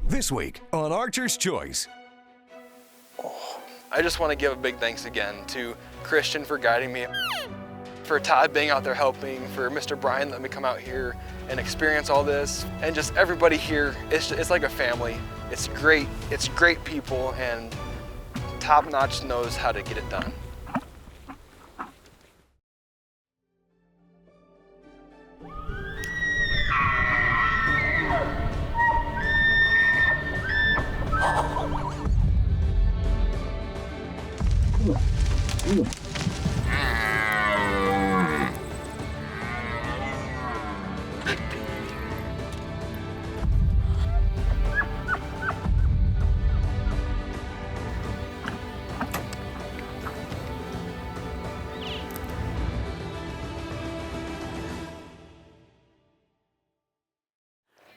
This week on Archer's Choice. I just want to give a big thanks again to Christian for guiding me, for Todd being out there helping, for Mr. Brian letting me come out here and experience all this, and just everybody here. It's like a family. It's great people, and Top Notch knows how to get it done.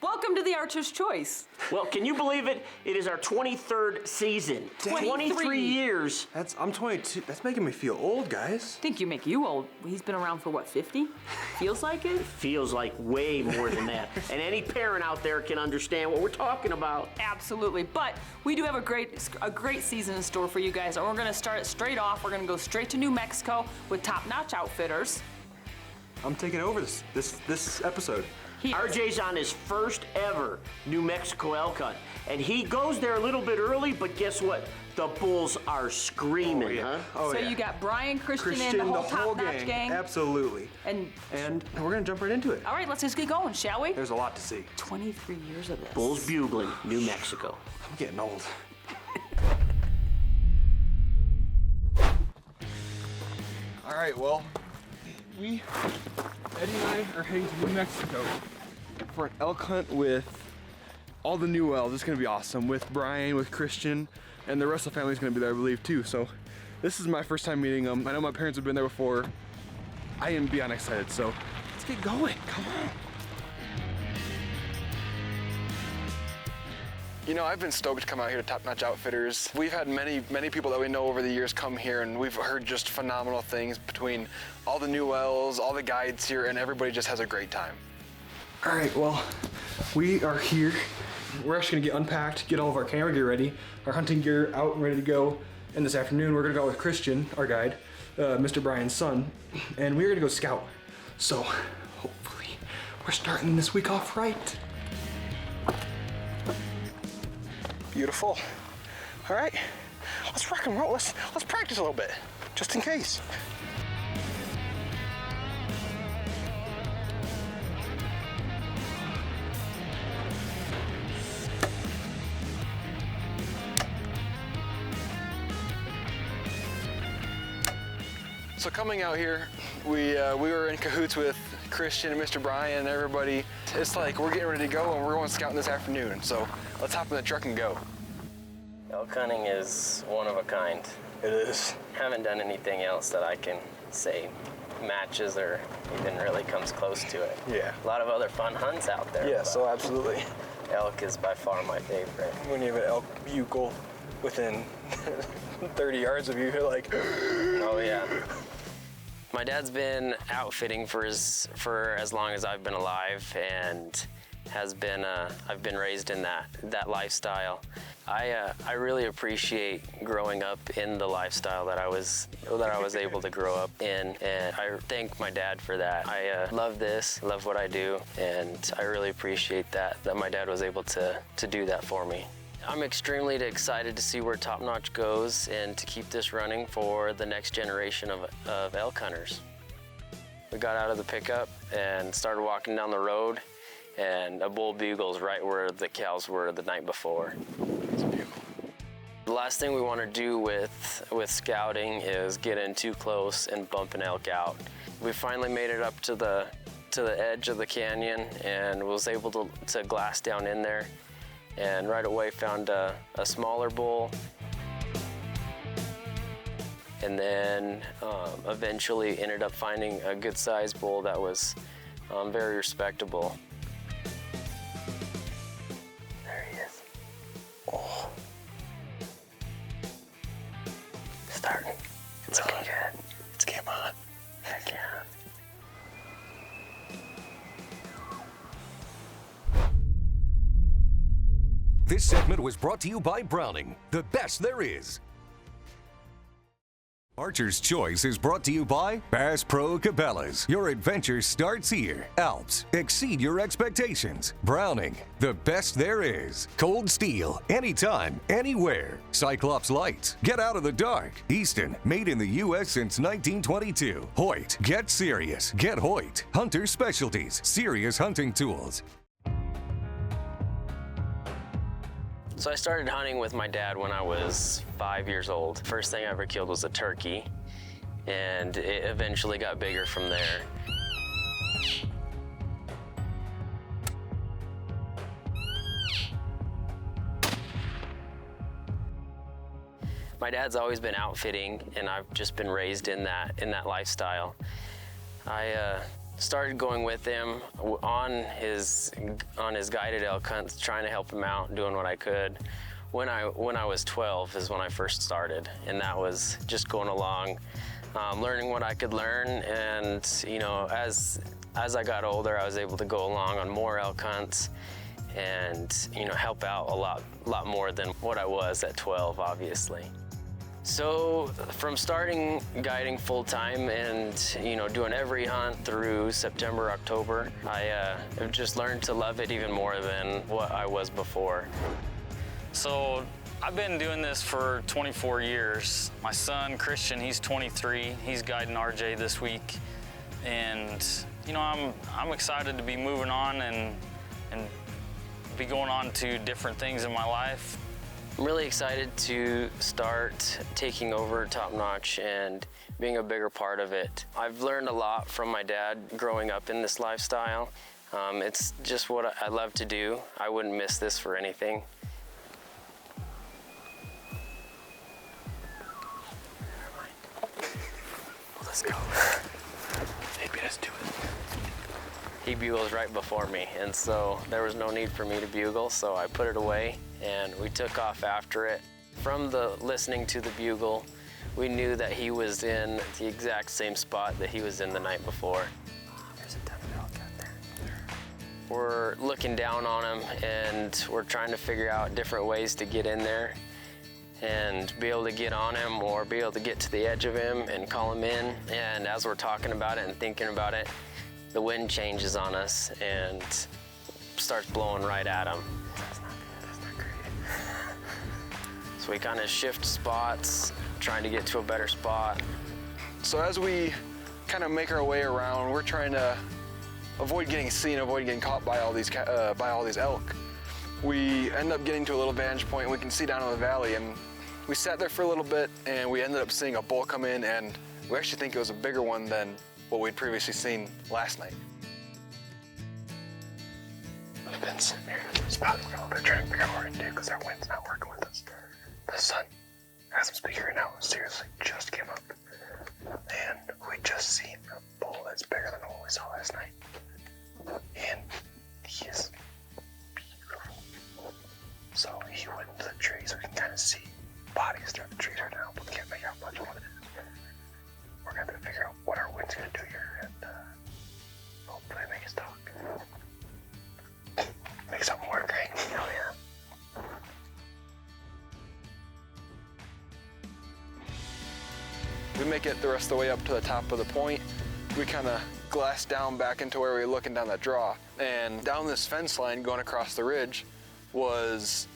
Welcome to the Archer's Choice. Well, can you believe it? It is our 23rd season. 23 years. I'm 22. That's making me feel old, guys. Think you make you old. He's been around for what, 50? Feels like it? Feels like way more than that. And any parent out there can understand what we're talking about. Absolutely. But we do have a great season in store for you guys. And we're gonna start it straight off. We're gonna go straight to New Mexico with Top Notch Outfitters. I'm taking over this episode. RJ's on his first ever New Mexico elk hunt. And he goes there a little bit early, but guess what? The bulls are screaming, huh? Oh, So yeah. you got Brian, Christian, and the whole Top Notch gang. Absolutely. And we're gonna jump right into it. all right, let's just get going, shall we? There's a lot to see. 23 years of this. Bulls bugling, New Mexico. I'm getting old. All right, well, Eddie and I are heading to New Mexico for an elk hunt with all the new elves. It's gonna be awesome with Brian, with Christian, and the rest of the family's gonna be there, I believe, too. So this is my first time meeting them. I know my parents have been there before. I am beyond excited, so let's get going. Come on. You know, I've been stoked to come out here to Top Notch Outfitters. We've had many people that we know over the years come here, and we've heard just phenomenal things between all the new wells, all the guides here, and everybody just has a great time. All right, well, we are here. We're actually gonna get unpacked, get all of our camera gear ready, our hunting gear out and ready to go. And this afternoon, we're gonna go with Christian, our guide, Mr. Brian's son, and we're gonna go scout. So hopefully we're starting this week off right. Beautiful. All right, let's rock and roll. Let's practice a little bit, just in case. So coming out here, we were in cahoots with Christian and Mr. Brian and everybody. It's like we're getting ready to go and we're going scouting this afternoon. So let's hop in the truck and go. Elk hunting is one of a kind. It is. Haven't done anything else that I can say matches or even really comes close to it. Yeah. A lot of other fun hunts out there. Yeah, so absolutely. Elk is by far my favorite. When you have an elk bugle within 30 yards of you, you're like, Oh yeah. My dad's been outfitting for as long as I've been alive, and I've been raised in that lifestyle. I really appreciate growing up in the lifestyle that I was able to grow up in, and I thank my dad for that. I love this, love what I do, and I really appreciate that my dad was able to do that for me. I'm extremely excited to see where Top Notch goes and to keep this running for the next generation of elk hunters. We got out of the pickup and started walking down the road, and a bull bugle's right where the cows were the night before. It's beautiful. The last thing we want to do with scouting is get in too close and bump an elk out. We finally made it up to the edge of the canyon and was able to glass down in there, and right away found a smaller bull, and then eventually ended up finding a good sized bull that was very respectable. There he is. Oh. Starting. It's looking good. It's game on. Heck yeah. This segment was brought to you by Browning, the best there is. Archer's Choice is brought to you by Bass Pro Cabela's. Your adventure starts here. Alps, exceed your expectations. Browning, the best there is. Cold Steel, anytime, anywhere. Cyclops Lights, get out of the dark. Easton, made in the U.S. since 1922. Hoyt, get serious. Get Hoyt. Hunter Specialties, serious hunting tools. So I started hunting with my dad when I was 5 years old. First thing I ever killed was a turkey, and it eventually got bigger from there. My dad's always been outfitting, and I've just been raised in that lifestyle. I started going with him on his guided elk hunts, trying to help him out, doing what I could. When I was 12 is when I first started, and that was just going along, learning what I could learn. And as I got older, I was able to go along on more elk hunts, and help out a lot more than what I was at 12, obviously. So from starting guiding full-time and doing every hunt through September, October, I have just learned to love it even more than what I was before. So I've been doing this for 24 years. My son Christian, he's 23. He's guiding RJ this week, and I'm excited to be moving on and be going on to different things in my life. I'm really excited to start taking over Top Notch and being a bigger part of it. I've learned a lot from my dad growing up in this lifestyle. It's just what I love to do. I wouldn't miss this for anything. Let's go. Maybe let's do it. He bugles right before me, and so there was no need for me to bugle, so I put it away and we took off after it. From the listening to the bugle, we knew that he was in the exact same spot that he was in the night before. There's a ton of elk out there. We're looking down on him, and we're trying to figure out different ways to get in there and be able to get on him or be able to get to the edge of him and call him in. And as we're talking about it and thinking about it, the wind changes on us and starts blowing right at him. That's not good, that's not great. So we kind of shift spots, trying to get to a better spot. So as we kind of make our way around, we're trying to avoid getting seen, avoid getting caught by all these elk. We end up getting to a little vantage point, and we can see down in the valley, and we sat there for a little bit, and we ended up seeing a bull come in, and we actually think it was a bigger one than what we'd previously seen last night. We've been sitting here at the spot for a little bit trying to figure out what we're gonna do because our wind's not working with us. The sun, as I'm speaking right now, seriously just came up. And we just seen a bull that's bigger than what we saw last night. And he is beautiful. So he went into the trees. We can kind of see bodies through the trees right now, but we can't make out much of what it is. We're gonna have to figure out what our wind's gonna do here and hopefully make us talk. Make something work, right? Oh yeah. We make it the rest of the way up to the top of the point. We kind of glass down back into where we were looking down that draw. And down this fence line going across the ridge was,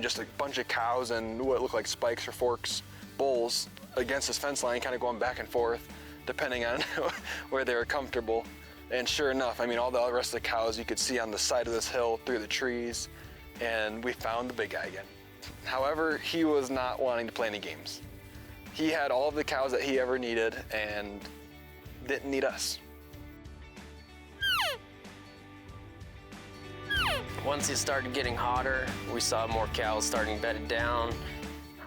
just a bunch of cows and what looked like spikes or forks, bulls against this fence line, kind of going back and forth, depending on where they were comfortable. And sure enough, all the rest of the cows you could see on the side of this hill through the trees, and we found the big guy again. However, he was not wanting to play any games. He had all of the cows that he ever needed and didn't need us. Once it started getting hotter, we saw more cows starting bedded down.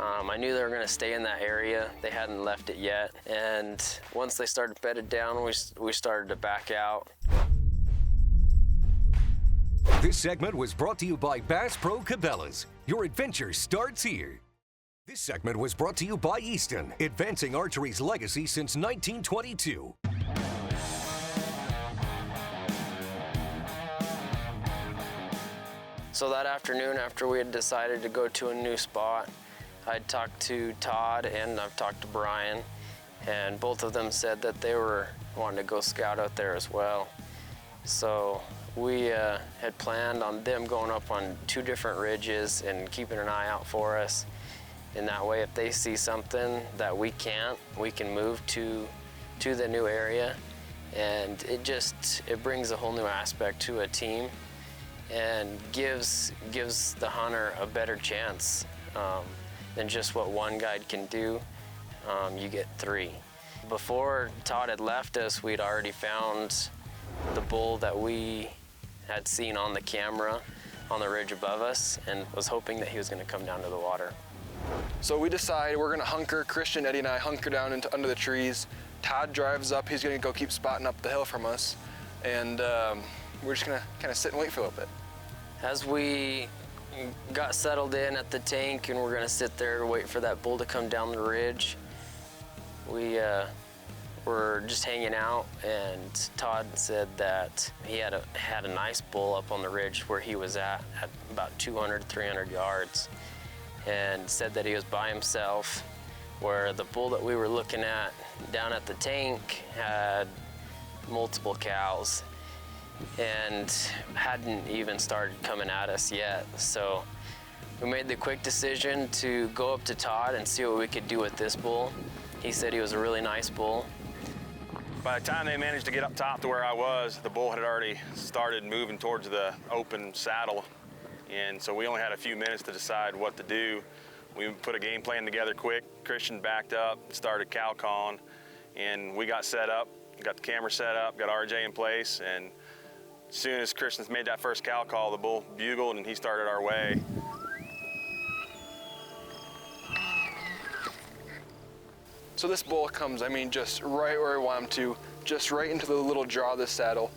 I knew they were gonna stay in that area. They hadn't left it yet. And once they started bedded down, we started to back out. This segment was brought to you by Bass Pro Cabela's. Your adventure starts here. This segment was brought to you by Easton, advancing archery's legacy since 1922. So that afternoon, after we had decided to go to a new spot, I'd talked to Todd and I've talked to Brian, and both of them said that they were wanting to go scout out there as well. So we had planned on them going up on 2 different ridges and keeping an eye out for us. And that way, if they see something that we can't, we can move to the new area. And it brings a whole new aspect to a team and gives the hunter a better chance than just what one guide can do. You get 3. Before Todd had left us, we'd already found the bull that we had seen on the camera on the ridge above us, and was hoping that he was going to come down to the water. So we decide we're gonna hunker, Christian, Eddie, and I hunker down under the trees. Todd drives up, he's gonna go keep spotting up the hill from us, and we're just gonna kind of sit and wait for a little bit. As we got settled in at the tank and we're gonna sit there to wait for that bull to come down the ridge, we were just hanging out, and Todd said that he had a nice bull up on the ridge where he was at about 200, 300 yards, and said that he was by himself, where the bull that we were looking at down at the tank had multiple cows and hadn't even started coming at us yet. So we made the quick decision to go up to Todd and see what we could do with this bull. He said he was a really nice bull. By the time they managed to get up top to where I was, the bull had already started moving towards the open saddle. And so we only had a few minutes to decide what to do. We put a game plan together quick. Christian backed up, started cow calling, and we got set up, got the camera set up, got RJ in place, and as soon as Christian's made that first cow call, the bull bugled and he started our way. So this bull comes, just right where I want him to, just right into the little draw of the saddle.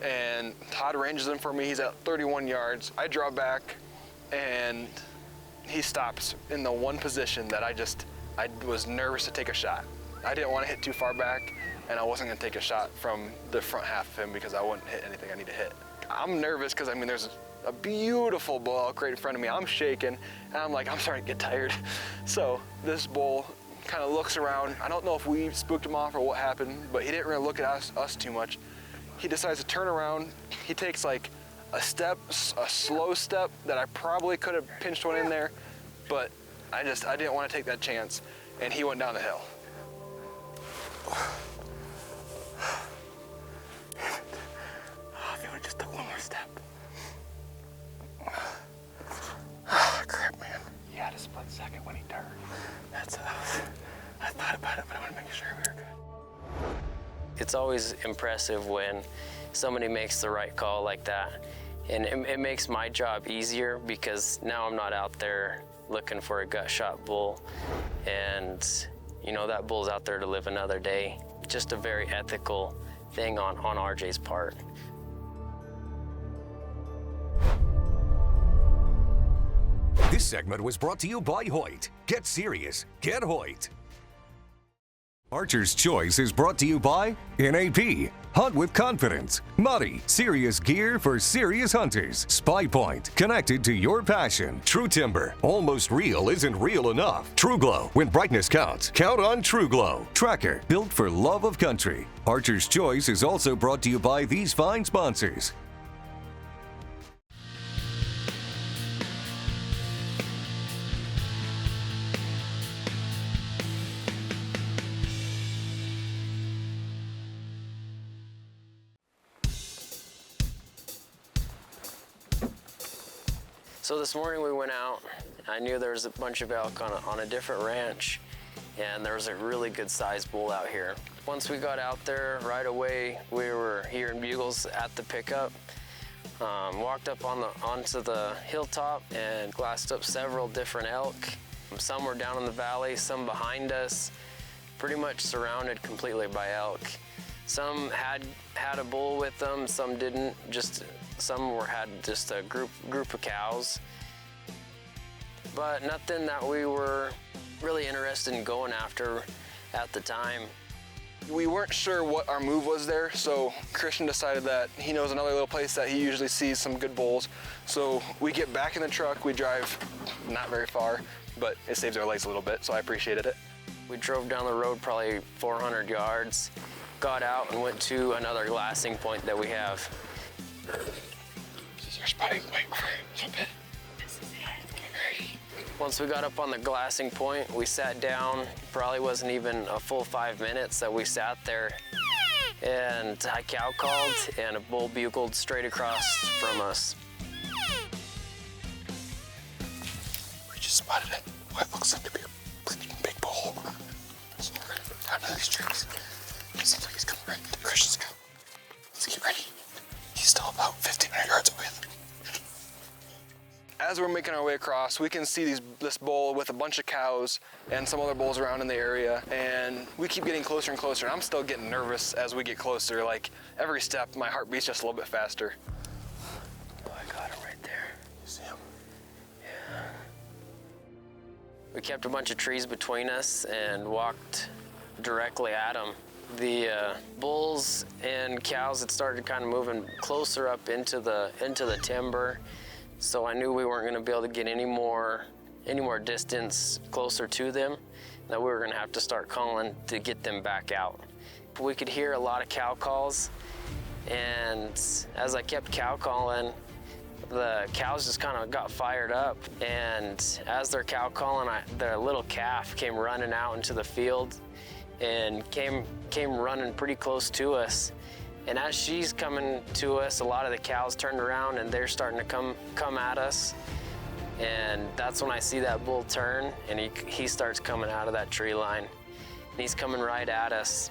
And Todd ranges him for me. He's at 31 yards. I draw back, and he stops in the one position that I was nervous to take a shot. I didn't want to hit too far back, and I wasn't going to take a shot from the front half of him because I wouldn't hit anything I need to hit. I'm nervous because, there's a beautiful bull elk right in front of me. I'm shaking, and I'm like, I'm starting to get tired. So this bull kind of looks around. I don't know if we spooked him off or what happened, but he didn't really look at us too much. He decides to turn around. He takes like a slow step that I probably could have pinched one in there, but I didn't want to take that chance, and he went down the hill. If he would just took one more step. Crap, man. He had a split second when he turned. I thought about it, but I want to make sure we were good. It's always impressive when somebody makes the right call like that. And it makes my job easier because now I'm not out there looking for a gut shot bull. And that bull's out there to live another day. Just a very ethical thing on RJ's part. This segment was brought to you by Hoyt. Get serious. Get Hoyt. Archer's Choice is brought to you by NAP. Hunt with confidence. Muddy. Serious gear for serious hunters. Spy Point. Connected to your passion. True Timber. Almost real isn't real enough. True Glow. When brightness counts, count on True Glow. Tracker. Built for love of country. Archer's Choice is also brought to you by these fine sponsors. So this morning we went out. I knew there was a bunch of elk on a different ranch, and there was a really good sized bull out here. Once we got out there, right away we were hearing bugles at the pickup. Walked up onto the hilltop and glassed up several different elk. Some were down in the valley, some behind us, pretty much surrounded completely by elk. Some had a bull with them, some didn't. Some had just a group of cows, but nothing that we were really interested in going after at the time. We weren't sure what our move was there, so Christian decided that he knows another little place that he usually sees some good bulls. So we get back in the truck, we drive not very far, but it saves our legs a little bit, so I appreciated it. We drove down the road probably 400 yards, got out and went to another glassing point that we have. This is our spotting point. Jump in. This is it. Get ready. Once we got up on the glassing point, we sat down. Probably wasn't even a full 5 minutes that we sat there. And I cow called and a bull bugled straight across from us. We just spotted what looks like to be a big bull. So we're gonna move down to these trees. It seems like he's coming right to Christian's cow. Let's get ready. He's still about 1,500 yards away. As we're making our way across, we can see this bull with a bunch of cows and some other bulls around in the area, and we keep getting closer and closer, and I'm still getting nervous as we get closer. Like, every step, my heart beats just a little bit faster. Oh, I got him right there. You see him? Yeah. We kept a bunch of trees between us and walked directly at him. The bulls and cows had started kind of moving closer up into the timber. So I knew we weren't going to be able to get any more distance closer to them, that we were going to have to start calling to get them back out. We could hear a lot of cow calls, and as I kept cow calling, the cows just kind of got fired up, and as they're cow calling, their little calf came running out into the field and came running pretty close to us. And as she's coming to us, a lot of the cows turned around and they're starting to come at us. And that's when I see that bull turn and he starts coming out of that tree line. And he's coming right at us.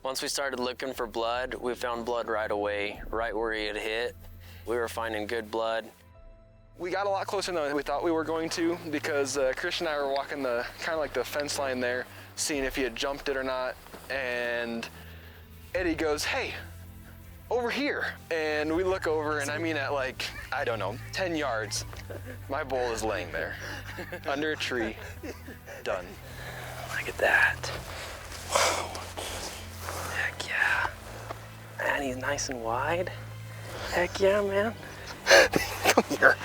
Once we started looking for blood, we found blood right away, right where he had hit. We were finding good blood. We got a lot closer than we thought we were going to because Christian and I were walking the kind of like the fence line there, seeing if he had jumped it or not. And Eddie goes, "Hey, over here." And we look over, and I mean at like, I don't know, 10 yards, my bull is laying there under a tree, done. Look at that. Wow. Heck yeah. Man, he's nice and wide. Heck yeah, man. Come here.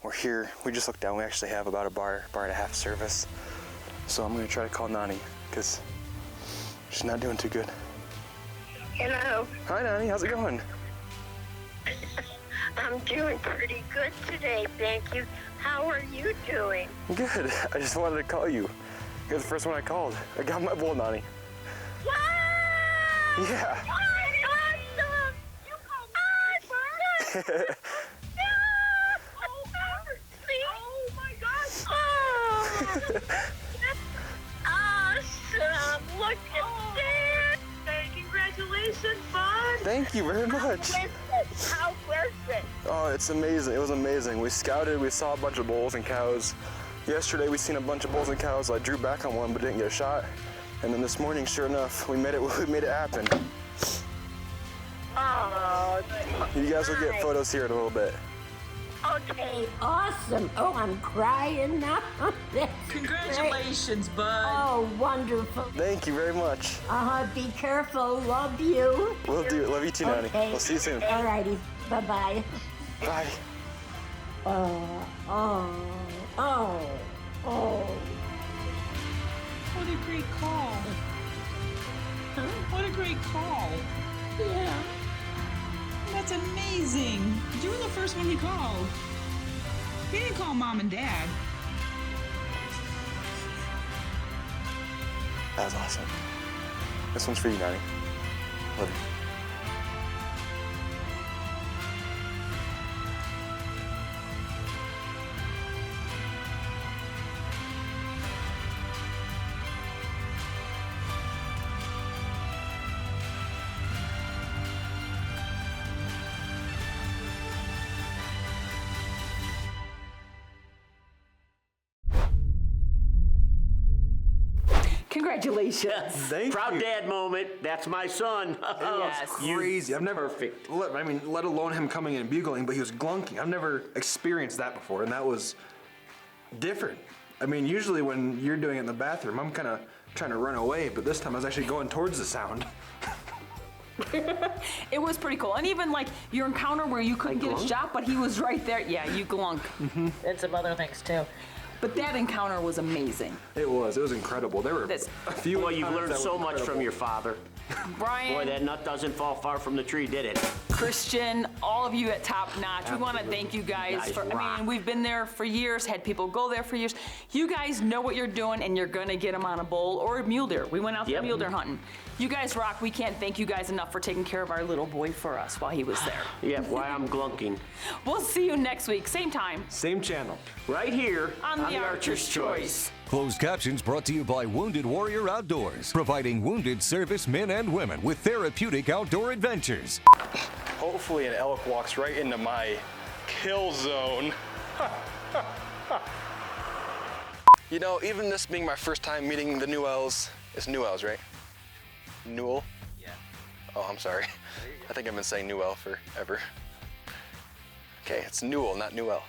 We're here. We just looked down. We actually have about a bar and a half service. So I'm gonna try to call Nani because she's not doing too good. Hello. Hi, Nani. How's it going? I'm doing pretty good today, thank you. How are you doing? Good. I just wanted to call you. You're the first one I called. I got my bull, Nani. Wow! Yeah. Awesome! You awesome! Oh my gosh! Oh! That's awesome! Look at that! Congratulations, bud! Thank you very much. How was it? Oh, it's amazing. It was amazing. We scouted. We saw a bunch of bulls and cows. Yesterday, we seen a bunch of bulls and cows. I drew back on one, but didn't get a shot. And then this morning, sure enough, we made it happen. Oh, You guys will get photos here in a little bit. okay, awesome. Oh, I'm crying now. Congratulations, bud. Oh, wonderful. Thank you very much. Be careful. Love you. We'll do it. Love you too, Nani. Okay. We'll see you soon. Alrighty. Bye-bye. Bye. Oh. What a great call. What a great call. Yeah. That's amazing. You were the first one he called. He didn't call Mom and Dad. That was awesome. This one's for you, Nani. Love you. Congratulations. Proud dad moment. That's my son. Yes. Crazy. I've never, Perfect. I mean, let alone him coming in and bugling, but he was glunking. I've never experienced that before, and that was different. I mean, usually when you're doing it in the bathroom, I'm kind of trying to run away, but this time I was actually going towards the sound. It was pretty cool. And even like your encounter where you couldn't get a shot, but he was right there. Yeah, you glunk. And some other things too. But that encounter was amazing. It was incredible. There were a few. Boy, you've learned so much from your father. Brian. Boy, that nut doesn't fall far from the tree, did it? Christian, all of you at Top Notch. Absolutely. We want to thank you guys for, rock. I mean, we've been there for years, had people go there for years. You guys know what you're doing, and you're going to get them on a bull or a mule deer. We went out there mule deer hunting. You guys rock. We can't thank you guys enough for taking care of our little boy for us while he was there. Yeah, why I'm glunking. We'll see you next week, same time. Same channel. Right here on the Archer's Choice. Closed captions brought to you by Wounded Warrior Outdoors, providing wounded service men and women with therapeutic outdoor adventures. Hopefully an elk walks right into my kill zone. You know, even this being my first time meeting the Newells, it's Newells, right? Newell? Yeah. Oh, I'm sorry. I think I've been saying Newell forever. Okay, it's Newell, not Newell.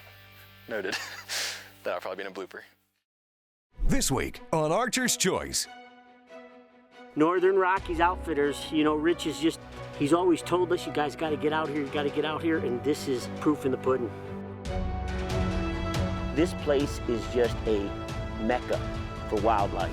Noted. That'll probably be in a blooper. This week on Archer's Choice. Northern Rockies Outfitters, you know, Rich is just, he's always told us, you guys got to get out here, you got to get out here, and this is proof in the pudding. This place is just a mecca for wildlife.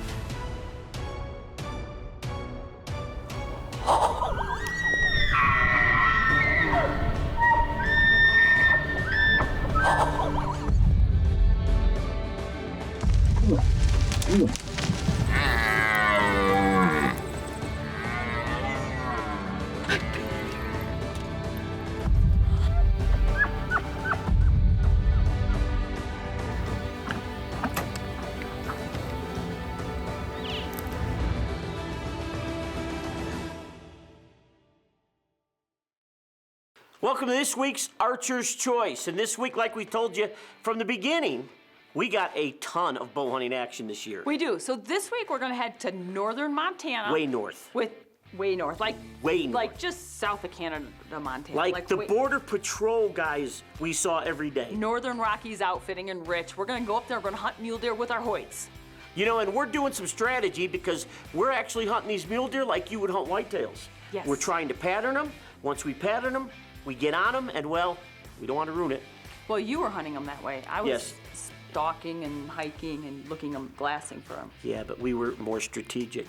Welcome to this week's Archer's Choice. And this week, like we told you from the beginning, we got a ton of bow hunting action this year. We do. So this week we're going to head to northern Montana. Way north. Way north. Like way north. Like just south of Canada, Montana. Like the Border Patrol guys we saw every day. Northern Rockies Outfitting and Rich. We're going to go up there, we're going to hunt mule deer with our Hoyts. You know, and we're doing some strategy because we're actually hunting these mule deer like you would hunt whitetails. Yes. We're trying to pattern them. Once we pattern them, we get on them, and well, we don't want to ruin it. Well, you were hunting them that way. I was stalking and hiking and looking them, glassing for them. Yeah, but we were more strategic.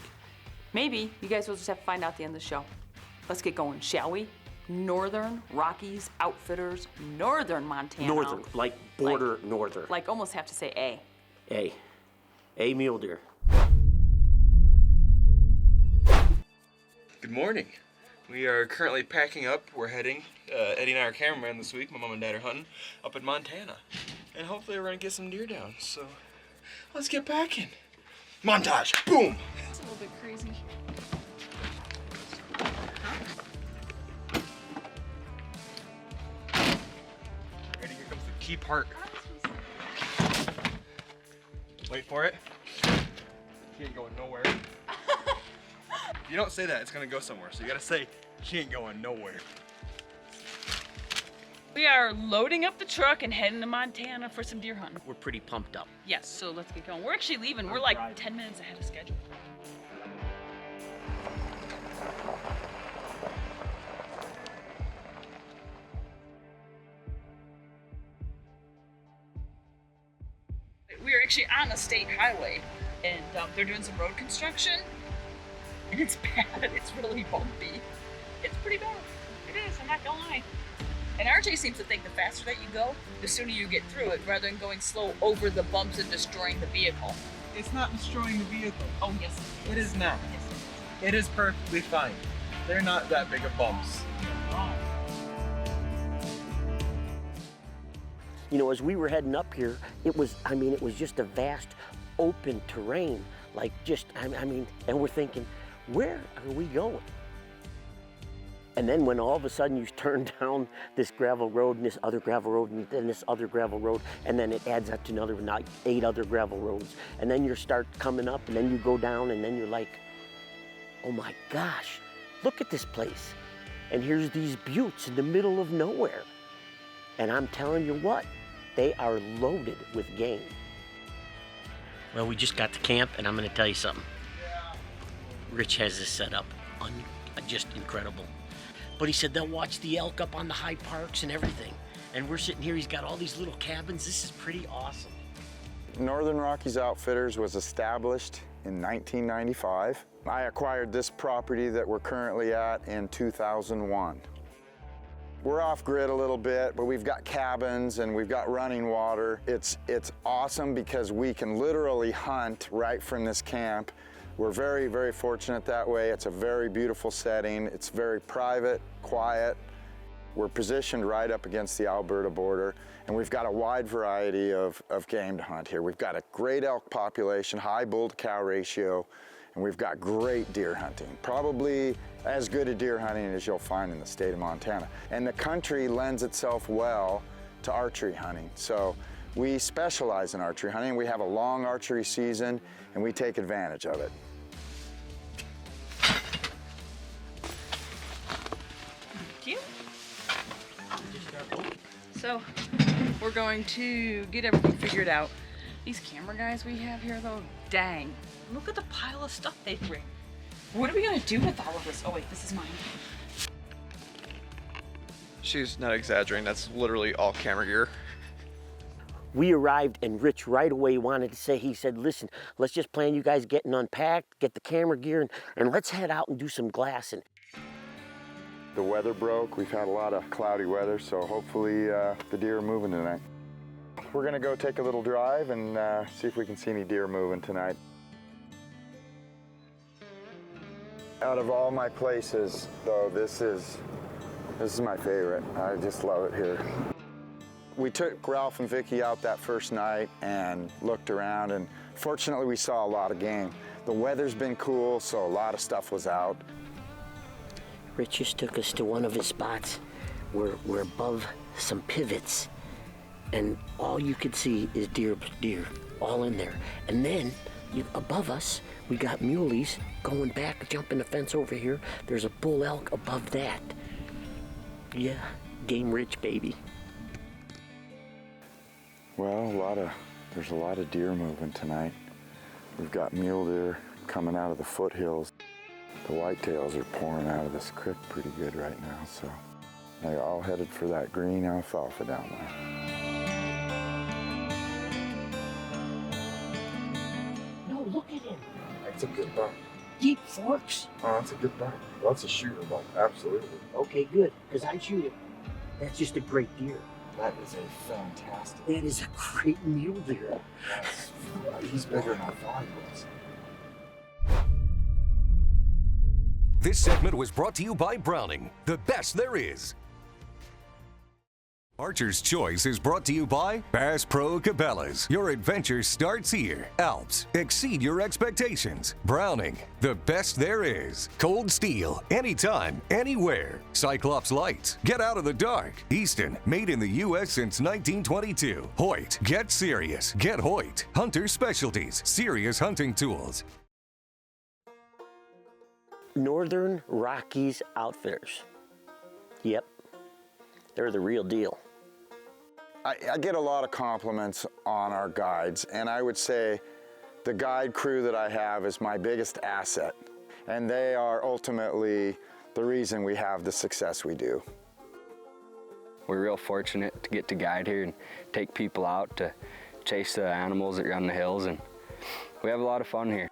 Maybe. You guys will just have to find out at the end of the show. Let's get going, shall we? Northern Rockies Outfitters, northern Montana. Northern, like border northern. Like almost have to say A. A mule deer. Good morning. We are currently packing up. We're heading, Eddie and I are cameramen this week. My mom and dad are hunting up in Montana. And hopefully we're gonna get some deer down. So let's get packing. Montage, boom. It's a little bit crazy. Ready, here comes the key part. Wait for it. She ain't going nowhere. If you don't say that, it's gonna go somewhere. So you gotta say, she ain't going nowhere. We are loading up the truck and heading to Montana for some deer hunting. We're pretty pumped up. Yes, so let's get going. We're actually leaving. We're like 10 minutes ahead of schedule. We are actually on a state highway, and they're doing some road construction. And it's bad. It's really bumpy. It's pretty bad. It is, I'm not gonna lie. And RJ seems to think the faster that you go, the sooner you get through it, rather than going slow over the bumps and destroying the vehicle. It's not destroying the vehicle. Oh, yes. It is not. It is perfectly fine. They're not that big of bumps. You know, as we were heading up here, it was just a vast open terrain. Like and we're thinking, where are we going? And then when all of a sudden you turn down this gravel road and this other gravel road and then this other gravel road, and then it adds up to another 8 other gravel roads. And then you start coming up and then you go down and then you're like, oh my gosh, look at this place. And here's these buttes in the middle of nowhere. And I'm telling you what, they are loaded with game. Well, we just got to camp and I'm gonna tell you something. Rich has this set up, just incredible. But he said they'll watch the elk up on the high parks and everything. And we're sitting here, he's got all these little cabins. This is pretty awesome. Northern Rockies Outfitters was established in 1995. I acquired this property that we're currently at in 2001. We're off grid a little bit, but we've got cabins and we've got running water. It's awesome because we can literally hunt right from this camp. We're very, very fortunate that way. It's a very beautiful setting. It's very private, quiet. We're positioned right up against the Alberta border, and we've got a wide variety of game to hunt here. We've got a great elk population, high bull to cow ratio, and we've got great deer hunting. Probably as good a deer hunting as you'll find in the state of Montana. And the country lends itself well to archery hunting. So we specialize in archery hunting. We have a long archery season, and we take advantage of it. Thank you. So, we're going to get everything figured out. These camera guys we have here, though, dang. Look at the pile of stuff they bring. What are we gonna do with all of this? Oh wait, this is mine. She's not exaggerating, that's literally all camera gear. We arrived and Rich right away wanted to say, he said, listen, let's just plan you guys getting unpacked, get the camera gear, and let's head out and do some glassing. The weather broke. We've had a lot of cloudy weather, so hopefully the deer are moving tonight. We're gonna go take a little drive and see if we can see any deer moving tonight. Out of all my places, though, this is my favorite. I just love it here. We took Ralph and Vicki out that first night and looked around, and fortunately we saw a lot of game. The weather's been cool, so a lot of stuff was out. Rich just took us to one of his spots. We're above some pivots, and all you could see is deer, all in there. And then above us, we got muleys going back, jumping the fence over here. There's a bull elk above that. Yeah, game rich, baby. Well, there's a lot of deer moving tonight. We've got mule deer coming out of the foothills. The whitetails are pouring out of this creek pretty good right now, so they're all headed for that green alfalfa down there. No, look at him. That's a good buck. Deep forks. Oh, that's a good buck. That's a shooter buck, absolutely. Okay, good, because I shoot him. That's just a great deer. That is a fantastic. That is a great mule deer. Yes. He's bigger than I thought he was. This segment was brought to you by Browning, the best there is. Archer's Choice is brought to you by Bass Pro Cabela's. Your adventure starts here. Alps, exceed your expectations. Browning, the best there is. Cold Steel, anytime, anywhere. Cyclops Lights, get out of the dark. Easton, made in the U.S. since 1922. Hoyt, get serious, get Hoyt. Hunter Specialties, serious hunting tools. Northern Rockies Outfitters. Yep, they're the real deal. I get a lot of compliments on our guides, and I would say the guide crew that I have is my biggest asset, and they are ultimately the reason we have the success we do. We're real fortunate to get to guide here and take people out to chase the animals that are on the hills, and we have a lot of fun here.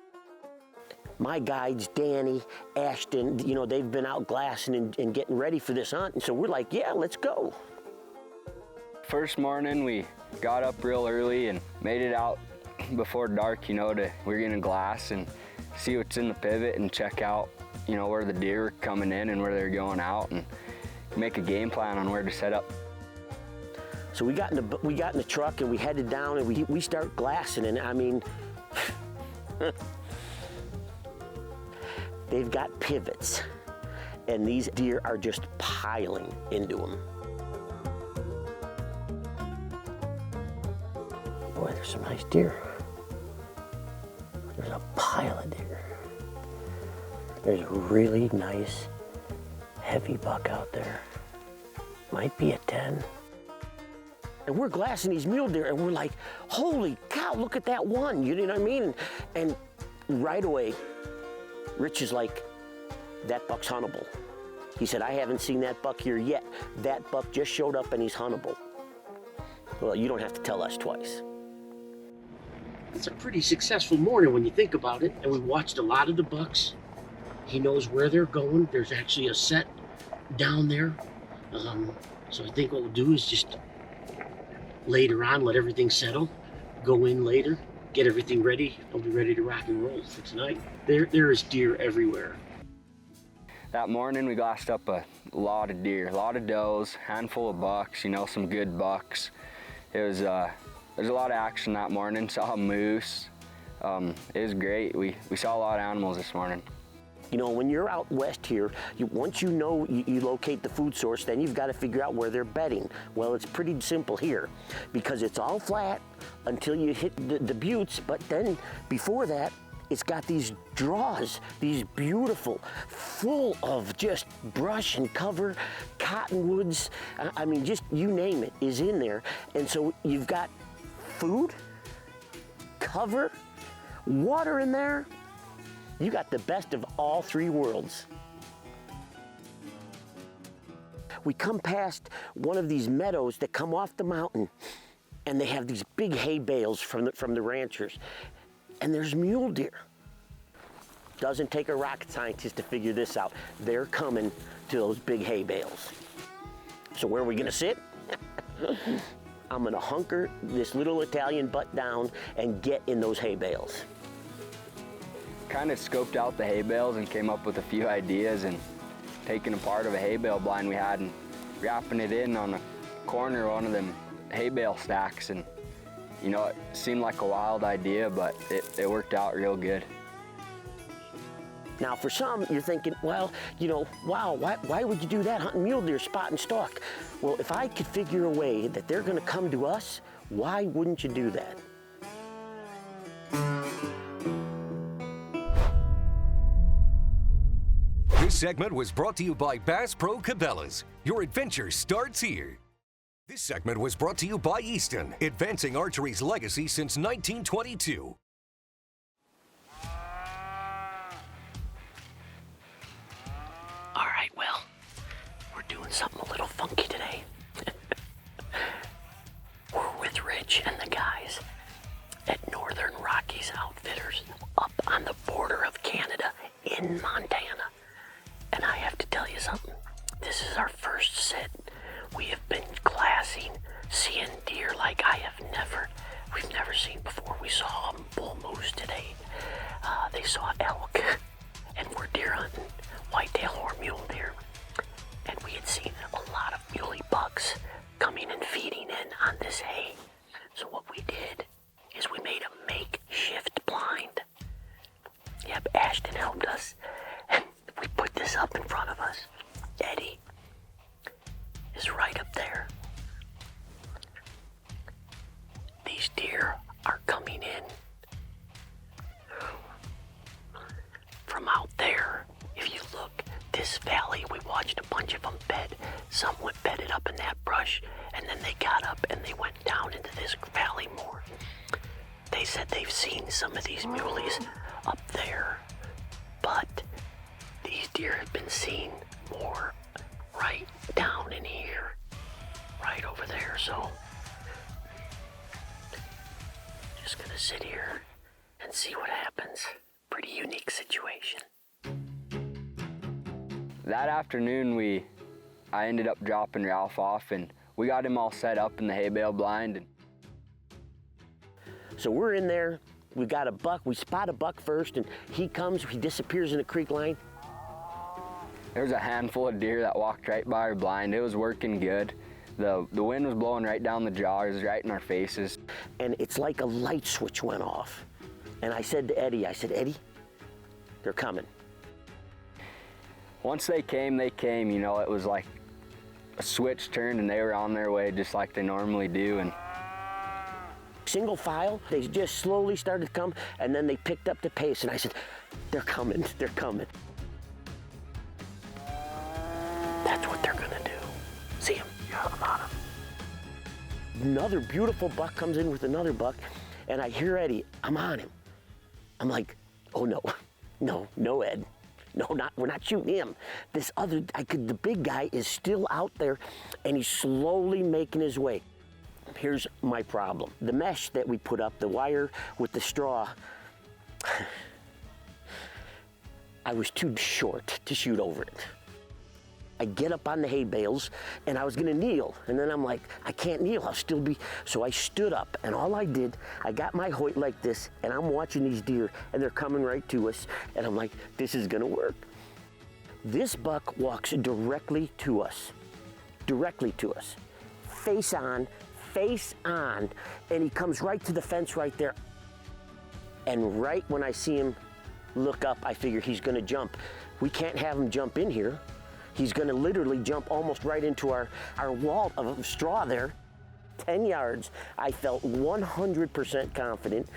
my guides, Danny, Ashton, you know, they've been out glassing and getting ready for this hunt. And so we're like, yeah, let's go. First morning, we got up real early and made it out before dark, you know, we're gonna glass and see what's in the pivot and check out, you know, where the deer are coming in and where they're going out and make a game plan on where to set up. So we got in the truck and we headed down and we start glassing, and I mean, they've got pivots and these deer are just piling into them. Boy, there's some nice deer. There's a pile of deer. There's a really nice heavy buck out there. Might be a 10. And we're glassing these mule deer and we're like, holy cow, look at that one, you know what I mean? And right away, Rich is like, that buck's huntable. He said, I haven't seen that buck here yet. That buck just showed up and he's huntable. Well, you don't have to tell us twice. It's a pretty successful morning when you think about it. And we watched a lot of the bucks. He knows where they're going. There's actually a set down there. So I think what we'll do is just later on, let everything settle, go in later, get everything ready. I'll be ready to rock and roll for tonight. There is deer everywhere. That morning we glassed up a lot of deer, a lot of does, handful of bucks, you know, some good bucks. There's a lot of action that morning. Saw a moose. It was great. We saw a lot of animals this morning. You know, when you're out west here, once you know you locate the food source, then you've got to figure out where they're bedding. Well, it's pretty simple here because it's all flat until you hit the buttes, but then before that, it's got these draws, these beautiful, full of just brush and cover, cottonwoods, I mean, just you name it is in there. And so you've got food, cover, water in there. You got the best of all three worlds. We come past one of these meadows that come off the mountain, and they have these big hay bales from the ranchers, and there's mule deer. Doesn't take a rocket scientist to figure this out. They're coming to those big hay bales. So where are we gonna sit? I'm gonna hunker this little Italian butt down and get in those hay bales. Kind of scoped out the hay bales and came up with a few ideas, and taking a part of a hay bale blind we had and wrapping it in on a corner of one of them hay bale stacks. And you know, it seemed like a wild idea, but it worked out real good. Now for some, you're thinking, well, you know, wow, why would you do that, hunting mule deer, spot and stalk? Well, if I could figure a way that they're gonna come to us, why wouldn't you do that? This segment was brought to you by Bass Pro Cabela's. Your adventure starts here. This segment was brought to you by Easton, advancing archery's legacy since 1922. All right, well, we're doing something a little funky today. We're with Rich and the guys at Northern Rockies Outfitters up on the border of Canada in Montana. And I have to tell you something. This is our first sit. We have been glassing, seeing deer like we've never seen before. We saw a bull moose today. They saw elk, and we're deer hunting, whitetail or mule deer. And we had seen a lot of muley bucks coming and feeding in on this hay. So what we did is we made a makeshift blind. Yep, Ashton helped us. And we put this up in front of us. Eddie is right up there. These deer are coming in from out there. If you look, this valley, we watched a bunch of them bed. Some went bedded up in that brush, and then they got up and they went down into this valley more. They said they've seen some of these muleys up there, but these deer have been seen more right down in here, right over there. So just gonna sit here and see what happens. pretty unique situation. That afternoon, I ended up dropping Ralph off, and we got him all set up in the hay bale blind. So we're in there, we got a buck, we spot a buck first, and he disappears in the creek line. There was a handful of deer that walked right by our blind. It was working good. The wind was blowing right down the jaws, right in our faces. And it's like a light switch went off. And I said to Eddie, Eddie, they're coming. Once they came, you know, it was like a switch turned and they were on their way just like they normally do. And single file, they just slowly started to come, and then they picked up the pace, and I said, they're coming, they're coming. That's what they're gonna do. See him? Yeah, I'm on him. Another beautiful buck comes in with another buck, and I hear Eddie, I'm on him. I'm like, oh no, no Ed. No, we're not shooting him. The big guy is still out there, and he's slowly making his way. Here's my problem. The mesh that we put up, the wire with the straw, I was too short to shoot over it. I get up on the hay bales, and I was gonna kneel, and then I'm like, I can't kneel, I'll still be, so I stood up, and all I did, I got my Hoyt like this, and I'm watching these deer, and they're coming right to us, and I'm like, this is gonna work. This buck walks directly to us, face on, and he comes right to the fence right there. And right when I see him look up, I figure he's gonna jump. We can't have him jump in here. He's gonna literally jump almost right into our wall of straw there. 10 yards, I felt 100% confident.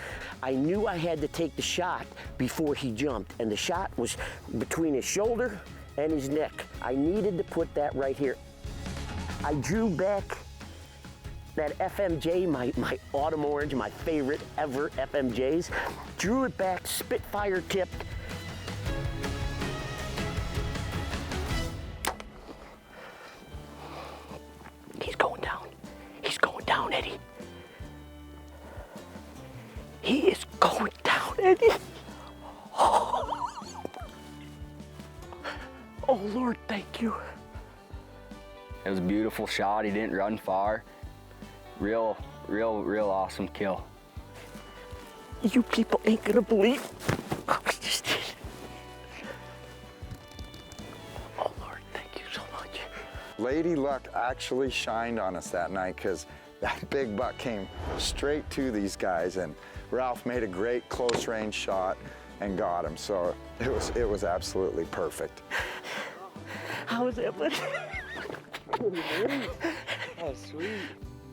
I knew I had to take the shot before he jumped, and the shot was between his shoulder and his neck. I needed to put that right here. I drew back that FMJ, my Autumn Orange, my favorite ever FMJs, drew it back, Spitfire tipped. He's going down, Eddie. He is going down, Eddie. Oh, Lord, thank you. It was a beautiful shot. He didn't run far. Real awesome kill. You people ain't gonna believe. I was just. Oh, Lord, thank you so much. Lady luck actually shined on us that night, because that big buck came straight to these guys, and Ralph made a great close range shot and got him. So it was absolutely perfect. How was that, buddy? Oh, sweet.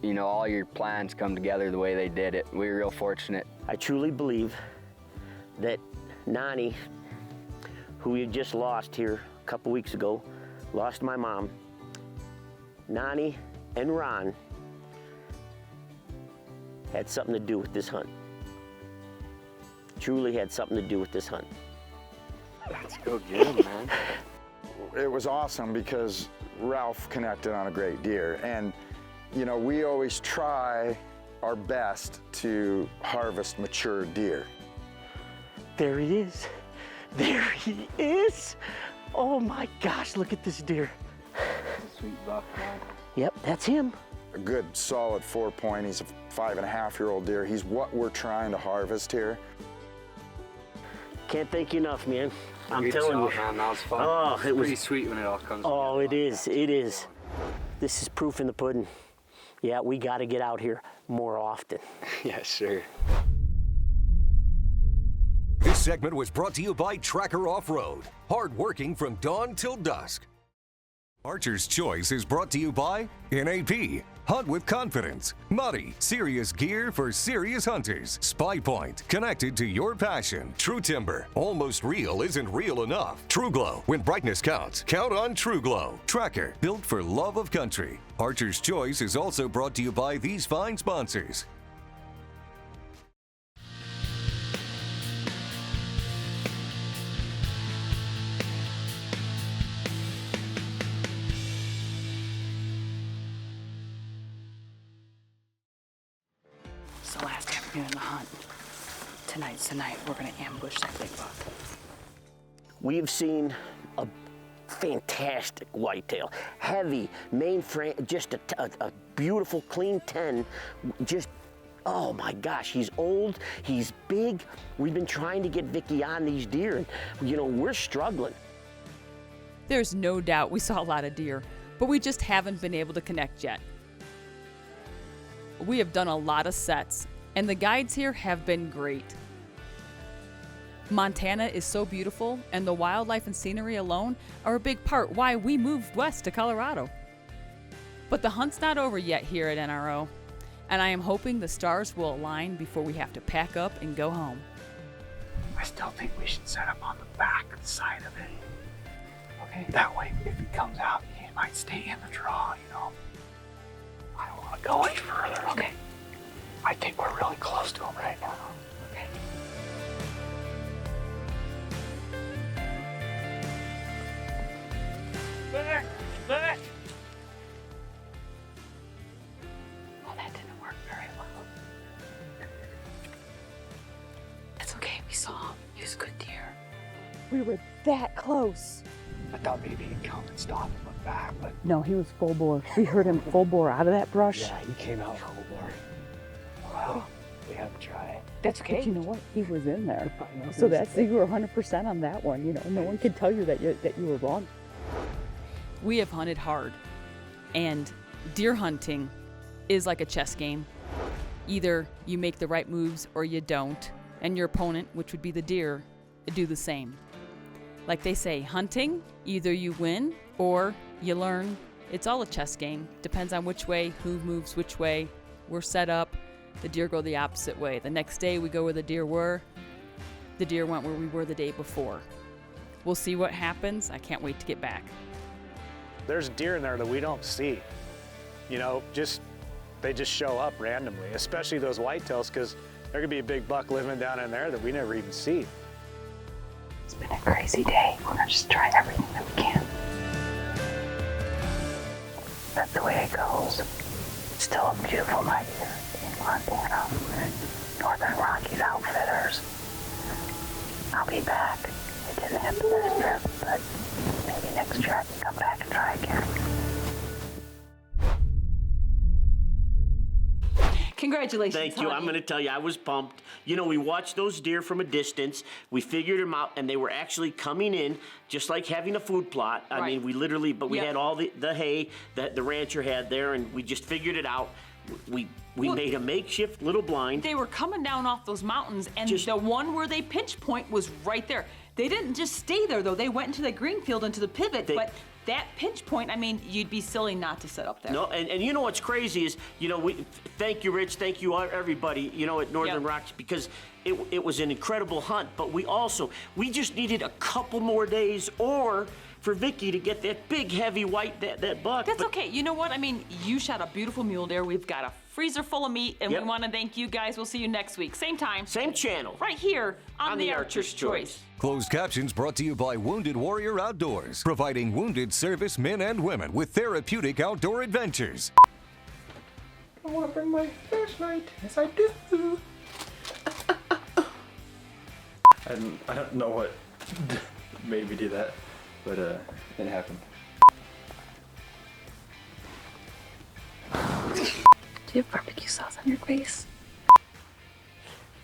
You know, all your plans come together the way they did it. We were real fortunate. I truly believe that Nani, who we had just lost here a couple weeks ago, lost my mom. Nani and Ron had something to do with this hunt. Truly had something to do with this hunt. Let's go get him, man. It was awesome because Ralph connected on a great deer, and you know, we always try our best to harvest mature deer. There he is. There he is. Oh my gosh, look at this deer. Sweet buck, man. Yep, that's him. A good solid 4-point. He's a 5.5-year-old deer. He's what we're trying to harvest here. Can't thank you enough, man. I'm Good telling shot, you. man. That was fun. Oh, it was pretty sweet when it all comes together. Oh, it is. It is. This is proof in the pudding. Yeah, we got to get out here more often. Yeah, sure. This segment was brought to you by Tracker Off-Road. Hard working from dawn till dusk. Archer's Choice is brought to you by NAP. Hunt with confidence. Muddy. Serious gear for serious hunters. Spy Point. Connected to your passion. True Timber. Almost real isn't real enough. True Glow. When brightness counts, count on True Glow. Tracker. Built for love of country. Archer's Choice is also brought to you by these fine sponsors. It's the last afternoon of the hunt. tonight's the night we're gonna ambush that big buck. We've seen a fantastic whitetail, heavy, main frame, just a beautiful, clean 10, just, oh my gosh, he's old, he's big. We've been trying to get Vicki on these deer, and you know, we're struggling. There's no doubt we saw a lot of deer, but we just haven't been able to connect yet. We have done a lot of sets, and the guides here have been great. Montana is so beautiful, and the wildlife and scenery alone are a big part why we moved west to Colorado. But the hunt's not over yet here at NRO, and I am hoping the stars will align before we have to pack up and go home. I still think we should set up on the back side of it. Okay. That way, if he comes out, he might stay in the draw, you know. I don't want to go any further. Okay. I think we're really close to him right now. Okay. Back! Back! Well, that didn't work very well. It's okay, we saw him. He was a good deer. We were that close. I thought maybe he'd come and stop and look back, but No, he was full bore. We heard him full bore out of that brush. yeah, he came out full bore. Well, we have to try it. That's okay. But you know what? He was in there. So that's, you were 100% on that one. You know, no one can tell you that you were wrong. We have hunted hard, and deer hunting is like a chess game. Either you make the right moves or you don't, and your opponent, which would be the deer, do the same. Like they say, hunting, either you win or you learn. It's all a chess game. Depends on which way, who moves which way. We're set up. The deer go the opposite way. The next day we go where the deer were. The deer went where we were the day before. We'll see what happens. I can't wait to get back. There's deer in there that we don't see. You know, they just show up randomly, especially those whitetails, because there could be a big buck living down in there that we never even see. It's been a crazy day. We're gonna just try everything that we can. That's the way it goes. It's still a beautiful night here in Montana. Northern Rockies Outfitters. I'll be back. It didn't happen this trip, but maybe next year I can come back and try again. Congratulations. Thank you. honey. I'm going to tell you, I was pumped. You know, we watched those deer from a distance. We figured them out, and they were actually coming in, just like having a food plot. I mean, we literally, but we had all the hay that the rancher had there, and we just figured it out. We made a makeshift little blind. They were coming down off those mountains, and the one where they pinch point was right there. They didn't just stay there, though. They went into the green field, into the pivot, but that pinch point, I mean, you'd be silly not to set up there. No, and you know what's crazy is, you know, thank you, Rich, thank you, everybody, you know, at Northern Rockies, because it was an incredible hunt, but we just needed a couple more days, or for Vicki to get that big, heavy white, that buck. That's okay. You know what? I mean, you shot a beautiful mule deer. We've got a freezer full of meat, and we want to thank you guys. We'll see you next week. Same time. Same channel. Right here on the Archer's Choice. Closed captions brought to you by Wounded Warrior Outdoors, providing wounded service men and women with therapeutic outdoor adventures. I want to bring my flashlight. Yes, I do. I don't know what made me do that, but it happened. Do you have barbecue sauce on your face?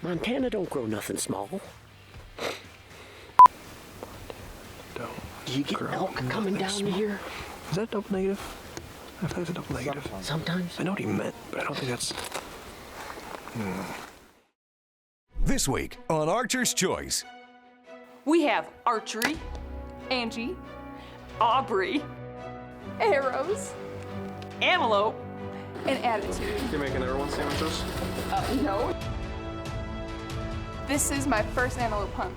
Montana don't grow nothing small. Do you get elk coming down here? Is that double negative? I thought it was a double negative. Sometimes. I know what he meant, but I don't think that's... This week on Archer's Choice. We have archery, Angie, Aubrey, arrows, antelope, and attitude. You're making everyone sandwiches? No. This is my first antelope hunt.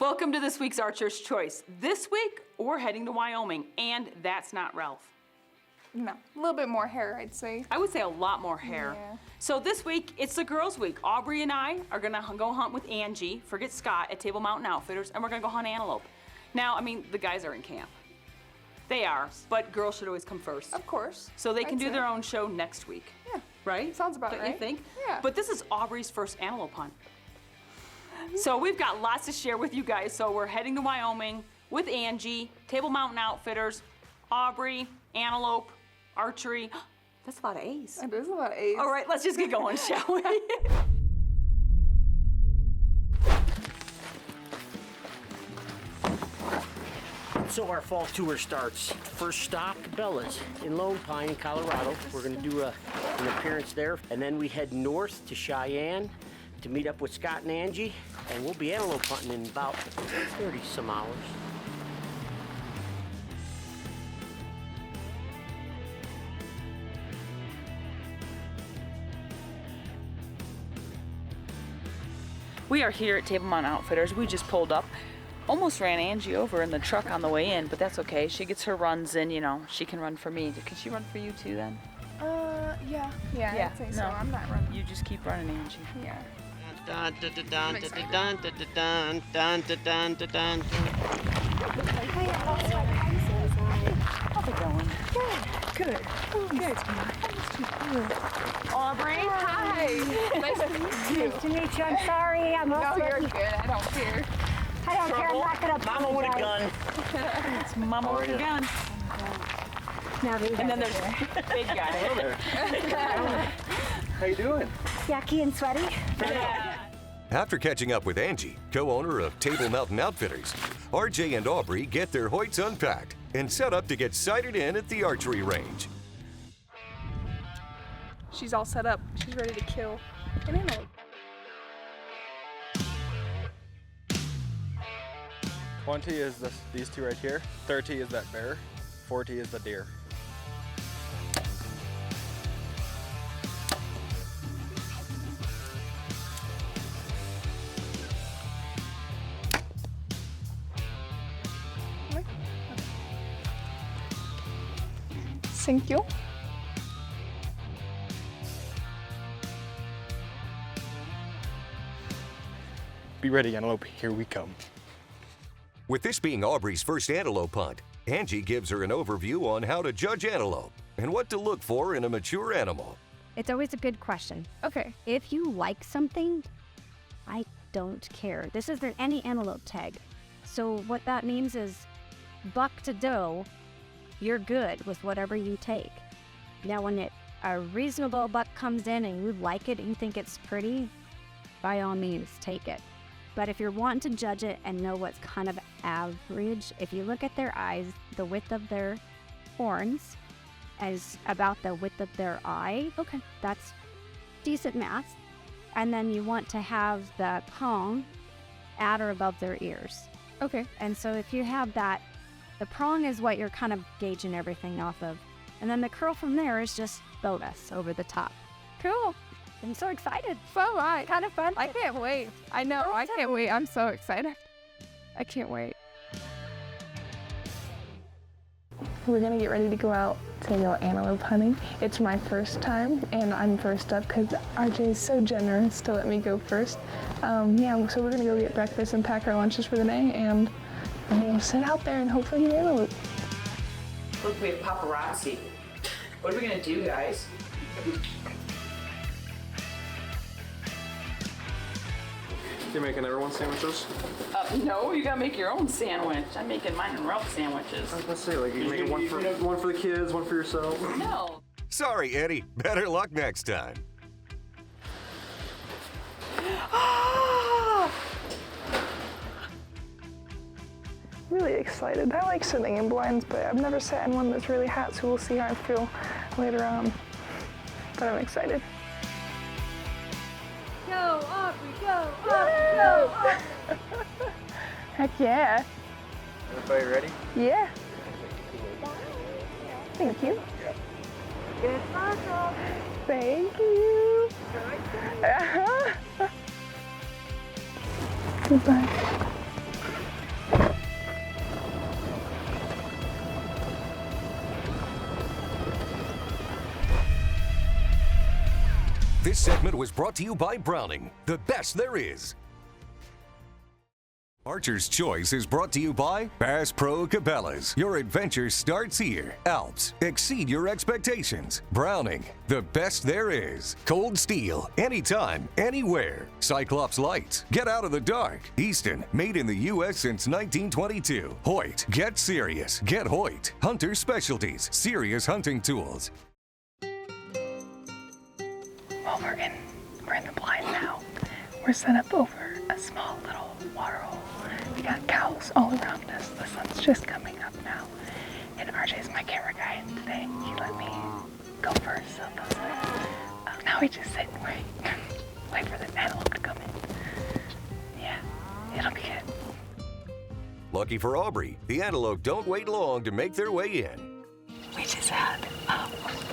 Welcome to this week's Archer's Choice. This week, we're heading to Wyoming, and that's not Ralph. No, a little bit more hair, I'd say. I would say a lot more hair. Yeah. So this week, it's the girls' week. Aubrey and I are gonna go hunt with Angie, forget Scott, at Table Mountain Outfitters, and we're gonna go hunt antelope. Now, I mean, the guys are in camp. They are, but girls should always come first. Of course. So they can I'd do say. their own show next week. Yeah. Right? Sounds about Don't right. you think? Yeah. But this is Aubrey's first antelope hunt. So we've got lots to share with you guys. So we're heading to Wyoming with Angie, Table Mountain Outfitters, Aubrey, antelope, archery. That's a lot of A's. That is a lot of A's. All right, let's just get going, shall we? So our fall tour starts. First stop, Bella's in Lone Pine, Colorado. We're gonna do an appearance there. And then we head north to Cheyenne to meet up with Scott and Angie. And we'll be antelope hunting in about 30 some hours. We are here at Table Mountain Outfitters. We just pulled up. Almost ran Angie over in the truck on the way in, but that's okay. She gets her runs in, you know. She can run for me. Can she run for you too then? Yeah. Yeah, I'd say so. I'm not running. You just keep running, Angie. Yeah. Dun, dun, dun, dun, dun, dun, dun, dun, dun, dun, dun, dun. How's it going? Good. Good. Aubrey. Hi. Nice to meet you. Nice to meet you. I'm sorry. I'm No, also you're good. I don't care. I don't care. I'm not gonna Mama with a gun. It's Mama with a gun. Now these And then guys there's are here. big guy. How you doing? Yucky and sweaty. After catching up with Angie, co-owner of Table Mountain Outfitters, RJ and Aubrey get their hoits unpacked and set up to get sighted in at the archery range. She's all set up. She's ready to kill an antelope. 20 is these two right here. 30 is that bear. 40 is the deer. Thank you. Be ready, antelope. Here we come. With this being Aubrey's first antelope hunt, Angie gives her an overview on how to judge antelope and what to look for in a mature animal. It's always a good question. Okay. If you like something, I don't care. This isn't any antelope tag. So what that means is buck to doe, you're good with whatever you take. Now when a reasonable buck comes in and you like it and you think it's pretty, by all means take it. But if you're wanting to judge it and know what's kind of average, if you look at their eyes, the width of their horns is about the width of their eye. Okay. That's decent math. And then you want to have the prong at or above their ears. Okay. And so if you have that, the prong is what you're kind of gauging everything off of. And then the curl from there is just bonus over the top. Cool. I'm so excited. So kind of fun. I can't wait. I know. I can't wait. I'm so excited. I can't wait. We're gonna get ready to go out to go antelope hunting. It's my first time, and I'm first up because RJ is so generous to let me go first. Yeah, so we're gonna go get breakfast and pack our lunches for the day, and we're gonna sit out there and hopefully get antelope. Look, we have paparazzi. What are we gonna do, guys? You're making everyone's sandwiches? No, you gotta make your own sandwich. I'm making mine and Ralph's sandwiches. Let's say, like, you make one for the kids, one for yourself. No. Sorry, Eddie. Better luck next time. Really excited. I like sitting in blinds, but I've never sat in one that's really hot, so we'll see how I feel later on. But I'm excited. Go, Aubrey, go, Aubrey, go, Aubrey. Heck yeah. Everybody ready? Yeah. Thank you. Good photo. Thank you. Goodbye. This segment was brought to you by Browning, the best there is. Archer's Choice is brought to you by Bass Pro Cabela's. Your adventure starts here. Alps, exceed your expectations. Browning, the best there is. Cold Steel, anytime, anywhere. Cyclops Lights, get out of the dark. Easton, made in the U.S. since 1922. Hoyt, get serious. Get Hoyt. Hunter Specialties, serious hunting tools. Well, we're in the blind now. We're set up over a small little water hole. We got cows all around us. The sun's just coming up now. And RJ's my camera guy today. He let me go first, so now we just sit and wait for the antelope to come in. Yeah, it'll be good. Lucky for Aubrey, the antelope don't wait long to make their way in. We just had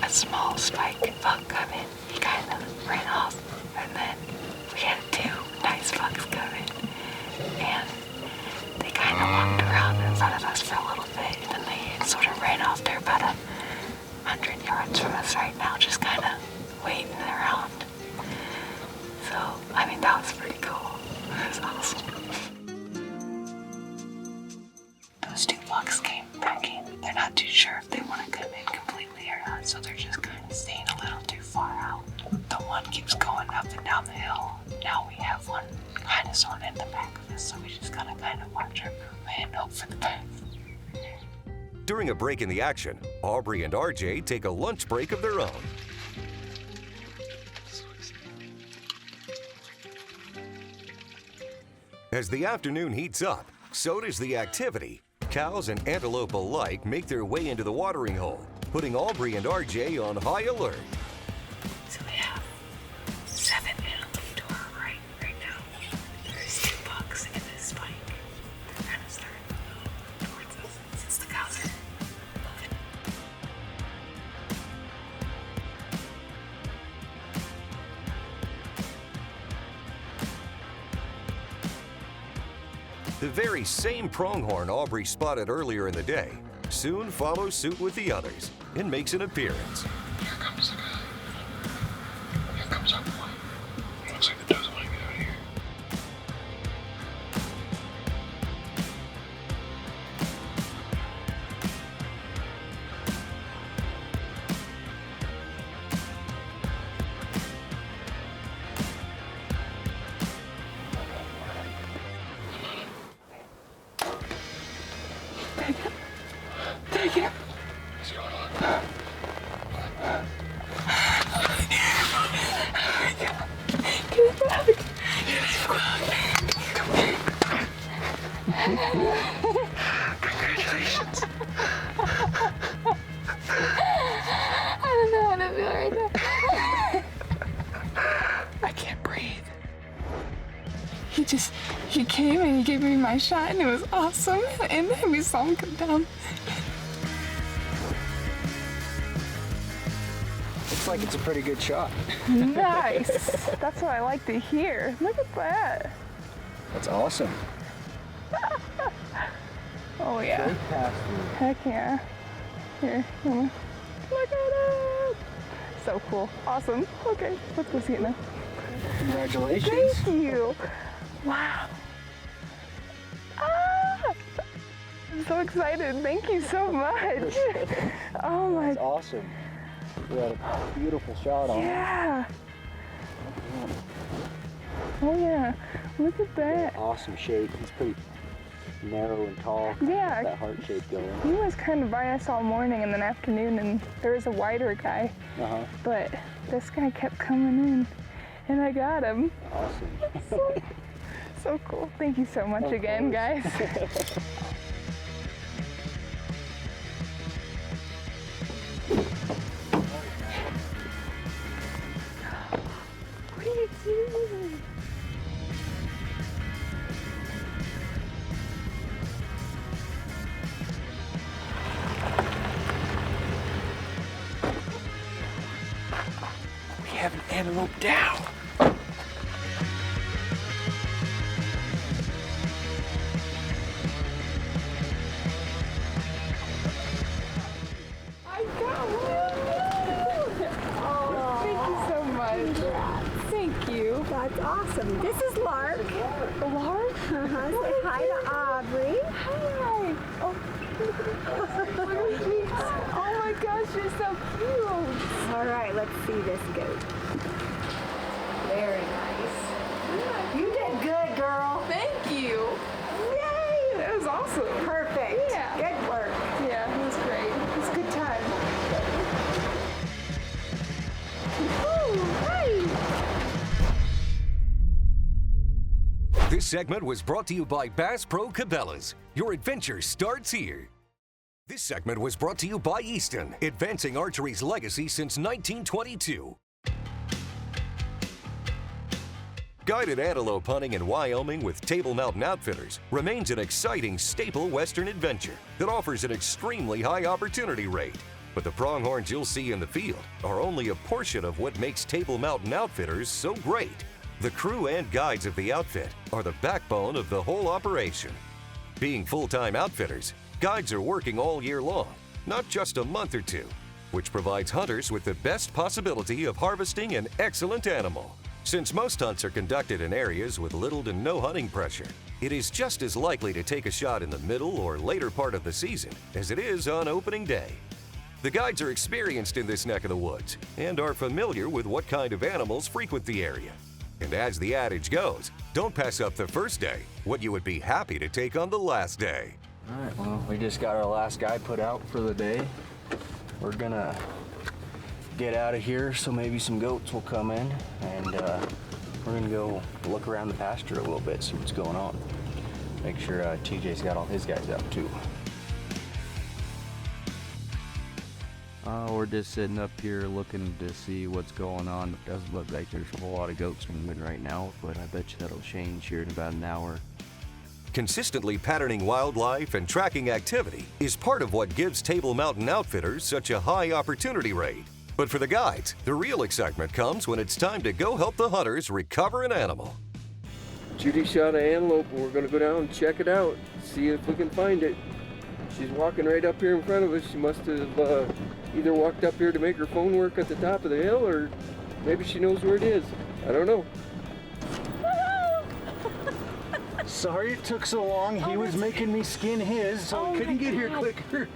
a small spike buck come in. He kind of ran off, and then we had 2 nice bucks come in. And they kind of walked around in front of us for a little bit, and then they sort of ran off. They're about 100 yards from us right now, just kind of waiting around. So, I mean, that was pretty cool. It was awesome. Those 2 bucks came back in. They're not too sure if they want to come in completely or not, so they're just kind of staying a little too far out. The one keeps going up and down the hill. Now we have one kind of sort of in the back of us, so we just gotta kind of watch our movement and hope for the best. During a break in the action, Aubrey and RJ take a lunch break of their own. As the afternoon heats up, so does the activity. Cows and antelope alike make their way into the watering hole, putting Aubrey and RJ on high alert. So we have 7 antelope to our right now. There's 2 bucks in this spike. They're kind of starting to move towards us since the cows are moving. The very same pronghorn Aubrey spotted earlier in the day soon follows suit with the others and makes an appearance. Here comes the guy. Here comes our boy. Looks like the does want to get out of here. Take it. What's going on? Get it back. Congratulations. I don't know how to feel right now. I can't breathe. He came and he gave me my shot and it was awesome. And then we saw him come down. Looks like it's a pretty good shot. Nice. That's what I like to hear. Look at that. That's awesome. Oh yeah. Great pass through. Heck yeah. Here, look at it. So cool. Awesome. Okay, let's go see it now. Congratulations. Thank you. Wow. Ah! I'm so excited. Thank you so much. Oh my. That's awesome. We had a beautiful shot on it. Yeah. Oh yeah. Look at that. Awesome shape. He's pretty narrow and tall. Yeah. That heart shape going. He was kind of by us all morning and then afternoon, and there was a wider guy. But this guy kept coming in, and I got him. Awesome. So cool. Thank you so much again, guys. What are you doing? We have an antelope down. I got one! Oh, thank you so much. awesome. This is Lark. Lark? Say hi to Aubrey. Hi. Oh. Oh my gosh, you're so cute. All right, let's see this goat. Very nice. You did good, girl. Thank you. Yay! That was awesome. Perfect. Yeah. Good work. Yeah, it was great. It was a good time. Woo, hey. This segment was brought to you by Bass Pro Cabela's. Your adventure starts here. This segment was brought to you by Easton, advancing archery's legacy since 1922. Guided antelope hunting in Wyoming with Table Mountain Outfitters remains an exciting staple Western adventure that offers an extremely high opportunity rate. But the pronghorns you'll see in the field are only a portion of what makes Table Mountain Outfitters so great. The crew and guides of the outfit are the backbone of the whole operation. Being full-time outfitters, guides are working all year long, not just a month or two, which provides hunters with the best possibility of harvesting an excellent animal. Since most hunts are conducted in areas with little to no hunting pressure, it is just as likely to take a shot in the middle or later part of the season as it is on opening day. The guides are experienced in this neck of the woods and are familiar with what kind of animals frequent the area. And as the adage goes, don't pass up the first day what you would be happy to take on the last day. All right, well, we just got our last guy put out for the day. We're gonna get out of here, so maybe some goats will come in, and we're gonna go look around the pasture a little bit, see what's going on. Make sure TJ's got all his guys out too. We're just sitting up here looking to see what's going on. It doesn't look like there's a whole lot of goats moving right now, but I bet you that'll change here in about an hour. Consistently patterning wildlife and tracking activity is part of what gives Table Mountain Outfitters such a high opportunity rate. But for the guides, the real excitement comes when it's time to go help the hunters recover an animal. Judy shot an antelope and we're going to go down and check it out, see if we can find it. She's walking right up here in front of us. She must have either walked up here to make her phone work at the top of the hill, or maybe she knows where it is. I don't know. Sorry it took so long. He was making me skin his, so he couldn't get here quicker.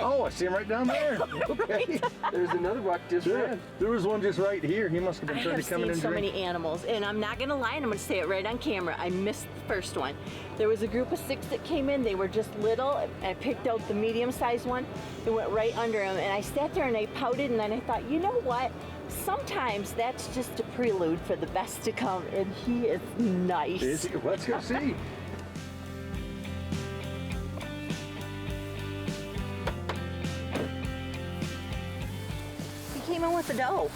Oh, I see him right down there. Okay. There's another buck just ran. There was one just right here. He must have been I trying have to come in seen and so drink. many animals, and I'm not gonna lie, and I'm gonna say it right on camera. I missed the first one. There was a group of 6 that came in. They were just little, and I picked out the medium-sized one. It went right under him, and I sat there and I pouted, and then I thought, you know what? Sometimes that's just a prelude for the best to come, and he is nice. Is he? Let's go see. He came in with the doe.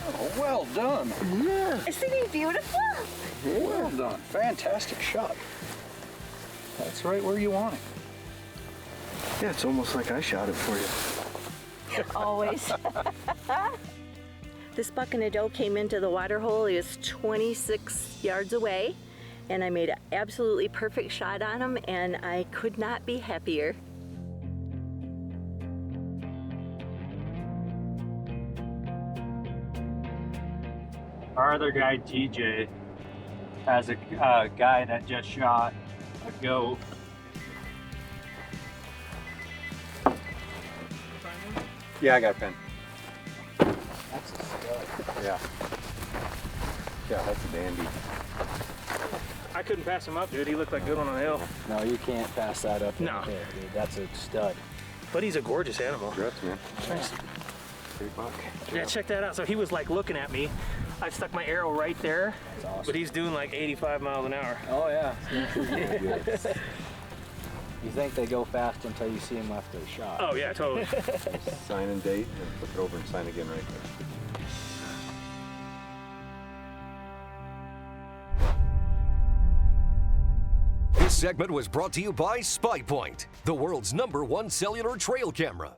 Oh, well done. Yeah. Isn't he beautiful? Well done. Fantastic shot. That's right where you want it. Yeah, it's almost like I shot it for you. Always. This buck and a doe came into the water hole. He was 26 yards away, and I made an absolutely perfect shot on him, and I could not be happier. Our other guy, TJ, has a guy that just shot a goat. Yeah, I got a pen. That's a stud. Yeah. Yeah, that's a dandy. I couldn't pass him up, dude. He looked like a good one on the hill. No, you can't pass that up. No. There, dude. That's a stud. But he's a gorgeous animal. Congrats, man. Thanks. Great buck. Yeah, check that out. So he was like looking at me. I stuck my arrow right there, awesome. But he's doing like 85 miles an hour. Oh, yeah. You think they go fast until you see them after a shot. Oh, yeah, totally. Sign and date, and flip it over and sign again right there. This segment was brought to you by SpyPoint, the world's #1 cellular trail camera.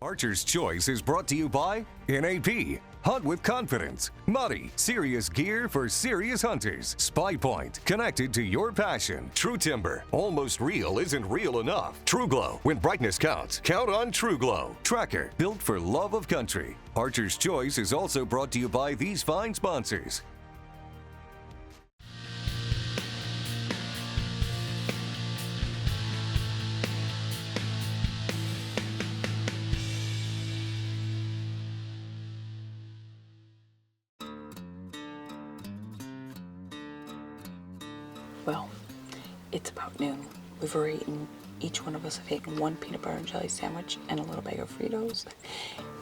Archer's Choice is brought to you by NAP. Hunt with confidence. Muddy, serious gear for serious hunters. SpyPoint, connected to your passion. True Timber, almost real isn't real enough. True Glow, when brightness counts, count on True Glow. Tracker, built for love of country. Archer's Choice is also brought to you by these fine sponsors. Well, it's about noon. We've already eaten, each one of us have eaten one peanut butter and jelly sandwich and a little bag of Fritos.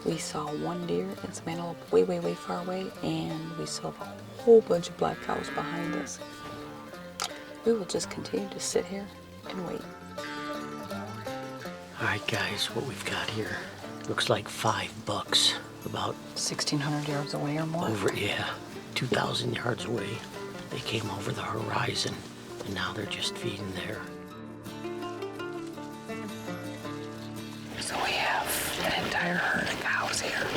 We saw one deer and some antelope way, way, way far away, and we still have a whole bunch of black cows behind us. We will just continue to sit here and wait. All right, guys, what we've got here looks like 5 bucks, about 1,600 yards away or more? over, yeah, 2,000 yards away. They came over the horizon, and now they're just feeding there. So we have an entire herd of cows here.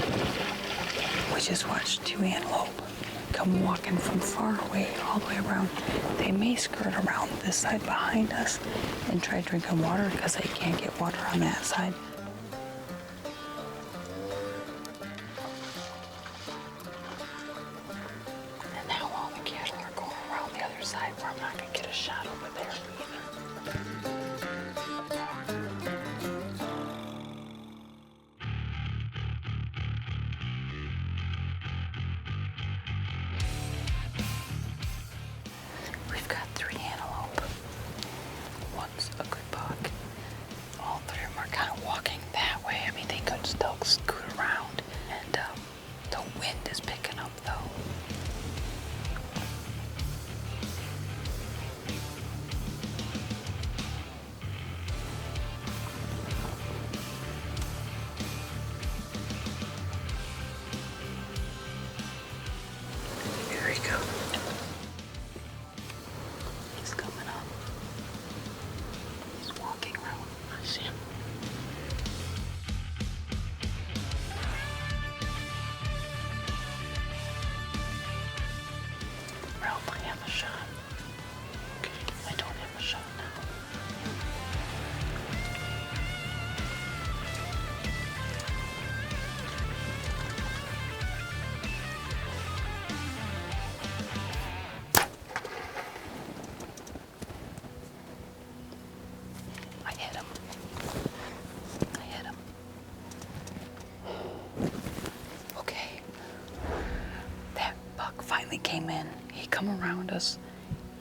We just watched 2 antelope come walking from far away all the way around. They may skirt around this side behind us and try drinking water because they can't get water on that side. And now all the cattle are going around the other side where I'm not going to get a shot over there either. We've got 3 antelope. One's a good buck. All 3 of them are kind of walking that way. I mean, they could still scoot around. And the wind is picking up, though. Here he comes. He's coming up. He's walking around. I see him. Ralph, I have a shot. Okay. I don't have a shot now. I hit him. I hit him. Okay. That buck finally came in. He come around us.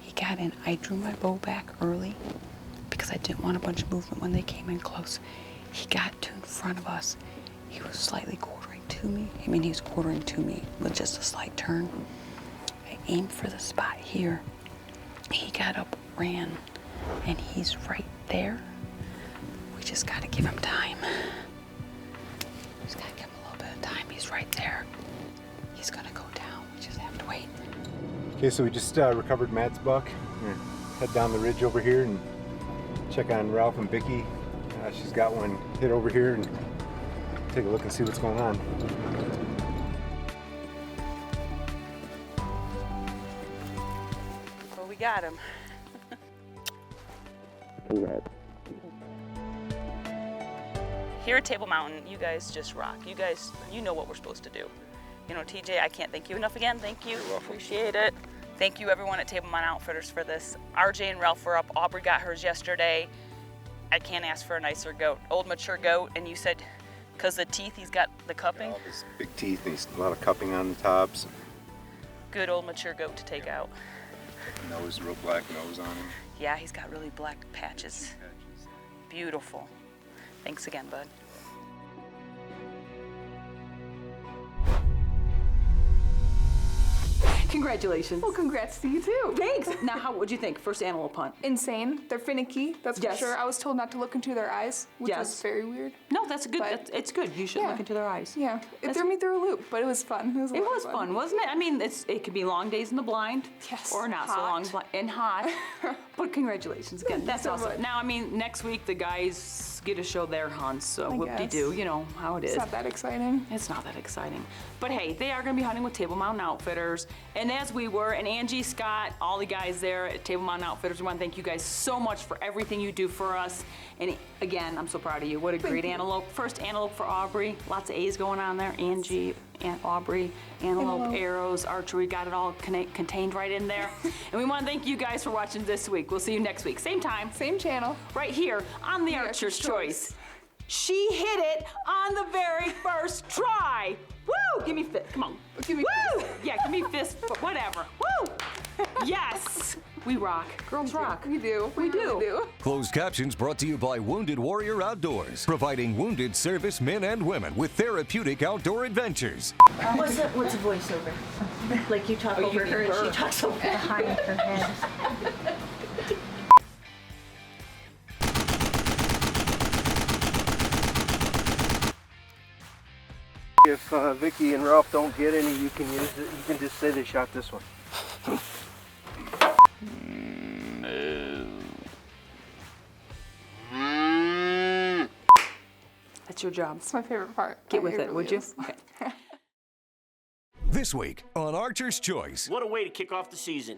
He got in. I drew my bow back early because I didn't want a bunch of movement when they came in close. He got to in front of us. He was slightly quartering to me. I mean, he was quartering to me with just a slight turn. I aimed for the spot here. He got up, ran, and he's right there. We just gotta give him time. Just gotta give him a little bit of time. He's right there. He's gonna go down. We just have to wait. Okay, so we just recovered Matt's buck. We're gonna head down the ridge over here and check on Ralph and Vicki. She's got one hit over here and take a look and see what's going on. Well, we got him. Congrats. Here at Table Mountain, you guys just rock. You guys, you know what we're supposed to do. You know, TJ, I can't thank you enough again. Thank you. Appreciate it. Thank you, everyone at Table Mountain Outfitters, for this. RJ and Ralph were up. Aubrey got hers yesterday. I can't ask for a nicer goat. Old mature goat, and you said because the teeth, he's got the cupping. All his big teeth, he's a lot of cupping on the tops. Good old mature goat to take out. Nose, real black nose on him. Yeah, he's got really black patches. Beautiful. Thanks again, bud. Congratulations. Well, congrats to you too. Thanks. Now, what'd you think? First antelope hunt. Insane. They're finicky, that's Yes. for sure. I was told not to look into their eyes, which Yes. was very weird. No, that's good. But- It's good. You should Yeah. look into their eyes. Yeah, it threw me through a loop, but it was fun. It was, a It lot of was fun, wasn't it? I mean, it could be long days in the blind. Yes. Or not so long and hot. But congratulations again. That's so awesome. much. Now, I mean, next week the guys get to show their hunts, so I whoop-de-doo, guess. you know how it is. It's not that exciting. It's not that exciting. But hey, they are going to be hunting with Table Mountain Outfitters. And as we were, and Angie, Scott, all the guys there at Table Mountain Outfitters, we want to thank you guys so much for everything you do for us. And again, I'm so proud of you. What a great antelope. First antelope for Aubrey. Lots of A's going on there. Angie, Aunt Aubrey, antelope, arrows, archery, got it all contained right in there. And we want to thank you guys for watching this week. We'll see you next week. Same time. Same channel. Right here on The Archer's Choice. She hit it on the very first try. Woo! Give me fist. Come on. Give me Woo! Yeah, give me fist. But whatever. Woo! Yes. We rock. Girls rock. We do. We do. really do. Closed captions brought to you by Wounded Warrior Outdoors, providing wounded service men and women with therapeutic outdoor adventures. What's a voiceover? Like you talk over her and she talks over behind her head. If Vicki and Ralph don't get any, you can use it. You can just say they shot this one. That's your job. It's my favorite part. Get with it, would you? Okay. This week on Archer's Choice. What a way to kick off the season.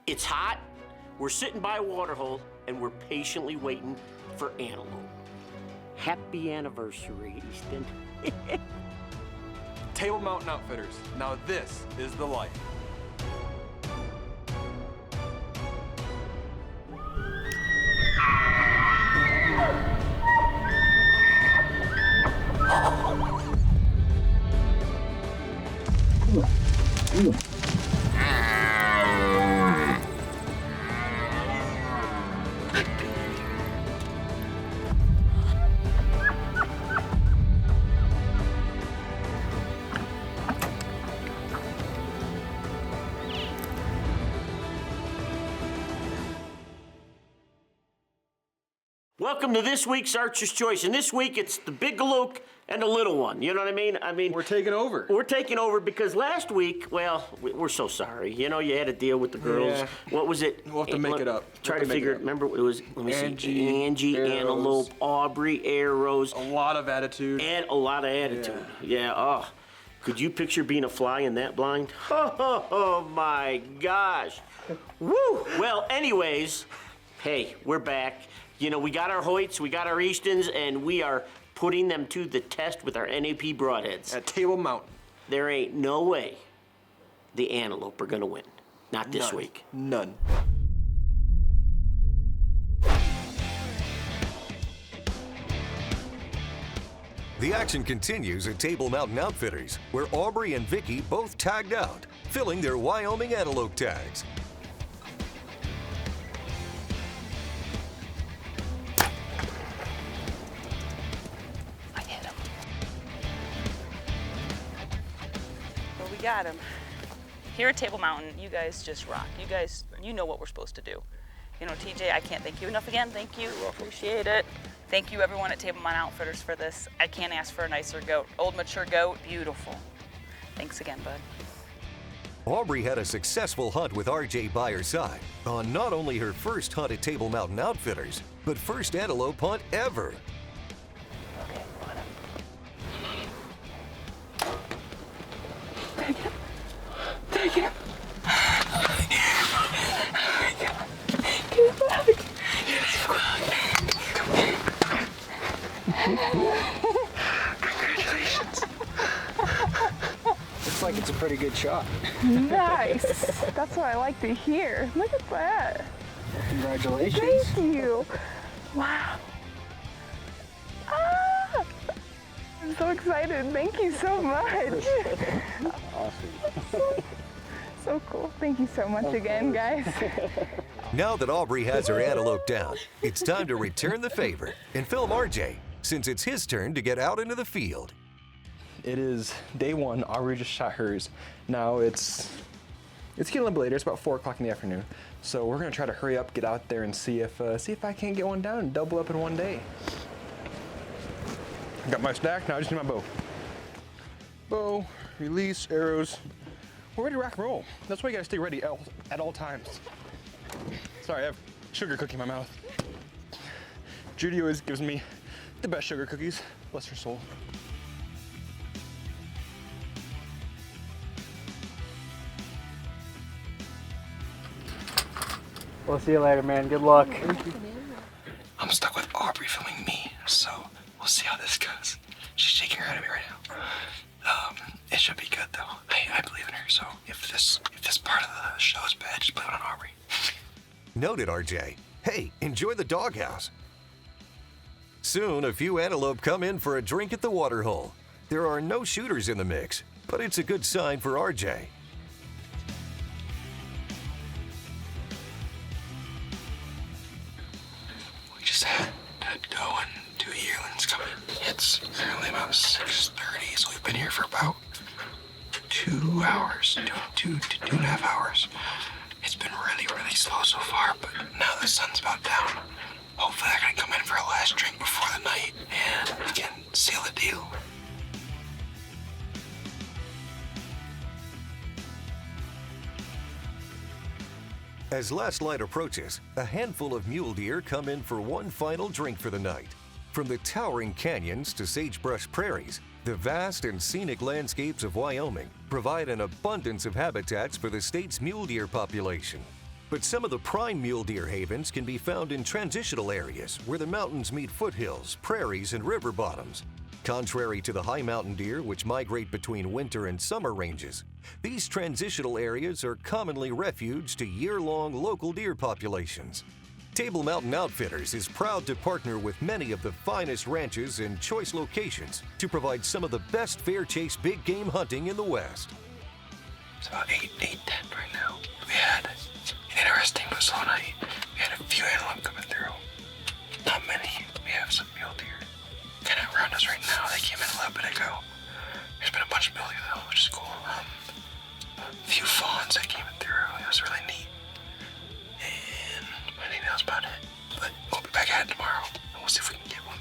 It's hot, we're sitting by a waterhole, and we're patiently waiting for antelope. Happy anniversary, Easton. Table Mountain Outfitters. Now this is the life. Welcome to this week's Archer's Choice, and this week it's the big galook and the little one. You know what I mean? We're taking over. We're taking over because last week, well, we're so sorry. You know, you had to deal with the girls. Yeah. What was it? We'll have to make it up. Try to figure it. Remember, it was, let me see. Angie, Arrows. Antelope, Aubrey, Arrows. A lot of attitude. And a lot of attitude. Yeah, oh. Could you picture being a fly in that blind? Oh my gosh. Woo! Well, anyways, hey, we're back. You know, we got our Hoyts, we got our Eastons, and we are putting them to the test with our NAP broadheads. At Table Mountain. There ain't no way the Antelope are gonna win. Not this week. None. The action continues at Table Mountain Outfitters, where Aubrey and Vicki both tagged out, filling their Wyoming antelope tags. Well, we got him. Here at Table Mountain, you guys just rock. You guys, you know what we're supposed to do. You know, TJ, I can't thank you enough again. Thank you, appreciate it. Thank you everyone at Table Mountain Outfitters for this. I can't ask for a nicer goat. Old mature goat, beautiful. Thanks again, bud. Aubrey had a successful hunt with RJ by her side on not only her first hunt at Table Mountain Outfitters, but first antelope hunt ever. Take it. Take it. Get it back. Congratulations. Looks like it's a pretty good shot. Nice. That's what I like to hear. Look at that. Congratulations. Thank you. Wow. Ah! I'm so excited. Thank you so much. Awesome. So cool. Thank you so much again, guys. Now that Aubrey has her antelope down, it's time to return the favor and film RJ, since it's his turn to get out into the field. It is day one. Aubrey just shot hers. Now it's getting a little bit later. It's about 4 o'clock in the afternoon. So we're gonna try to hurry up, get out there, and see if I can't get one down and double up in one day. Got my stack. Now I just need my bow. Bow, release, arrows. We're ready to rock and roll. That's why you gotta stay ready at all times. Sorry, I have sugar cookie in my mouth. Judy always gives me the best sugar cookies. Bless her soul. We'll see you later, man. Good luck. I'm stuck with Aubrey filming me, so we'll see how this goes. She's shaking her head at me right now. It should be good though. I believe in her. So if this part of the show is bad, just blame it on Aubrey. Noted, RJ. Hey, enjoy the doghouse. Soon, a few antelope come in for a drink at the waterhole. There are no shooters in the mix, but it's a good sign for RJ. It's currently about 6:30, so we've been here for about 2 hours, two and a half hours. It's been really, really slow so far, but now the sun's about down. Hopefully I can come in for a last drink before the night and we can seal the deal. As last light approaches, a handful of mule deer come in for one final drink for the night. From the towering canyons to sagebrush prairies, the vast and scenic landscapes of Wyoming provide an abundance of habitats for the state's mule deer population. But some of the prime mule deer havens can be found in transitional areas where the mountains meet foothills, prairies, and river bottoms. Contrary to the high mountain deer, which migrate between winter and summer ranges, these transitional areas are commonly refuge to year-long local deer populations. Table Mountain Outfitters is proud to partner with many of the finest ranches and choice locations to provide some of the best fair chase big game hunting in the West. It's about 8:10 right now. We had an interesting but slow night. We had a few antelope coming through. Not many. We have some mule deer kind of around us right now. They came in a little bit ago. There's been a bunch of mule deer though, which is cool. A few fawns that came in through. It was really neat. And I think that was about it. But we'll be back at it tomorrow and we'll see if we can get one.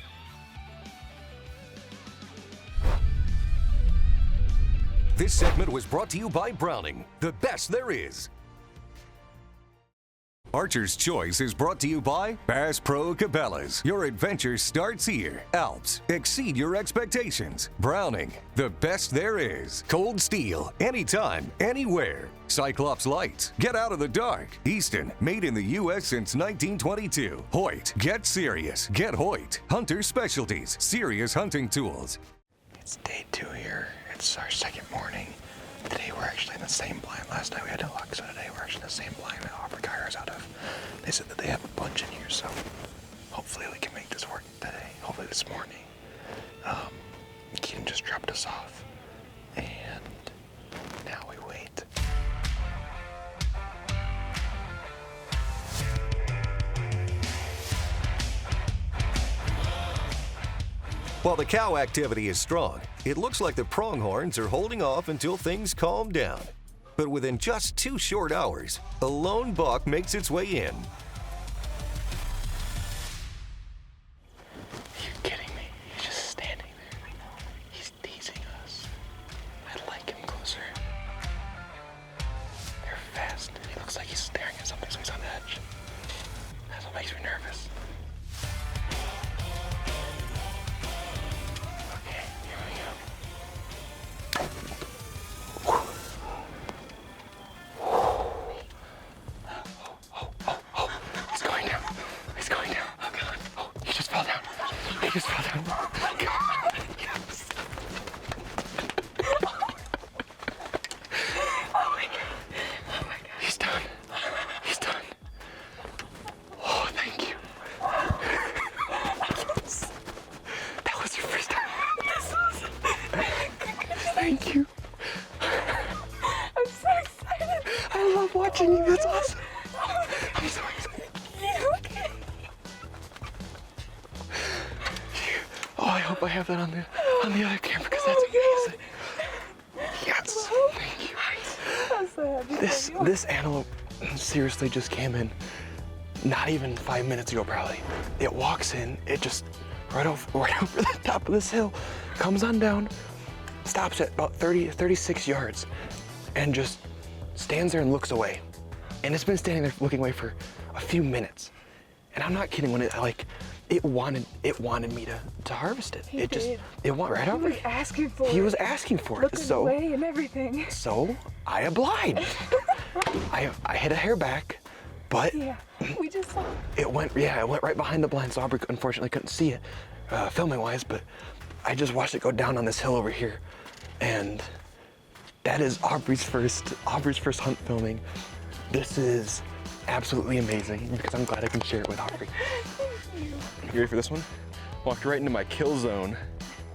This segment was brought to you by Browning, the best there is. Archer's Choice is brought to you by Bass Pro Cabela's. Your adventure starts here. Alps, exceed your expectations. Browning, the best there is. Cold Steel, anytime, anywhere. Cyclops Lights, get out of the dark. Easton, made in the U.S. since 1922. Hoyt, get serious. Get Hoyt. Hunter Specialties, serious hunting tools. It's day 2 here. It's our second morning. Today we're actually in the same blind. Last night we had no luck, so today we're actually in the same blind that Aubrey Kyra's out of. They said that they have a bunch in here, so hopefully we can make this work today. Hopefully this morning. Keaton just dropped us off, and now we wait. While the cow activity is strong, it looks like the pronghorns are holding off until things calm down. But within just 2 short hours, a lone buck makes its way in. You're kidding me. He's just standing there. He's teasing us. I'd like him closer. They're fast. He looks like he's staring at something, so he's on edge. That's what makes me nervous. He just fell down. Oh my God. Yes. Oh my God. Oh my God. He's done. He's done. Oh, thank you. That was your first time. Thank you. I'm so excited. I love watching you. That's awesome. I'm so excited. Okay. Oh, I hope I have that on the other camera because that's amazing. Yes, thank you. I'm so happy. This antelope seriously just came in not even 5 minutes ago probably. It walks in, it just right over the top of this hill, comes on down, stops at about 36 yards and just stands there and looks away. And it's been standing there looking away for a few minutes. And I'm not kidding when it wanted me to harvest it. It wanted right over. He was asking for it. He was asking for it. Looking away and everything. So I obliged. I hit a hair back, but yeah, we just saw it went right behind the blind, so Aubrey unfortunately couldn't see it, filming wise, but I just watched it go down on this hill over here. And that is Aubrey's first hunt filming. This is absolutely amazing because I'm glad I can share it with Aubrey. You ready for this one? Walked right into my kill zone.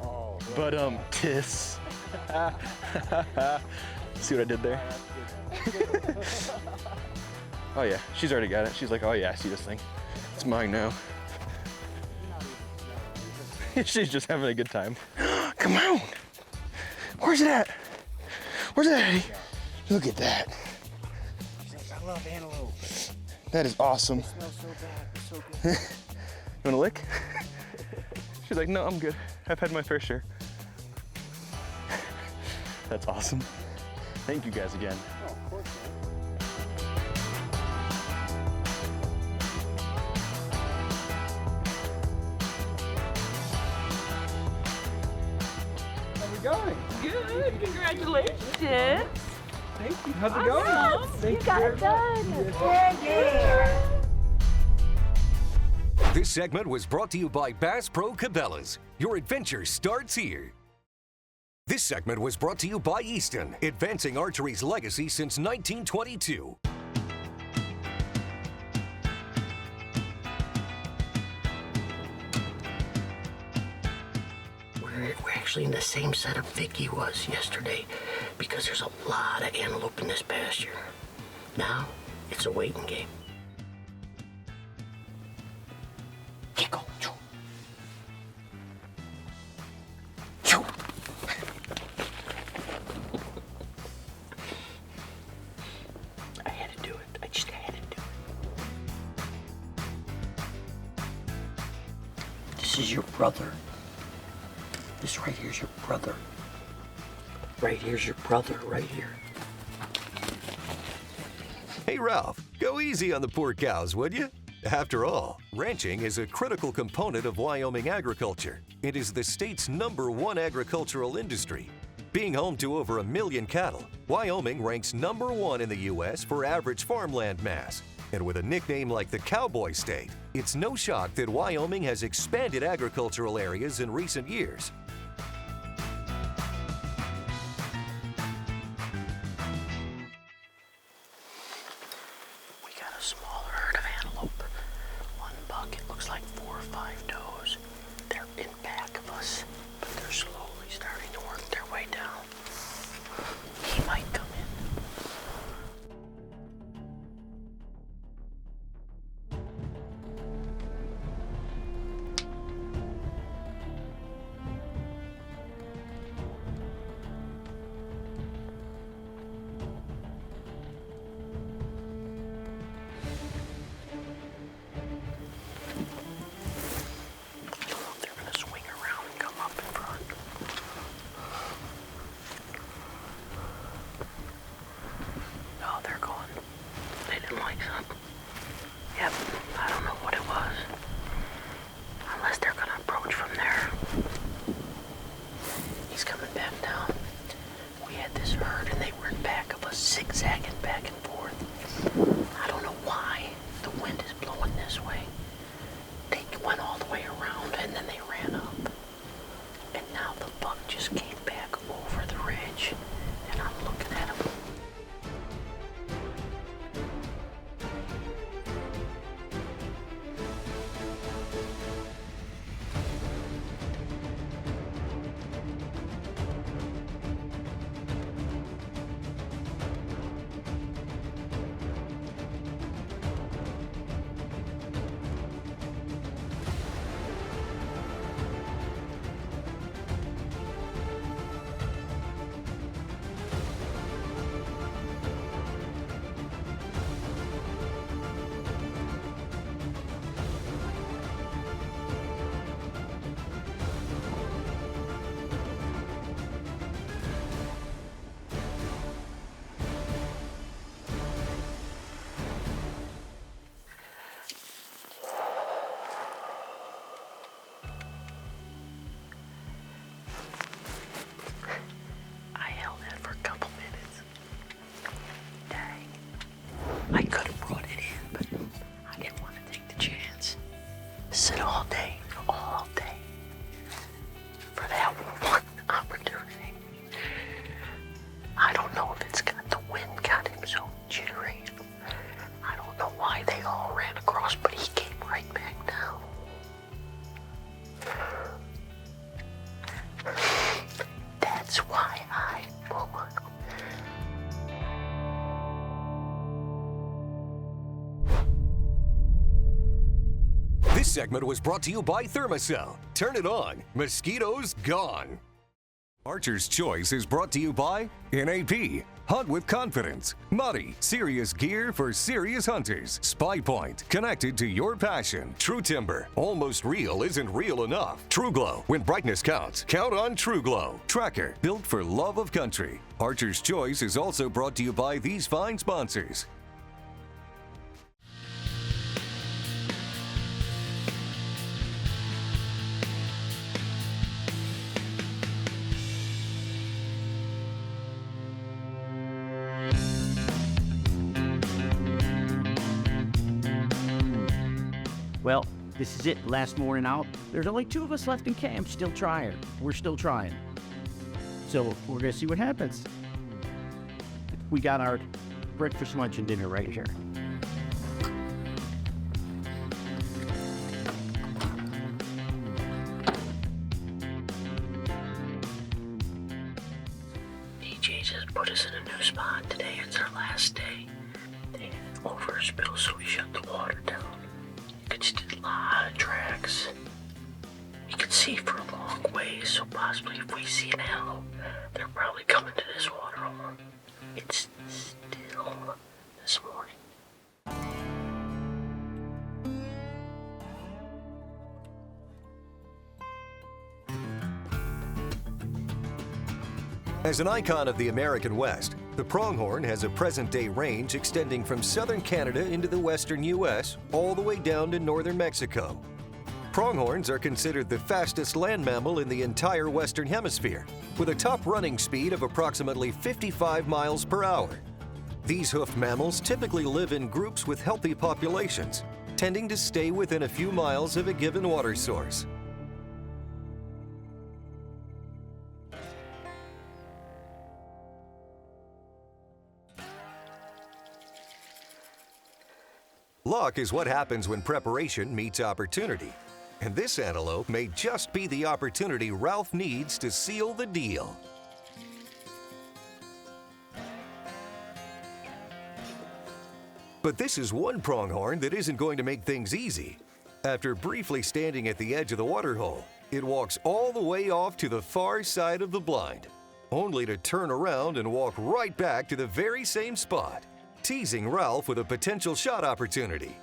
Oh, but tiss. See what I did there? Oh yeah, she's already got it. She's like, oh yeah, I see this thing. It's mine now. She's just having a good time. Come on. Where's it at? Where's it at, Eddie? Look at that. She's like, I love antelope. That is awesome. It smells so bad. It's so good. You want a lick? She's like, no, I'm good. I've had my fair share. That's awesome. Thank you guys again. Oh, of course, How's it going? Good. Congratulations. Thank you. How's it Awesome. going? You got it done. Yeah. This segment was brought to you by Bass Pro Cabela's. Your adventure starts here. This segment was brought to you by Easton, advancing archery's legacy since 1922. We're actually in the same setup Vicki was yesterday because there's a lot of antelope in this pasture. Now, it's a waiting game. Get go. Choo. Choo. I had to do it. I just had to do it. This is your brother. This right here's your brother. Right here's your brother, right here. Hey Ralph, go easy on the poor cows, would you? After all, ranching is a critical component of Wyoming agriculture. It is the state's #1 agricultural industry. Being home to over 1 million cattle, Wyoming ranks #1 in the U.S. for average farmland mass. And with a nickname like the Cowboy State, it's no shock that Wyoming has expanded agricultural areas in recent years. We got a small herd of antelope. One buck, it looks like 4 or 5 does. They're in back of us, but they're slowly starting to work their way down. He might come in. They're gonna swing around and come up in front. No, they're gone. They didn't like something. Yep, I don't know what it was. Unless they're gonna approach from there. He's coming back down. We had this herd and they were in back of us, zigzagging back and forth. I don't know why the wind is blowing this way. They went all the way around and then they ran up. And now the buck just came back over the ridge and I'm looking at him. segment was brought to you by Thermacell. Turn it on. Mosquitoes gone. Archer's Choice is brought to you by NAP. Hunt with confidence. Muddy, serious gear for serious hunters. Spy Point, connected to your passion. True Timber, almost real isn't real enough. True Glow, when brightness counts, count on True Glow. Tracker, built for love of country. Archer's Choice is also brought to you by these fine sponsors. Well, this is it, last morning out. There's only 2 of us left in camp, still trying. We're still trying. So we're gonna see what happens. We got our breakfast, lunch, and dinner right here. DJ just put us in a new spot. Today it's our last day. They had an overspill, so we shut the water down. You could see a lot of tracks. You can see for a long way, so possibly if we see an antelope, they're probably coming to this water hole. It's still this morning. As an icon of the American West, the pronghorn has a present-day range extending from southern Canada into the western U.S., all the way down to northern Mexico. Pronghorns are considered the fastest land mammal in the entire Western Hemisphere, with a top running speed of approximately 55 miles per hour. These hoofed mammals typically live in groups with healthy populations, tending to stay within a few miles of a given water source. Luck is what happens when preparation meets opportunity. And this antelope may just be the opportunity Ralph needs to seal the deal. But this is one pronghorn that isn't going to make things easy. After briefly standing at the edge of the waterhole, it walks all the way off to the far side of the blind, only to turn around and walk right back to the very same spot, teasing Ralph with a potential shot opportunity.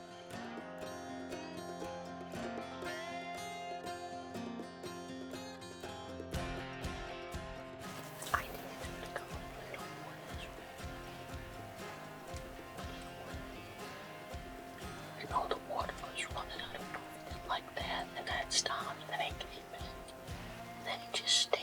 You know, the water was running. I don't know if he didn't like that, and then it stopped, and then he came back. And then he just stayed.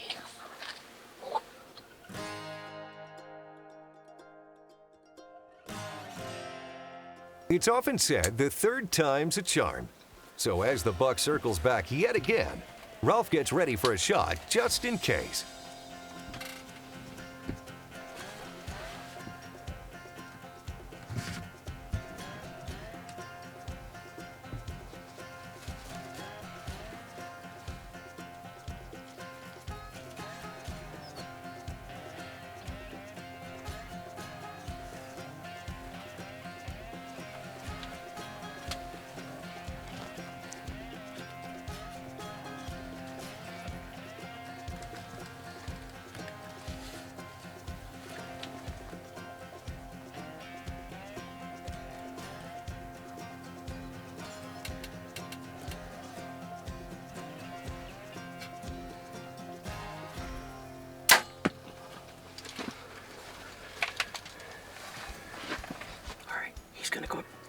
It's often said the third time's a charm. So as the buck circles back yet again, Ralph gets ready for a shot just in case.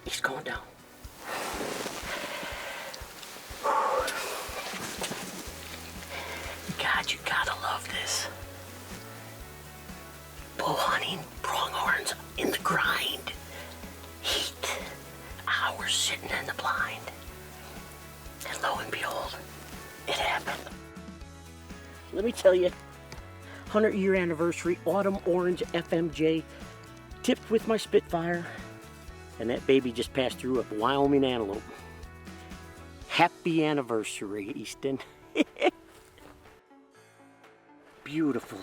He's going down. God, you gotta love this. Bow hunting, pronghorns in the grind. Heat. Hours sitting in the blind. And lo and behold, it happened. Let me tell you, 100-year anniversary, autumn orange FMJ, tipped with my Spitfire. And that baby just passed through a Wyoming antelope. Happy anniversary, Easton. Beautiful.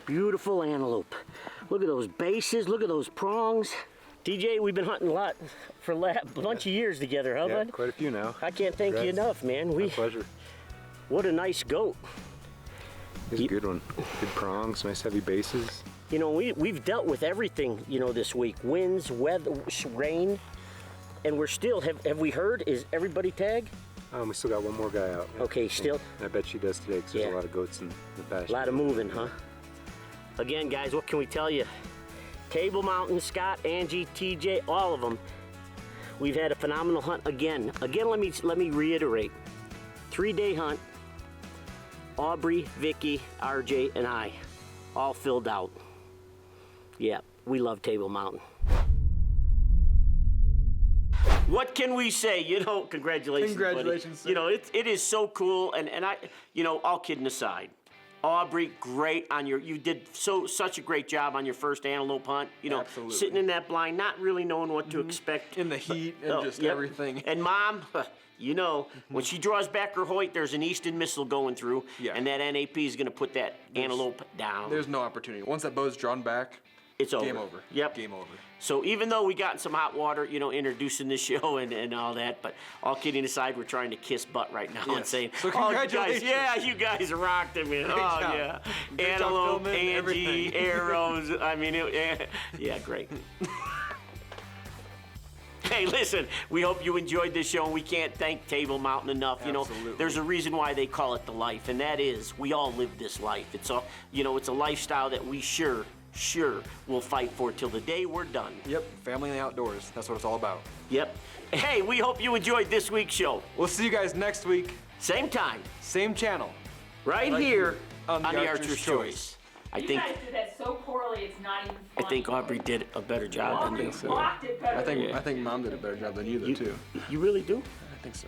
Beautiful antelope. Look at those bases, look at those prongs. TJ, we've been hunting a lot for a bunch of years together, huh, bud? Quite a few now. I can't thank you enough, man. My pleasure. What a nice goat. He's a good one. Good prongs, nice heavy bases. You know, we've dealt with everything, you know, this week. Winds, weather, rain, and we're still, have we heard, is everybody tagged? We still got one more guy out. Okay, still? I bet she does today because there's a lot of goats in the pasture. A lot of moving, huh? Again, guys, what can we tell you? Table Mountain, Scott, Angie, TJ, all of them. We've had a phenomenal hunt again. Again, let me reiterate. 3-day hunt. Aubrey, Vicki, RJ, and I all filled out. Yeah, we love Table Mountain. What can we say? You know, congratulations, Congratulations, buddy. You know, it is so cool, and I, you know, all kidding aside, Aubrey, great on you did such a great job on your first antelope hunt. You know, Absolutely. sitting in that blind, not really knowing what to expect. In the heat and just everything. And Mom, you know, when she draws back her Hoyt, there's an Easton missile going through, and that NAP is going to put that antelope down. There's no opportunity. Once that bow's drawn back, it's over. Game over. Yep. Game over. So even though we got in some hot water, you know, introducing this show and all that, but all kidding aside, we're trying to kiss butt right now and saying, so congratulations. you guys rocked it, man. Great job. Yeah. Great job Antelope, filming, Angie, everything. arrows. I mean, yeah, great. Hey, listen, we hope you enjoyed this show, and we can't thank Table Mountain enough. You know, there's a reason why they call it the life, and that is we all live this life. It's a, you know, it's a lifestyle that we sure we'll fight for till the day we're done. Yep, family in the outdoors. That's what it's all about. Yep. Hey, we hope you enjoyed this week's show. We'll see you guys next week. Same time. Same channel. Right here on the Archer's Choice. You guys did that so poorly, it's not even funny. I think Aubrey did a better job than you. Blocked it better than you. I think Mom did a better job than you, though, too. You really do? I think so.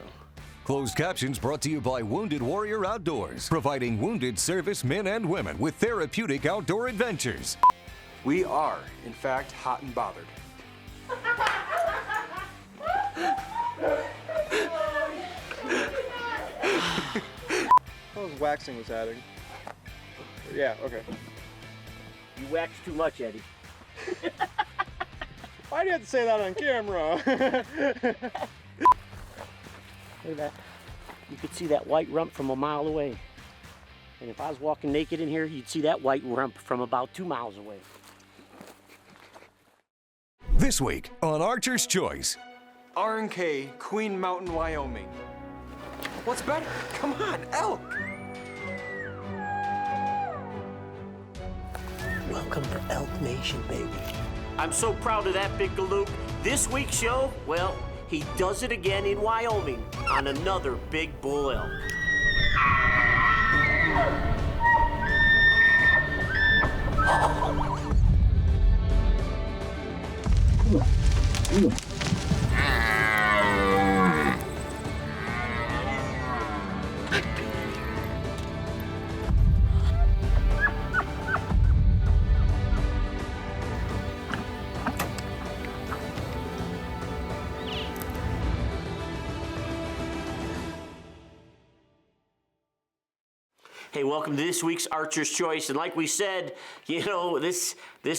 Closed captions brought to you by Wounded Warrior Outdoors, providing wounded service men and women with therapeutic outdoor adventures. We are, in fact, hot and bothered. How's waxing was adding? Yeah, okay. You wax too much, Eddie. Why do you have to say that on camera? Look at that. You could see that white rump from a mile away. And if I was walking naked in here, you'd see that white rump from about 2 miles away. This week on Archer's Choice. R&K, Queen Mountain, Wyoming. What's better? Come on, elk! Welcome to Elk Nation, baby. I'm so proud of that big galoot. This week's show, well, he does it again in Wyoming on another big bull elk. Hey, welcome to this week's Archer's Choice. And like we said, you know, this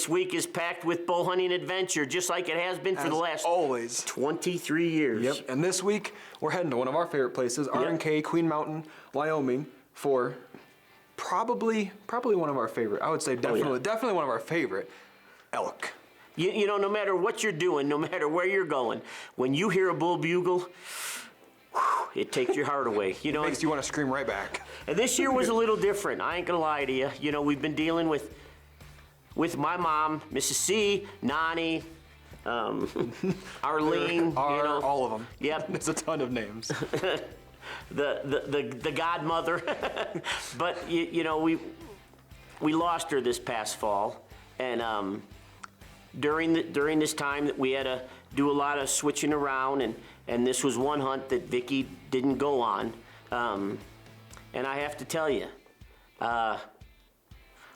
week is packed with bow hunting adventure, just like it has been for the last always 23 years. Yep, and this week we're heading to one of our favorite places, R&K, Queen Mountain, Wyoming, for probably one of our favorite, I would say definitely one of our favorite, elk. You know, no matter what you're doing, no matter where you're going, when you hear a bull bugle, it takes your heart away. You know, it makes you want to scream right back. And this year was a little different. I ain't gonna lie to you. You know, we've been dealing with my mom, Mrs. C, Nani, Arlene, all of them. Yep. There's a ton of names. the godmother. But you know, we lost her this past fall, and during this time that we had to do a lot of switching around, and this was one hunt that Vicki didn't go on. And I have to tell you,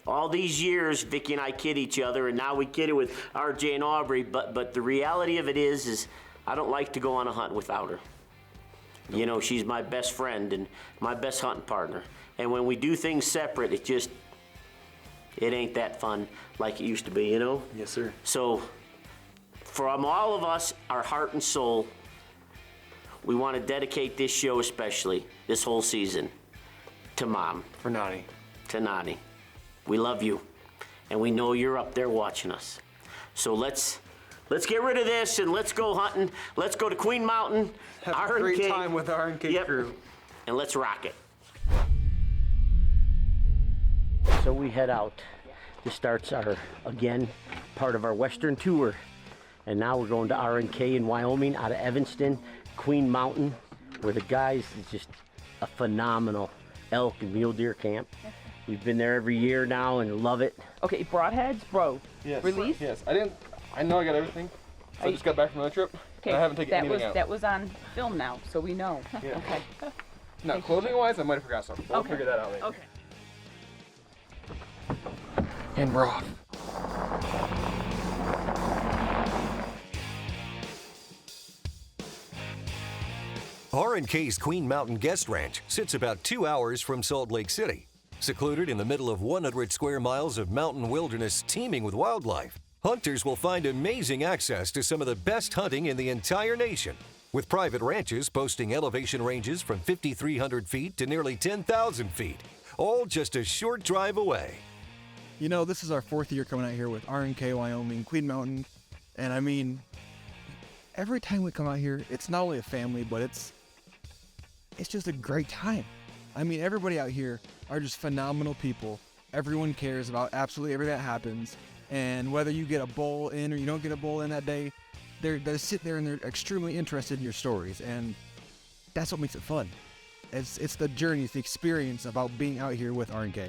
all these years, Vicki and I kid each other, and now we kid it with RJ and Aubrey, but the reality of it is I don't like to go on a hunt without her. You know, she's my best friend and my best hunting partner. And when we do things separate, it ain't that fun like it used to be, you know? Yes, sir. So, from all of us, our heart and soul, we want to dedicate this show especially, this whole season, to Mom. For Nani. To Nani. We love you, and we know you're up there watching us. So let's get rid of this and let's go hunting. Let's go to Queen Mountain. Have a great time with our R&K crew. And let's rock it. So we head out. This starts our, again, part of our Western tour. And now we're going to R&K in Wyoming out of Evanston, Queen Mountain, where the guys, is just a phenomenal elk and mule deer camp. We've been there every year now and love it. Okay, broadheads, bro. Yes. Release? Yes. I know I got everything. So I just got back from the trip. Okay. I haven't taken anything out. That was on film now, so we know. Yeah. Okay. Now, clothing-wise, I might have forgot something. We'll figure that out later. Okay. And we're off. R&K's Queen Mountain Guest Ranch sits about 2 hours from Salt Lake City. Secluded in the middle of 100 square miles of mountain wilderness teeming with wildlife, hunters will find amazing access to some of the best hunting in the entire nation, with private ranches boasting elevation ranges from 5,300 feet to nearly 10,000 feet, all just a short drive away. You know, this is our 4th year coming out here with R&K Wyoming, Queen Mountain, and I mean, every time we come out here, it's not only a family, but it's just a great time. I mean, everybody out here are just phenomenal people. Everyone cares about absolutely everything that happens, and whether you get a bull in or you don't get a bull in that day, they sit there and they're extremely interested in your stories, and that's what makes it fun. It's the journey, it's the experience about being out here with R&K.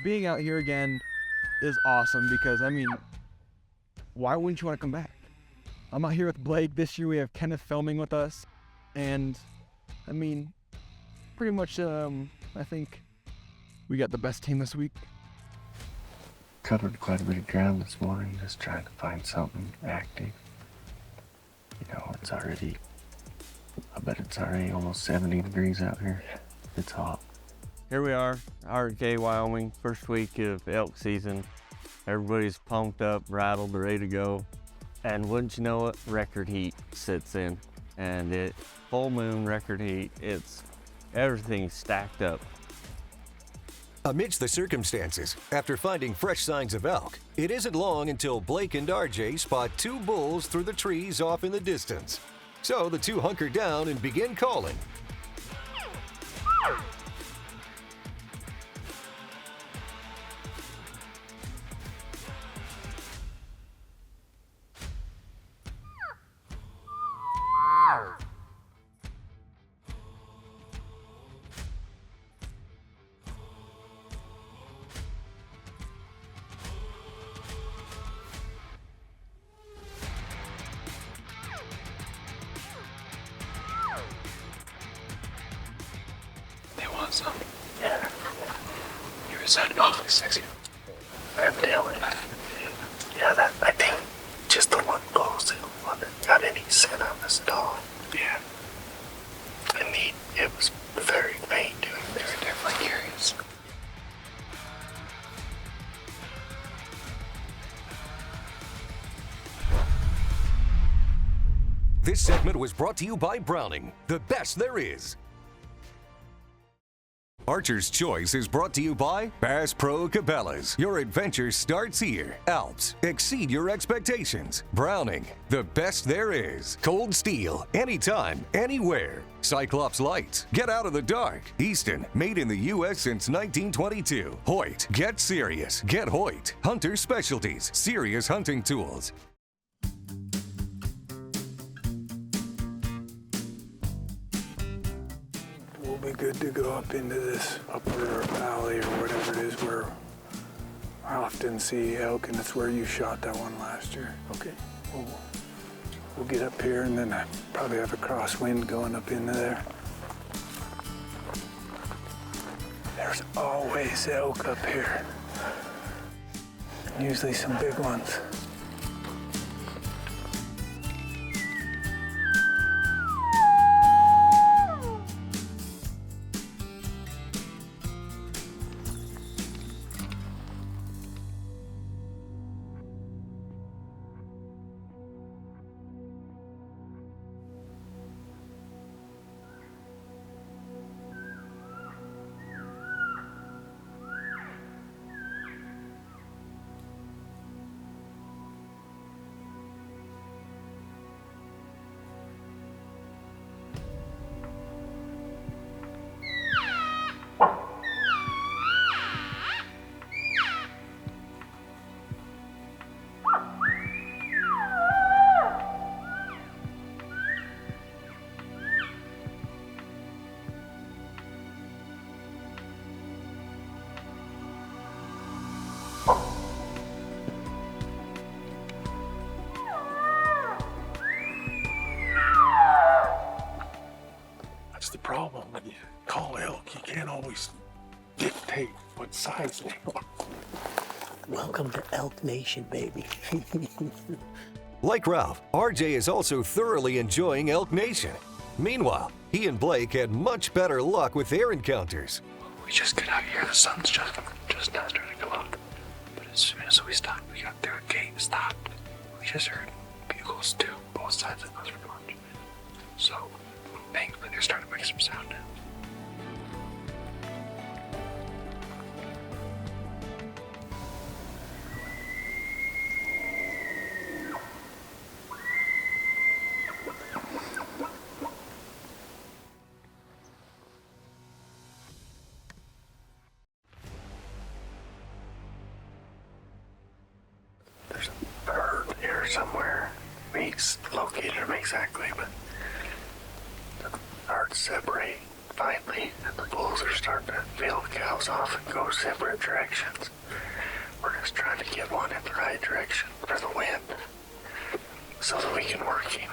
Being out here again is awesome because, I mean, why wouldn't you want to come back? I'm out here with Blake. This year we have Kenneth filming with us, and I mean, pretty much, I think we got the best team this week. Covered quite a bit of ground this morning, just trying to find something active. You know, I bet it's already almost 70 degrees out here. It's hot. Here we are, R&K Wyoming, first week of elk season. Everybody's pumped up, rattled, ready to go. And wouldn't you know it, record heat sits in. And it, full moon record heat, everything's stacked up. Amidst the circumstances, after finding fresh signs of elk, it isn't long until Blake and RJ spot 2 bulls through the trees off in the distance. So the 2 hunker down and begin calling. They want some? Yeah. You're sounding awfully sexy. Evidently. Yeah, I think just the one bull is the only one that got any scent on this dog. Yeah. And it was very faint doing this. They were definitely curious. This segment was brought to you by Browning, the best there is. Archer's Choice is brought to you by Bass Pro Cabela's. Your adventure starts here. Alps, exceed your expectations. Browning, the best there is. Cold Steel, anytime, anywhere. Cyclops Lights, get out of the dark. Easton, made in the U.S. since 1922. Hoyt, get serious. Get Hoyt. Hunter Specialties, serious hunting tools. We'll be good to go up into this upper valley or whatever it is where I often see elk, and it's where you shot that one last year. Okay, we'll get up here, and then I probably have a crosswind going up into there. There's always elk up here, usually some big ones. you can't always dictate what size they are. Welcome to Elk Nation, baby. Like Ralph, RJ is also thoroughly enjoying Elk Nation. Meanwhile, he and Blake had much better luck with their encounters. We just got out here, the sun's just now starting to go up. But as soon as we stopped, we got through a gate and stopped. We just heard bugles too, both sides of us were going. So, thankfully they're starting to make some sound now. There's a bird here somewhere. We located him exactly, but the herds separate finally, and the bulls are starting to bail the cows off and go separate directions. We're just trying to get one in the right direction for the wind so that we can work him.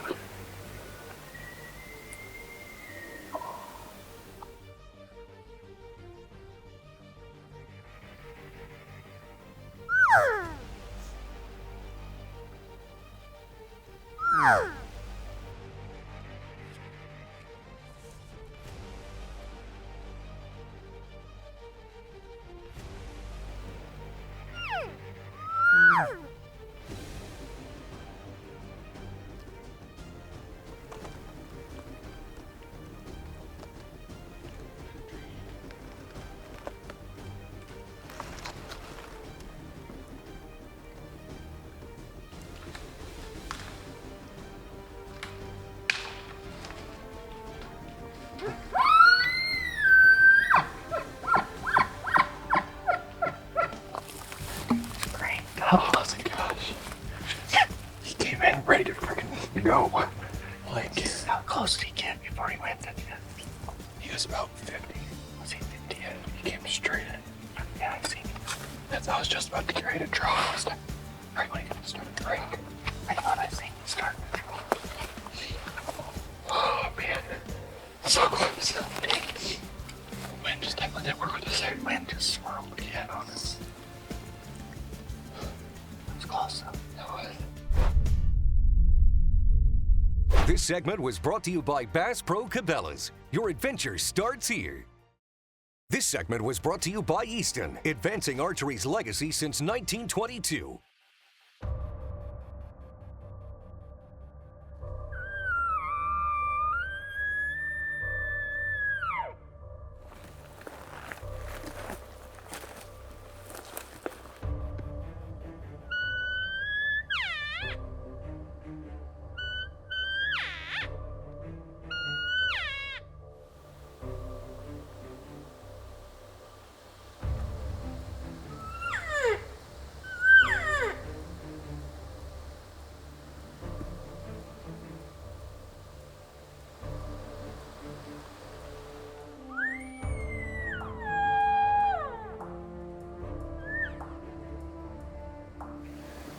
Oh my gosh. He came in ready to freaking go. Like, how close did he get before he went? He was about 50. Was he 50 yet? He came straight in. Yeah, I seen him. I was just about to get ready to draw. I was like, right when he started to drink. I thought I seen him start to draw. Oh man. So close. Wind just definitely didn't work with us there. Wind just swirled again on us. Close. This segment was brought to you by Bass Pro Cabela's. Your adventure starts here. This segment was brought to you by Easton, advancing archery's legacy since 1922.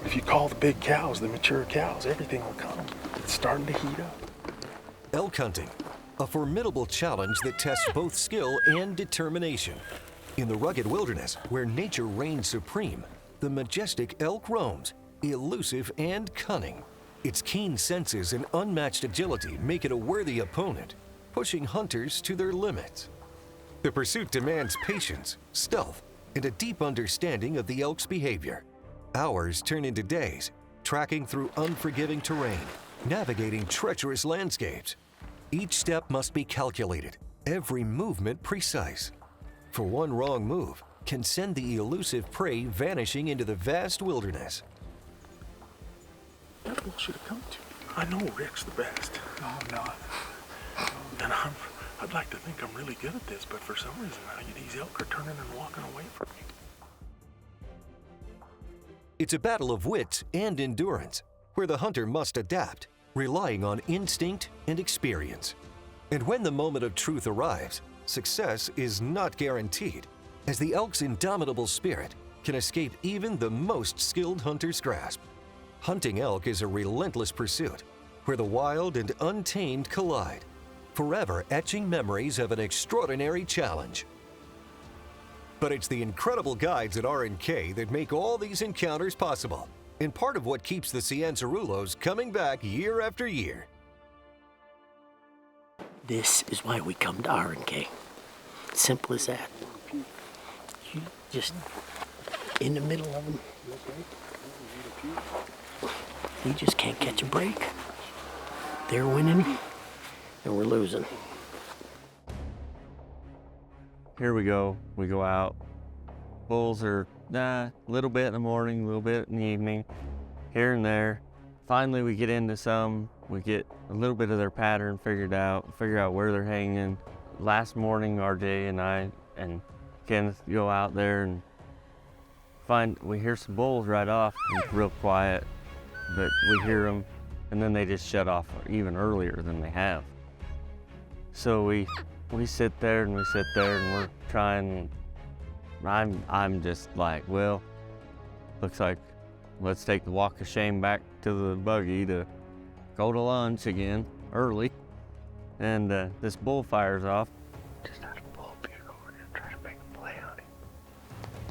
If you call the big cows, the mature cows, everything will come. It's starting to heat up. Elk hunting, a formidable challenge that tests both skill and determination. In the rugged wilderness, where nature reigns supreme, the majestic elk roams, elusive and cunning. Its keen senses and unmatched agility make it a worthy opponent, pushing hunters to their limits. The pursuit demands patience, stealth, and a deep understanding of the elk's behavior. Hours turn into days, tracking through unforgiving terrain, navigating treacherous landscapes. Each step must be calculated, every movement precise. For one wrong move can send the elusive prey vanishing into the vast wilderness. That bull should have come to me. I know Rick's the best. No, I'm not. And I'd like to think I'm really good at this, but for some reason these elk are turning and walking away from me. It's a battle of wits and endurance, where the hunter must adapt, relying on instinct and experience. And when the moment of truth arrives, success is not guaranteed, as the elk's indomitable spirit can escape even the most skilled hunter's grasp. Hunting elk is a relentless pursuit, where the wild and untamed collide. forever etching memories of an extraordinary challenge. But it's the incredible guides at R&K that make all these encounters possible, and part of what keeps the Cianciarulos coming back year after year. This is why we come to R&K. Simple as that. You just in the middle of them. You just can't catch a break. They're winning, and we're losing. Here we go out. Bulls are a little bit in the morning, a little bit in the evening, here and there. Finally we get into some, we get a little bit of their pattern figured out, figure out where they're hanging. Last morning RJ and I and Kenneth go out there and we hear some bulls right off, and it's real quiet, but we hear them and then they just shut off even earlier than they have. So we sit there and we're trying. I'm just like, well, looks like let's take the walk of shame back to the buggy to go to lunch again early. And this bull fires off. Just out of bull bugle, we're gonna try to make a play on him.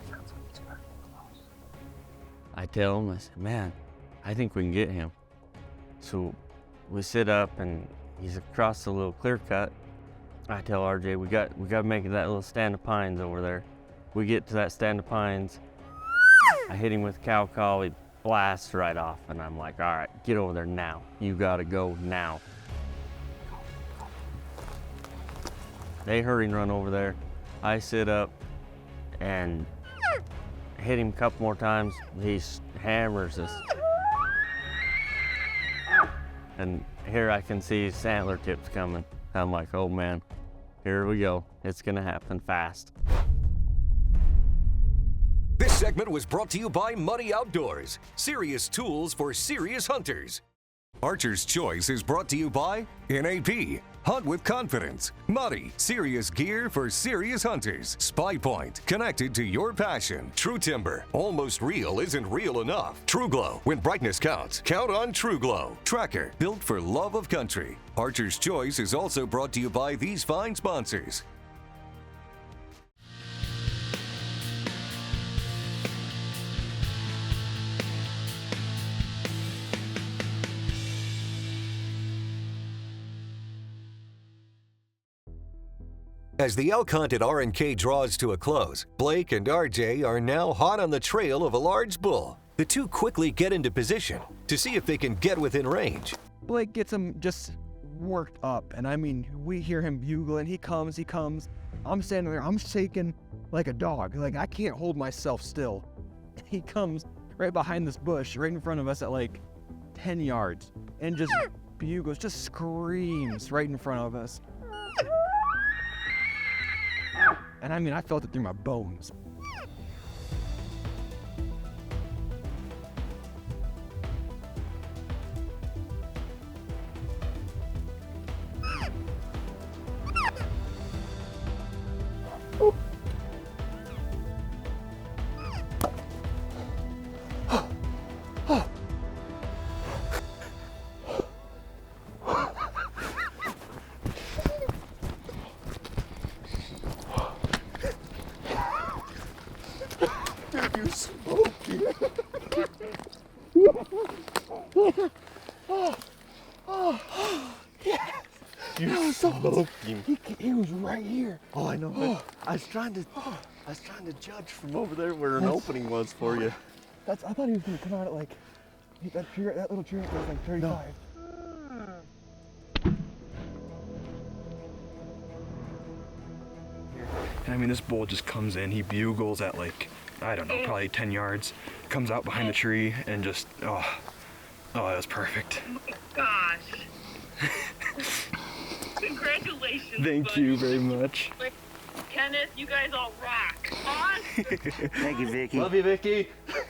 Sounds like it's very close. I tell him, I said, man, I think we can get him. So we sit up and he's across the little clear cut. I tell RJ, we got to make that little stand of pines over there. We get to that stand of pines. I hit him with a cow call. He blasts right off, and I'm like, all right, get over there now. You got to go now. They hurry and run over there. I sit up and hit him a couple more times. He hammers us. And here I can see his antler tips coming. I'm like, oh man, here we go. It's gonna happen fast. This segment was brought to you by Muddy Outdoors, serious tools for serious hunters. Archer's Choice is brought to you by NAP, hunt with confidence. Muddy, serious gear for serious hunters. Spy Point, connected to your passion. True Timber, almost real isn't real enough. True Glow, when brightness counts, count on True Glow. Tracker, built for love of country. Archer's Choice is also brought to you by these fine sponsors. As the elk hunt at R&K draws to a close, Blake and RJ are now hot on the trail of a large bull. The two quickly get into position to see if they can get within range. Blake gets him just worked up, and I mean, we hear him bugling. He comes. I'm standing there, I'm shaking like a dog. Like, I can't hold myself still. He comes right behind this bush, right in front of us at like 10 yards, and just bugles, just screams right in front of us. And I mean, I felt it through my bones. He was right here. Oh, I know. Oh. I was trying to judge from over there where an opening was for you. I thought he was gonna come out at like that little tree was like 35. No. And I mean, this bull just comes in. He bugles at like, I don't know, probably 10 yards. Comes out behind the tree and just, oh, that was perfect. Oh my gosh. Congratulations. Thank you very much. Kenneth, you guys all rock. Awesome. Thank you, Vicki. Love you, Vicki. Love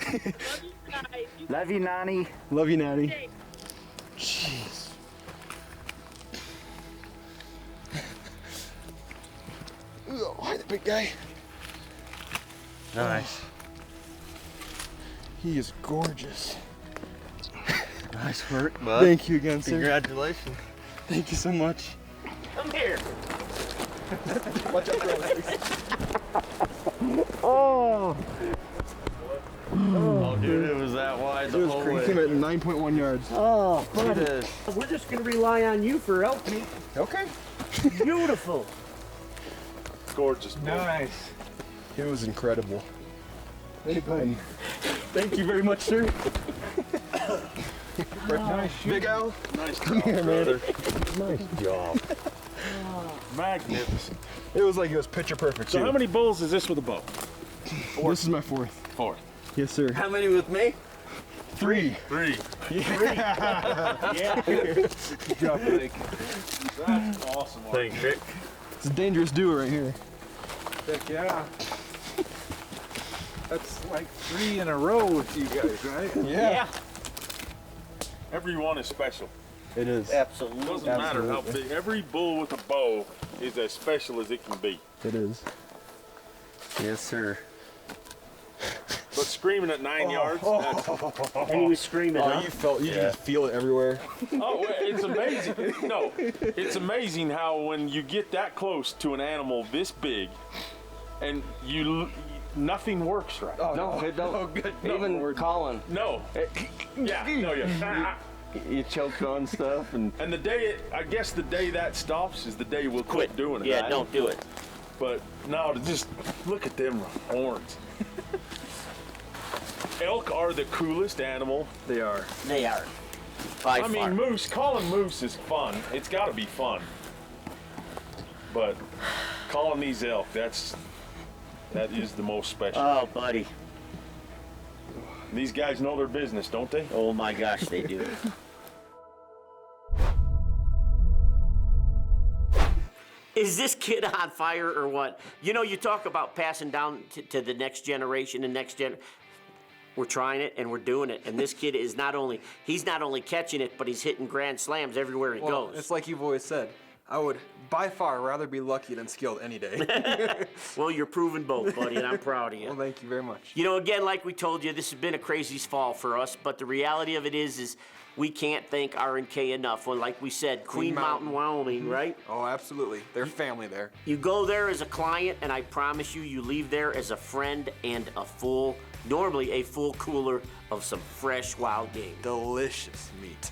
you guys. Love you, Nani. Love you, Nani. Jeez. Oh, hi, the big guy. Nice. He is gorgeous. Nice work, bud. Thank you again, sir. Congratulations. Thank you so much. Come here. Watch out, girl. Oh. Oh, dude, it was that wide the whole way. He came at 9.1 yards. Oh, buddy. It is. We're just gonna rely on you for elk meat. Okay. Beautiful. Gorgeous. Nice. It was incredible. Hey, buddy. Thank you very much, sir. Nice shoot. Big Al. Nice Come here, man. Nice job. Magnificent. It was like it was picture perfect. So too. how many bulls is this with a bow? This is my fourth. Fourth. Yes, sir. How many with me? 3. 3. Yeah. Good job, Blake. That's awesome. Thanks, Rick. It's a dangerous duo right here. Heck yeah. That's like 3 in a row with you guys, right? Yeah. Every one is special. It is. Absolutely. Doesn't matter how big. Every bull with a bow is as special as it can be. It is. Yes, sir. But screaming at 9 yards, that's, And he was screaming, huh? You could feel it everywhere. oh, it's amazing. No, it's amazing how when you get that close to an animal this big, and nothing works right. Oh, no, it don't. Oh, good. Even calling. No. Yeah. No. Yeah. You choke on stuff and And the day I guess the day that stops is the day we'll quit doing it. Yeah, right? don't do it. But no, to just look at them horns. Elk are the coolest animal. They are. They are. By I mean, far. moose, calling moose is fun. It's got to be fun. But calling these elk, that is the most special. Oh, buddy. These guys know their business, don't they? Oh my gosh, they do. Is this kid on fire or what? You know, you talk about passing down to the next generation and next gen. We're trying it and we're doing it. And this kid is he's not only catching it, but he's hitting grand slams everywhere he goes. It's like you've always said. I would by far rather be lucky than skilled any day. Well, you're proving both, buddy, and I'm proud of you. Well, thank you very much. You know, again, like we told you, this has been a crazy fall for us, but the reality of it is we can't thank R&K enough. Well, like we said, Queen Mountain, Wyoming, right? Oh, absolutely. They're family there. You go there as a client, and I promise you leave there as a friend and normally a full cooler of some fresh wild game. Delicious meat.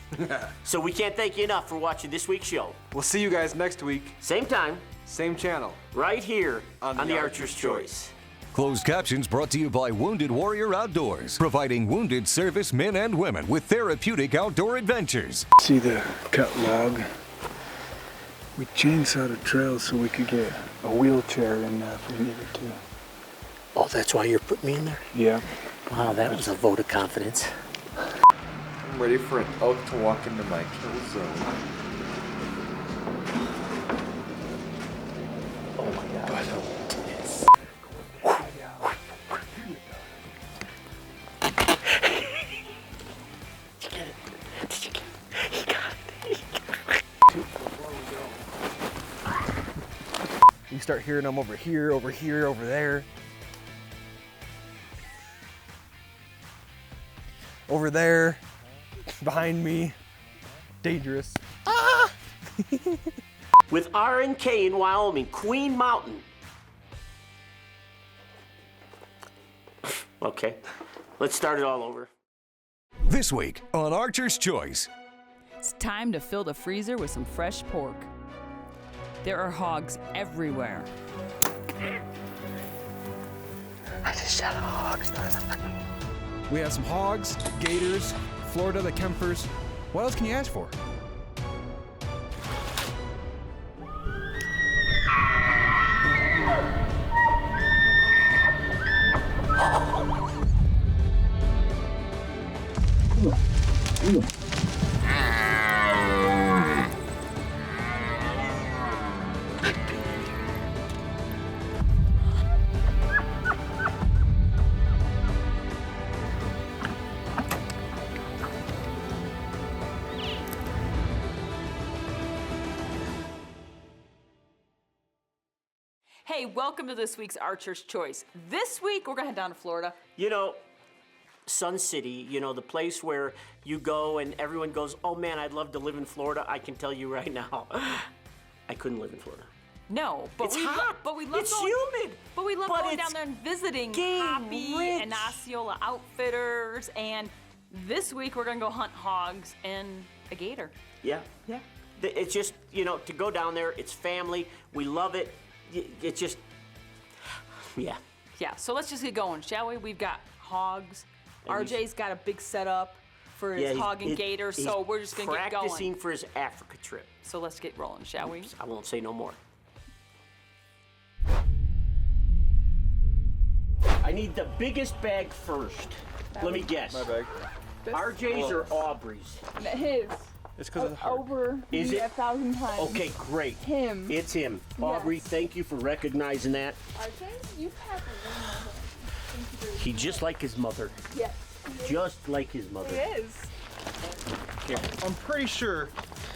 So we can't thank you enough for watching this week's show. We'll see you guys next week. Same time. Same channel. Right here on the Archer's Choice. Closed captions brought to you by Wounded Warrior Outdoors, providing wounded service men and women with therapeutic outdoor adventures. See the cut log? We chainsawed a trail so we could get a wheelchair in there if we needed to. Oh, that's why you're putting me in there? Yeah. Wow, that was a vote of confidence. I'm ready for an elk to walk into my kill zone. Oh my God. You start hearing them over here, over there. Over there, behind me. Dangerous. Ah! With R&K in Wyoming, Queen Mountain. Okay, let's start it all over. This week on Archer's Choice. It's time to fill the freezer with some fresh pork. There are hogs everywhere. I just shot a hog. We have some hogs, gators, Florida, the Kempers. What else can you ask for? Hey, welcome to this week's Archer's Choice. This week, we're gonna head down to Florida. You know, Sun City, you know, the place where you go and everyone goes, oh man, I'd love to live in Florida. I can tell you right now, I couldn't live in Florida. No, but It's we hot. But we love It's going, humid. But we love But going down it's there and visiting game Hoppy rich. and Osceola Outfitters. And this week we're gonna go hunt hogs and a gator. Yeah. Yeah. It's just, you know, to go down there, it's family. We love it. It's just, yeah. Yeah, so let's just get going, shall we? We've got hogs. RJ's got a big setup for his hog and gator, so we're just gonna get going. Practicing for his Africa trip. So let's get rolling, shall we? I won't say no more. I need the biggest bag first. Let me guess. My bag. RJ's or Aubrey's? His. It's because of the heart. Over Is it? 1,000 times. Okay, great. Him. It's him. Aubrey, thank you for recognizing that. RJ, you have a ring. He just like his mother. Yes. Just like his mother. He is. Here. I'm pretty sure.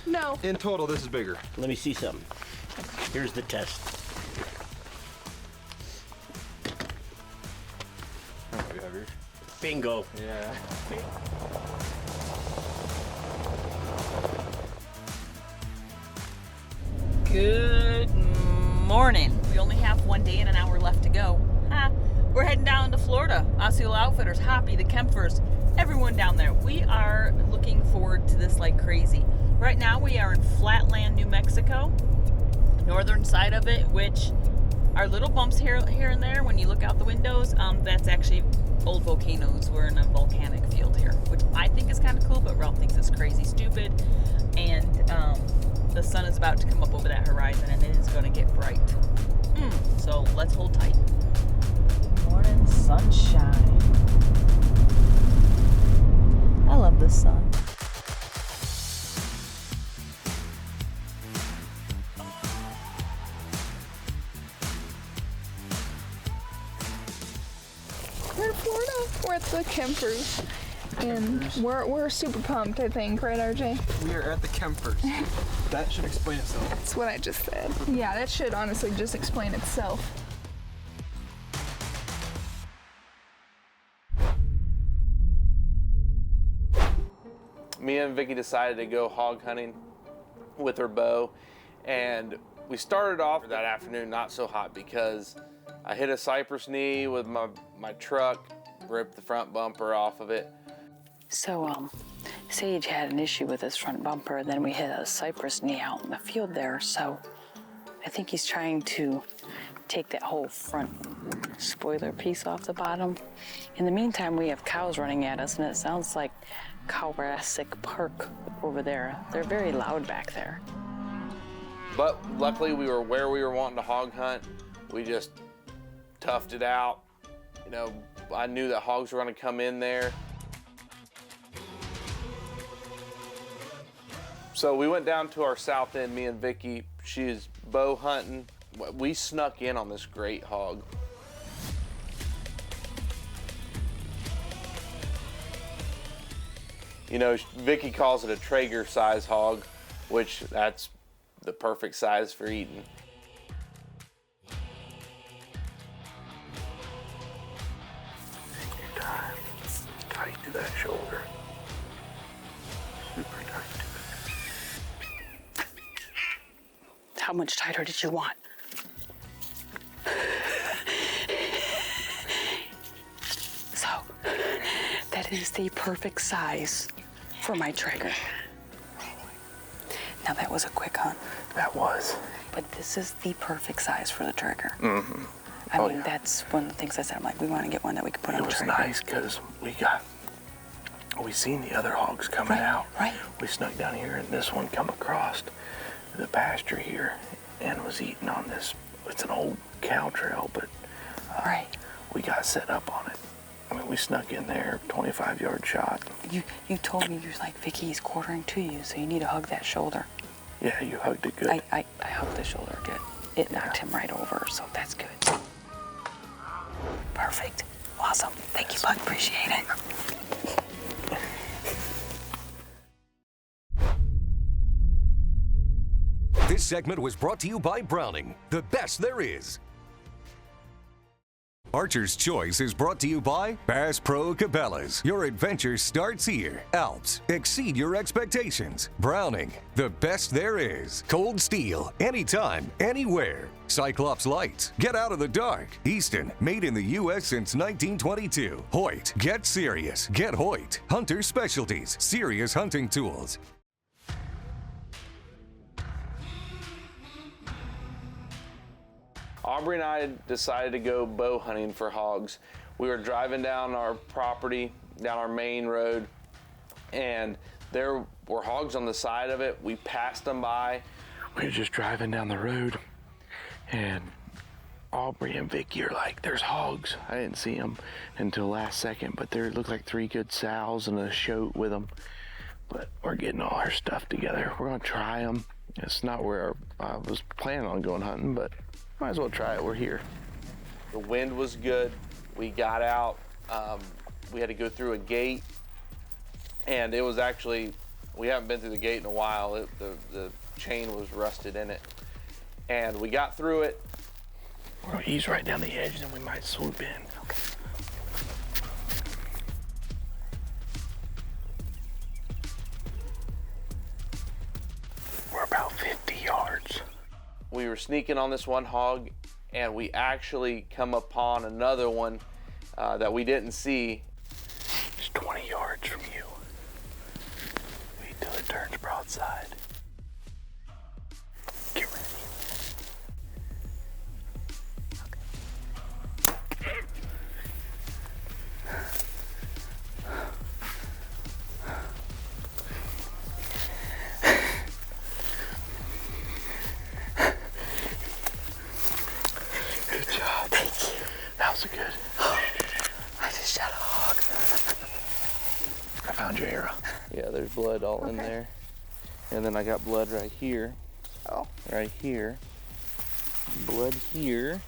No. In total, this is bigger. Let me see something. Here's the test. That might be heavier. Bingo. Yeah. Good morning. We only have 1 day and an hour left to go. We're heading down to Florida. Osceola Outfitters, Hoppy, the Kempfers, everyone down there. We are looking forward to this like crazy. Right now we are in Flatland, New Mexico, northern side of it, which are little bumps here and there when you look out the windows. That's actually old volcanoes. We're in a volcanic field here, which I think is kind of cool, but Ralph thinks it's crazy stupid. And the sun is about to come up over that horizon and it is going to get bright. So let's hold tight. Morning sunshine. I love the sun. We're in Florida. We're at the Kempfers. And we're super pumped, I think, right, RJ? We are at the Kempfers. That should explain itself. That's what I just said. Yeah, that should honestly just explain itself. Me and Vicki decided to go hog hunting with her bow, and we started off that afternoon not so hot because I hit a cypress knee with my truck, ripped the front bumper off of it. So, Sage had an issue with his front bumper, and then we hit a cypress knee out in the field there, so I think he's trying to take that whole front spoiler piece off the bottom. In the meantime, we have cows running at us, and it sounds like Jurassic Park over there. They're very loud back there. But luckily we were where we were wanting to hog hunt. We just toughed it out. You know, I knew that hogs were gonna come in there. So we went down to our south end, me and Vicki. She's bow hunting. We snuck in on this great hog. You know, Vicki calls it a Traeger size hog, which that's the perfect size for eating. Tight to that shoulder. Super tight. How much tighter did you want? So, that is the perfect size for my Traeger. Now that was a quick hunt. That was. But this is the perfect size for the Traeger. Mm-hmm. I mean, that's one of the things I said. I'm like, we want to get one that we can put on a Traeger. It was nice because we seen the other hogs coming out. Right. We snuck down here and this one come across the pasture here and was eating on this. It's an old cow trail, but we got set up on it. I mean, we snuck in there, 25-yard shot. You told me, you're like, Vicki, he's quartering to you, so you need to hug that shoulder. Yeah, you hugged it good. I hugged the shoulder good. It knocked him right over, so that's good. Perfect. Awesome. Thank you, bud. Appreciate it. This segment was brought to you by Browning, the best there is. Archer's Choice is brought to you by Bass Pro Cabela's. Your adventure starts here. Alps, exceed your expectations. Browning, the best there is. Cold Steel, anytime, anywhere. Cyclops Lights, get out of the dark. Easton, made in the U.S. since 1922. Hoyt, get serious, get Hoyt. Hunter Specialties, serious hunting tools. Aubrey and I decided to go bow hunting for hogs. We were driving down our property, down our main road, and there were hogs on the side of it. We passed them by. We were just driving down the road, and Aubrey and Vicki are like, there's hogs. I didn't see them until last second, but there looked like 3 good sows and a shote with them. But we're getting all our stuff together. We're gonna try them. It's not where I was planning on going hunting, but might as well try it. We're here. The wind was good. We got out. We had to go through a gate, and it was actually, we haven't been through the gate in a while. The chain was rusted in it. And we got through it. We're gonna ease right down the edge, and then we might swoop in. Okay. We're about 50 yards. We were sneaking on this one hog, and we actually come upon another one that we didn't see. It's 20 yards from you. Wait till it turns broadside. Get ready. Good job. Thank you. That was good. I just shot a hog. I found your arrow. Yeah, there's blood all in there. And then I got blood right here. Oh. Right here. Blood here.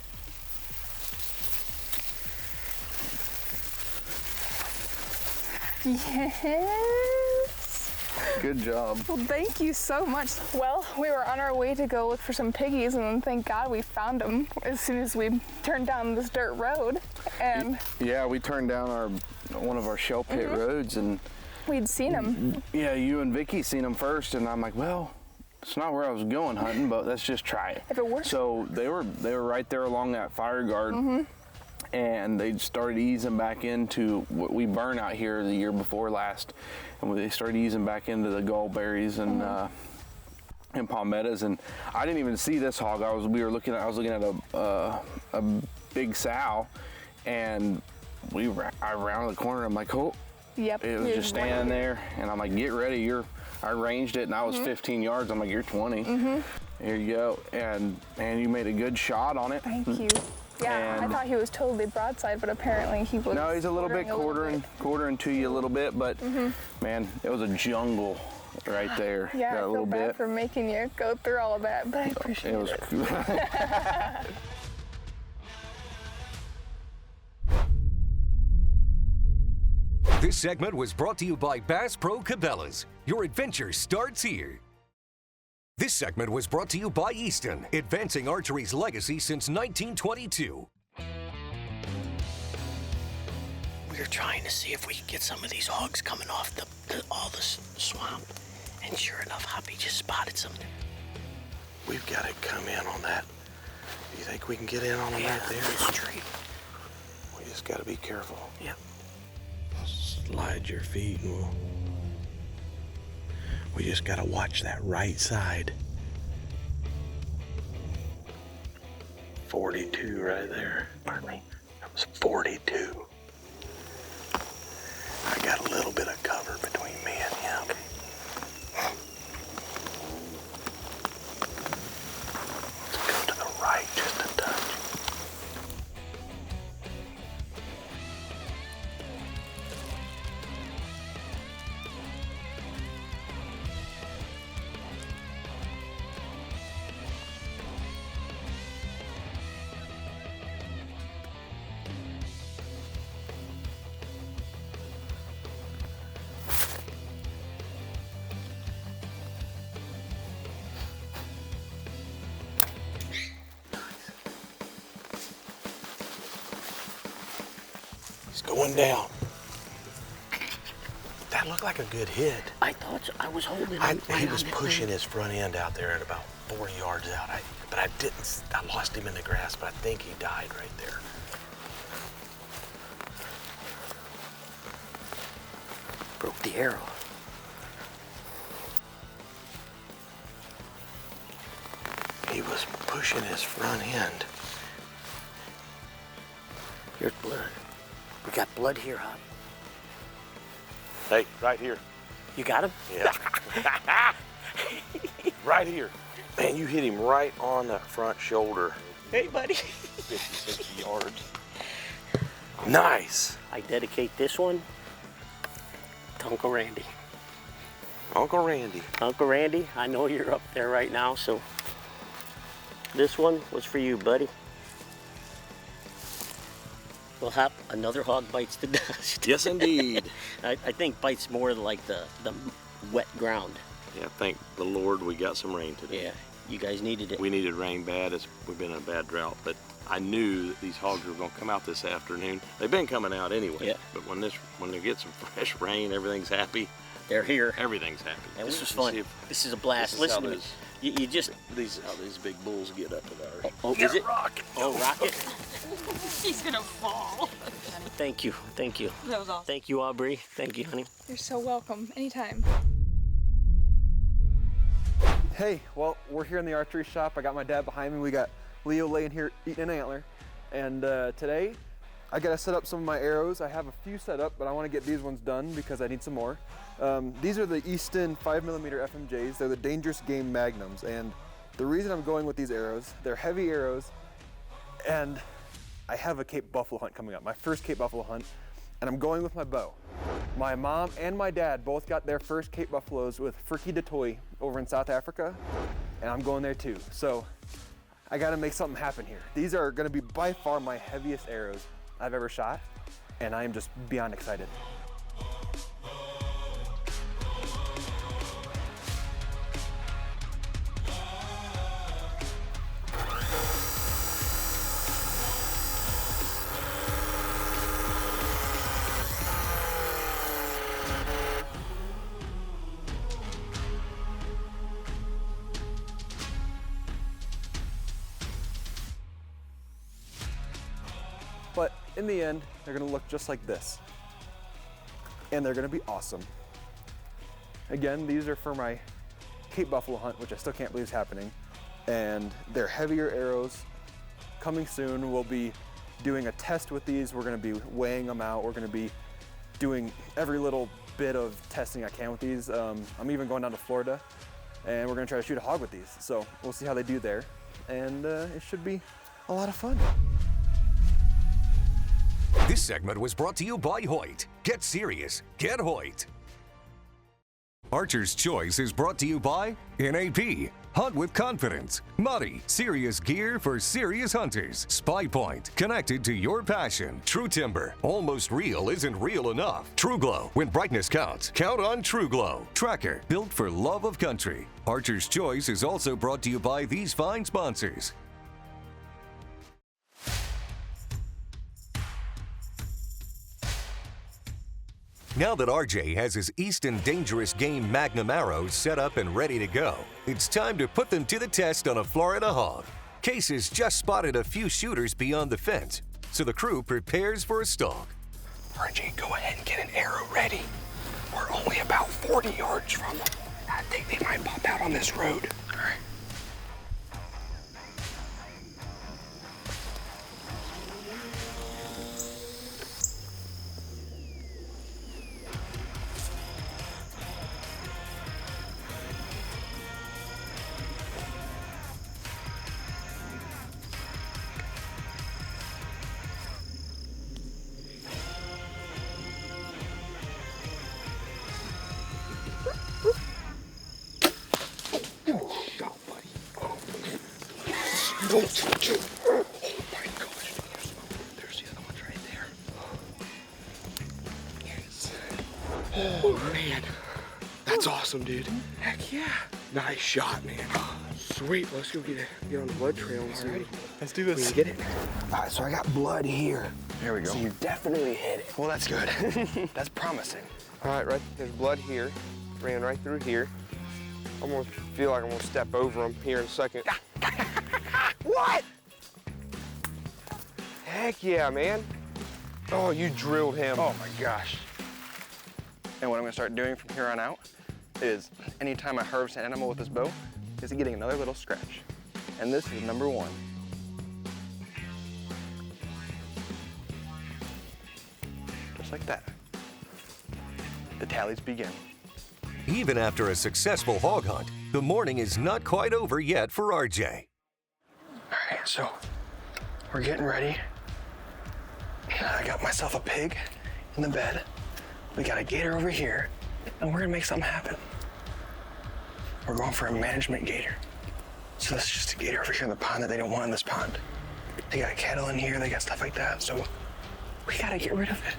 Yes. Good job. Well, thank you so much. Well, we were on our way to go look for some piggies, and then thank God we found them as soon as we turned down this dirt road. And yeah, we turned down one of our shell pit roads, and we'd seen them. Yeah, you and Vicki seen them first, and I'm like, well, it's not where I was going hunting, but let's just try it. If it works. So they were right there along that fire guard. And they started easing back into what we burned out here the year before last, and they started easing back into the gallberries and palmettos. And I didn't even see this hog. I was looking at a big sow, and I rounded the corner. I'm like, oh, yep. It was just standing there, and I'm like, get ready. I ranged it, and I was 15 yards. I'm like, you're 20. Here you go, and you made a good shot on it. Thank you. Yeah, I thought he was totally broadside, but apparently he was. No, he's a little bit quartering to you a little bit, but man, it was a jungle right there. Yeah, that I feel little bad bit. for making you go through all of that, but I appreciate it. It was cool. This segment was brought to you by Bass Pro Cabela's. Your adventure starts here. This segment was brought to you by Easton, advancing archery's legacy since 1922. We were trying to see if we could get some of these hogs coming off all the swamp, and sure enough, Hoppy just spotted some. We've got to come in on that. Do you think we can get in on them right there? This tree. We just got to be careful. Yep. Slide your feet, and we just got to watch that right side. 42 right there. Pardon me? That was 42. I got a little bit of cover between me and him. Let's go to the right just a touch. going down. That looked like a good hit. I thought so. I was holding He was pushing his front end out there at about 40 yards out. But I didn't. I lost him in the grass, but I think he died right there. Broke the arrow. He was pushing his front end. Here's blood. We got blood here, Hop. Hey, right here. You got him? Yeah. Right here. Man, you hit him right on the front shoulder. Hey, buddy. 50, 60 yards. Nice. I dedicate this one to Uncle Randy. Uncle Randy. Uncle Randy, I know you're up there right now, so this one was for you, buddy. Well, Hop, another hog bites the dust. Yes, indeed. I think bites more like the wet ground. Yeah, thank the Lord we got some rain today. Yeah, you guys needed it. We needed rain bad. We've been in a bad drought, but I knew that these hogs were going to come out this afternoon. They've been coming out anyway. Yeah. But when they get some fresh rain, everything's happy. They're here. Everything's happy. And this was fun. This is a blast. Listen to me. You just... These how these big bulls get up at our... Oh, is it? Rocket. Oh, rocket. He's gonna fall. Thank you. Thank you. That was awesome. Thank you, Aubrey. Thank you, honey. You're so welcome. Anytime. Hey, well, we're here in the archery shop. I got my dad behind me. We got Leo laying here eating an antler. And today, I gotta set up some of my arrows. I have a few set up, but I wanna get these ones done because I need some more. These are the Easton 5mm FMJs. They're the Dangerous Game Magnums. And the reason I'm going with these arrows, they're heavy arrows, and I have a Cape Buffalo hunt coming up, my first Cape Buffalo hunt, and I'm going with my bow. My mom and my dad both got their first Cape Buffaloes with Frikkie de Toy over in South Africa, and I'm going there too. So I gotta make something happen here. These are gonna be by far my heaviest arrows I've ever shot, and I am just beyond excited. But in the end, they're gonna look just like this. And they're gonna be awesome. Again, these are for my Cape Buffalo hunt, which I still can't believe is happening. And they're heavier arrows. Coming soon, we'll be doing a test with these. We're gonna be weighing them out. We're gonna be doing every little bit of testing I can with these. I'm even going down to Florida, and we're gonna try to shoot a hog with these. So we'll see how they do there. And it should be a lot of fun. This segment was brought to you by Hoyt. Get serious. Get Hoyt. Archer's Choice is brought to you by NAP. Hunt with confidence. Muddy. Serious gear for serious hunters. Spy Point. Connected to your passion. True Timber. Almost real isn't real enough. True Glow. When brightness counts, count on True Glow. Tracker. Built for love of country. Archer's Choice is also brought to you by these fine sponsors. Now that RJ has his Easton Dangerous Game Magnum arrows set up and ready to go, it's time to put them to the test on a Florida hog. Case has just spotted a few shooters beyond the fence, so the crew prepares for a stalk. RJ, go ahead and get an arrow ready. We're only about 40 yards from them. I think they might pop out on this road. All right. Don't touch it. Oh my gosh. There's the other ones right there. Yes. Oh man. That's awesome, dude. Heck yeah. Nice shot, man. Sweet. Let's go get on the blood trail and see. Let's do this. We can get it. All right, so I got blood here. There we go. So you definitely hit it. Well, that's good. That's promising. All right, right, there's blood here. Ran right through here. I'm gonna feel like I'm gonna step over him here in a second. What? Heck yeah, man. Oh, you drilled him. Oh my gosh. And what I'm gonna start doing from here on out is anytime I harvest an animal with this bow, is getting another little scratch. And this is number 1. Just like that. The tallies begin. Even after a successful hog hunt, the morning is not quite over yet for RJ. All right, so we're getting ready. I got myself a pig in the bed. We got a gator over here, and we're gonna make something happen. We're going for a management gator. So that's just a gator over here in the pond that they don't want in this pond. They got cattle in here, they got stuff like that, so we gotta get rid of it.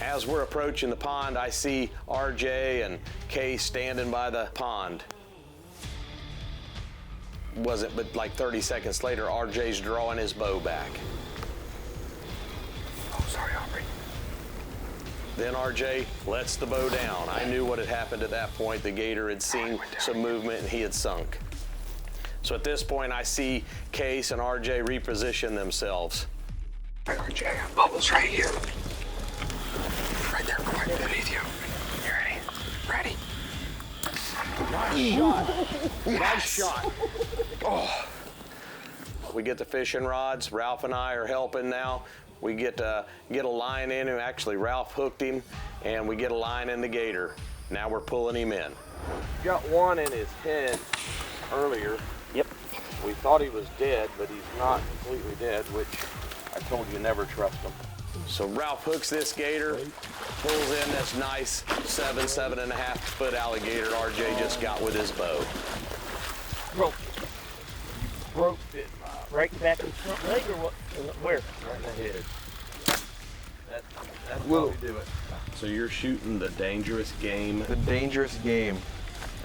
As we're approaching the pond, I see RJ and Kay standing by the pond. Wasn't but like 30 seconds later, RJ's drawing his bow back. Oh, sorry, Aubrey. Then RJ lets the bow down. I knew what had happened at that point. The gator had seen some movement and he had sunk. So at this point, I see Case and RJ reposition themselves. All right, RJ, I got bubbles right here. Right there, right underneath you. You ready? Ready? Nice shot. Yes. Nice shot. Oh. We get the fishing rods. Ralph and I are helping now. We get a line in him. Actually, Ralph hooked him, and we get a line in the gator. Now we're pulling him in. Got one in his head earlier. Yep. We thought he was dead, but he's not completely dead, which I told you never trust him. So Ralph hooks this gator, pulls in this nice 7.5 foot alligator RJ just got with his bow. Broke it. You broke it. Right back in the front leg or what? Where? Right in the head. That's We'll how we do it. So you're shooting the dangerous game. The dangerous game.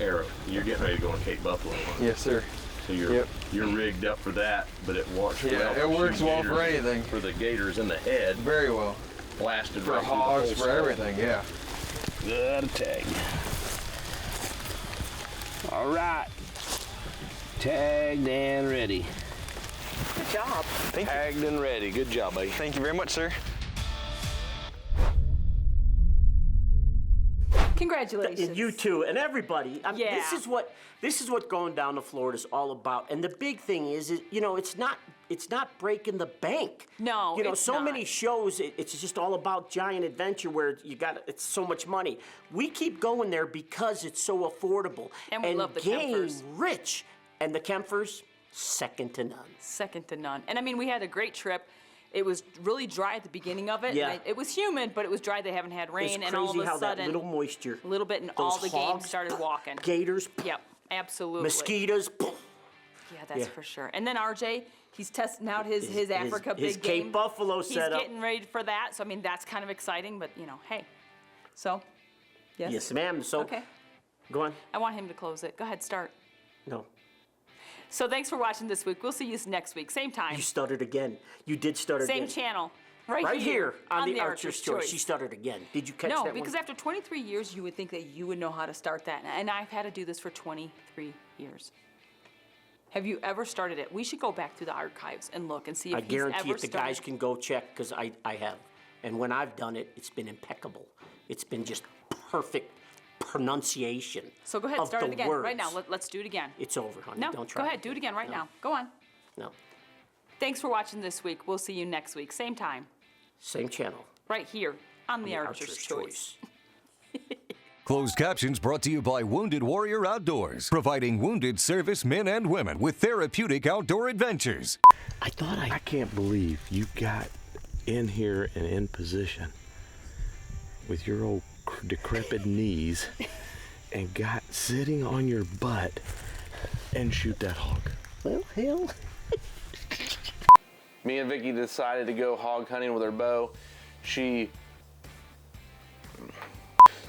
Arrow. You're getting ready to go on Cape Buffalo. Yes, sir. So you're rigged up for that, but it works well. Yeah, it works well for anything. For the gators in the head. Very well. Blasted for right hogs, through the for whole everything, yeah. Good tag. All right. Tagged and ready. Good job. Tagged and ready. Good job, buddy. Thank you very much, sir. Congratulations. You too, and everybody. Yeah. This is what going down to Florida is all about. And the big thing is it's not breaking the bank. No, You know, it's so not. many shows, it's just all about giant adventure where it's so much money. We keep going there because it's so affordable. And we love the game Kempfers. rich. And the Kempfers, second to none. Second to none. And I mean, we had a great trip. It was really dry at the beginning of it. Yeah. And it was humid, but it was dry. They haven't had rain, It's and all of crazy a how that sudden, little moisture, a little bit, and all the games started walking. Gators, Yep, absolutely. mosquitoes. Yeah, that's Yeah. for sure. And then RJ, he's testing out his Africa his big Cape game. Buffalo He's setup. getting ready for that. So I mean, that's kind of exciting. But hey, so yes. Yes, ma'am. So Okay. Go on. I want him to close it. Go ahead, start. No. So thanks for watching this week. We'll see you next week, same time. You stuttered again. You did stutter Same again. channel. Right here on the Archer's Choice. She stuttered again. Did you catch that No, one? because after 23 years, you would think that you would know how to start that. And I've had to do this for 23 years. Have you ever started it? We should go back through the archives and look and see if I he's guarantee ever if the started. guys can go check, because I have. And when I've done it, it's been impeccable. It's been just perfect pronunciation. So go ahead, of start the it again. words. Right now, let's do it again. It's over, honey. No, Don't try. go ahead, do it again right now. Go on. No. Thanks for watching this week. We'll see you next week, same time, Same channel. right here on the Archer's Choice. Closed captions brought to you by Wounded Warrior Outdoors, providing wounded service men and women with therapeutic outdoor adventures. I can't believe you got in here and in position with your old decrepit knees and got sitting on your butt and shoot that hog. Well, hell. Me and Vicki decided to go hog hunting with her bow.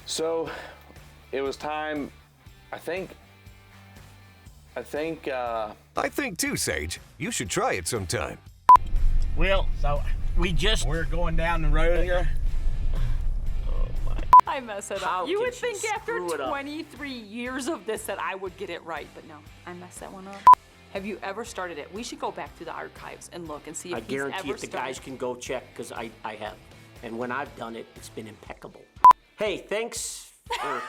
So it was time, I think I think too, Sage. You should try it sometime. Well, so we're going down the road here. I mess it How up. You can would she think after screw it up? 23 years of this that I would get it right, but no, I messed that one up. Have you ever started it? We should go back through the archives and look and see if I he's guarantee ever if the started. guys can go check, because I have. And when I've done it, it's been impeccable. Hey, thanks for...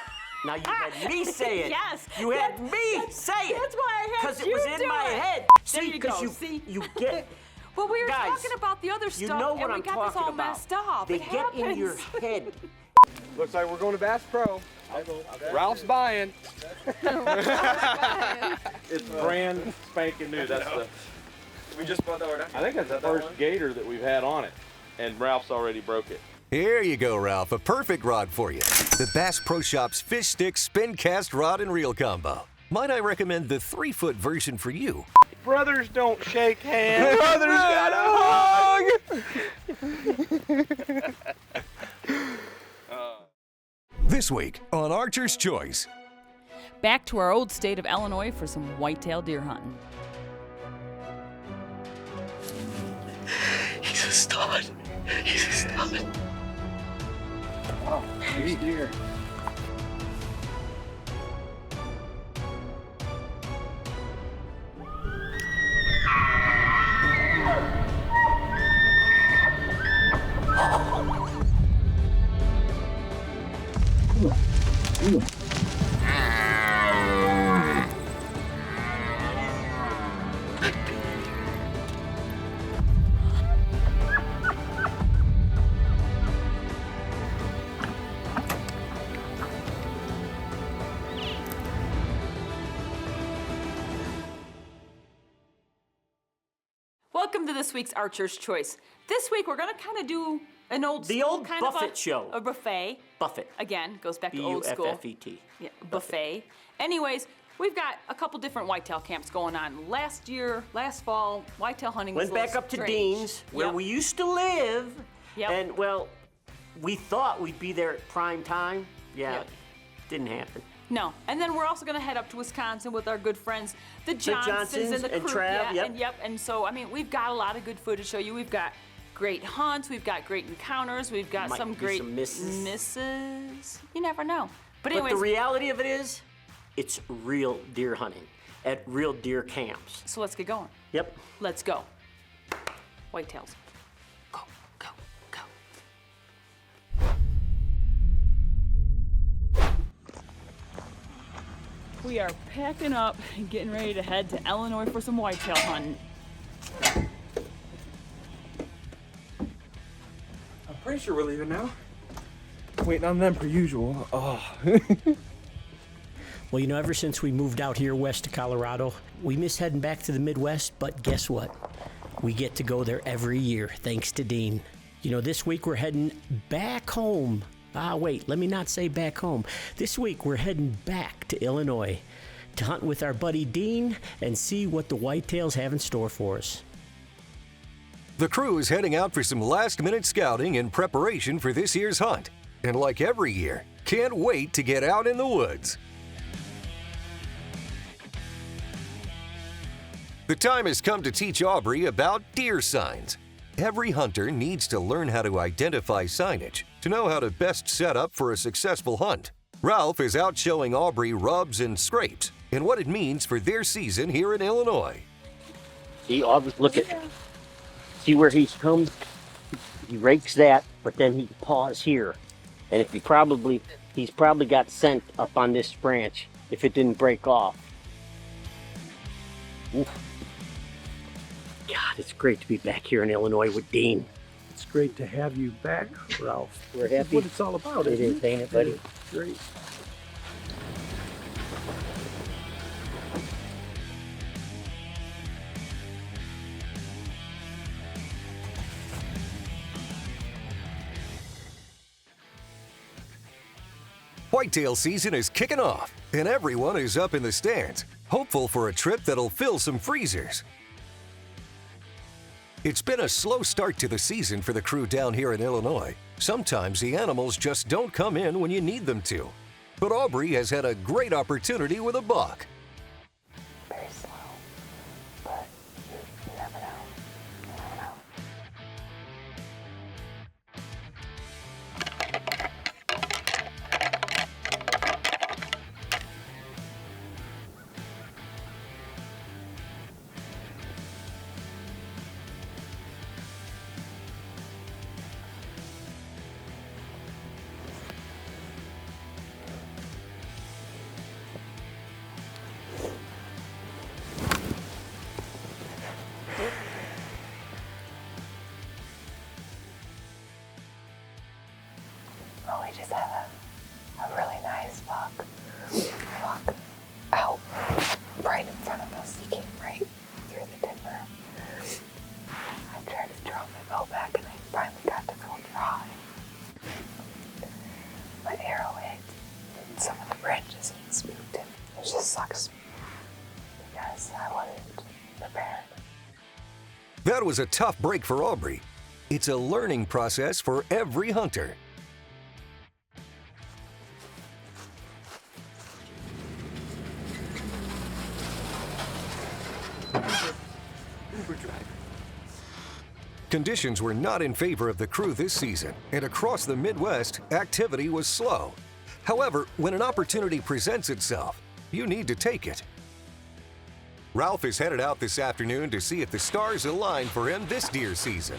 Now you had me say it. Yes. You had me say it. That's why I had Because it you was do in my it. head. There See, you go. because See? you get... Well, we were Guys, talking about the other stuff, you know what and we I'm got this talking all about. messed up. They It get in happens. your head. Looks like we're going to Bass Pro. Ralph's buying. It's brand spanking new. That's the. We just bought that. I think that's the first gator that we've had on it, and Ralph's already broke it. Here you go, Ralph. A perfect rod for you. The Bass Pro Shops Fish Stick Spin Cast Rod and Reel Combo. Might I recommend the 3-foot version for you? Brothers don't shake hands. Brothers got a hug. This week on Archer's Choice. Back to our old state of Illinois for some whitetail deer hunting. He's a stud. He's a stud. Oh, nice deer. Welcome to this week's Archer's Choice. This week we're gonna kind of do an old The school old kind Buffett of show. a buffet. Buffett. Again, goes back to old school. B-U-F-F-E-T. Yeah, buffet. Anyways, we've got a couple different whitetail camps going on. Last fall, whitetail hunting was Went a back little up to strange. Dean's, where Yep. we used to live. Yep. And, well, we thought we'd be there at prime time. Yeah, Yep. didn't happen. No, and then we're also gonna head up to Wisconsin with our good friends, the Johnsons and the and crew. Trav, Yeah, and so I mean, we've got a lot of good food to show you. We've got great hunts, we've got great encounters, we've got Might some be great some misses. misses. You never know. But But anyways, the reality of it is, it's real deer hunting at real deer camps. so let's get going. Yep. Let's go. Whitetails. We are packing up and getting ready to head to Illinois for some whitetail hunting. I'm pretty sure we're leaving now. Waiting on them per usual. Oh. Well, you know, ever since we moved out here west to Colorado, we miss heading back to the Midwest, but guess what? We get to go there every year, thanks to Dean. You know, this week we're heading back home. Wait, let me not say back home. This week we're heading back to Illinois to hunt with our buddy Dean and see what the whitetails have in store for us. The crew is heading out for some last-minute scouting in preparation for this year's hunt. And like every year, can't wait to get out in the woods. The time has come to teach Aubrey about deer signs. Every hunter needs to learn how to identify signage to know how to best set up for a successful hunt. Ralph is out showing Aubrey rubs and scrapes and what it means for their season here in Illinois. See, Aubrey, look at, see where he's come? He rakes that, but then he paws here. And if he's probably got scent up on this branch if it didn't break off. Oof. God, it's great to be back here in Illinois with Dean. It's great to have you back, Ralph. We're That's happy. what it's all about, It isn't is, ain't it, buddy? It's great. Whitetail season is kicking off, and everyone is up in the stands, hopeful for a trip that'll fill some freezers. It's been a slow start to the season for the crew down here in Illinois. Sometimes the animals just don't come in when you need them to. But Aubrey has had a great opportunity with a buck. That was a tough break for Aubrey. It's a learning process for every hunter. Conditions were not in favor of the crew this season, and across the Midwest, activity was slow. However, when an opportunity presents itself, you need to take it. Ralph is headed out this afternoon to see if the stars align for him this deer season.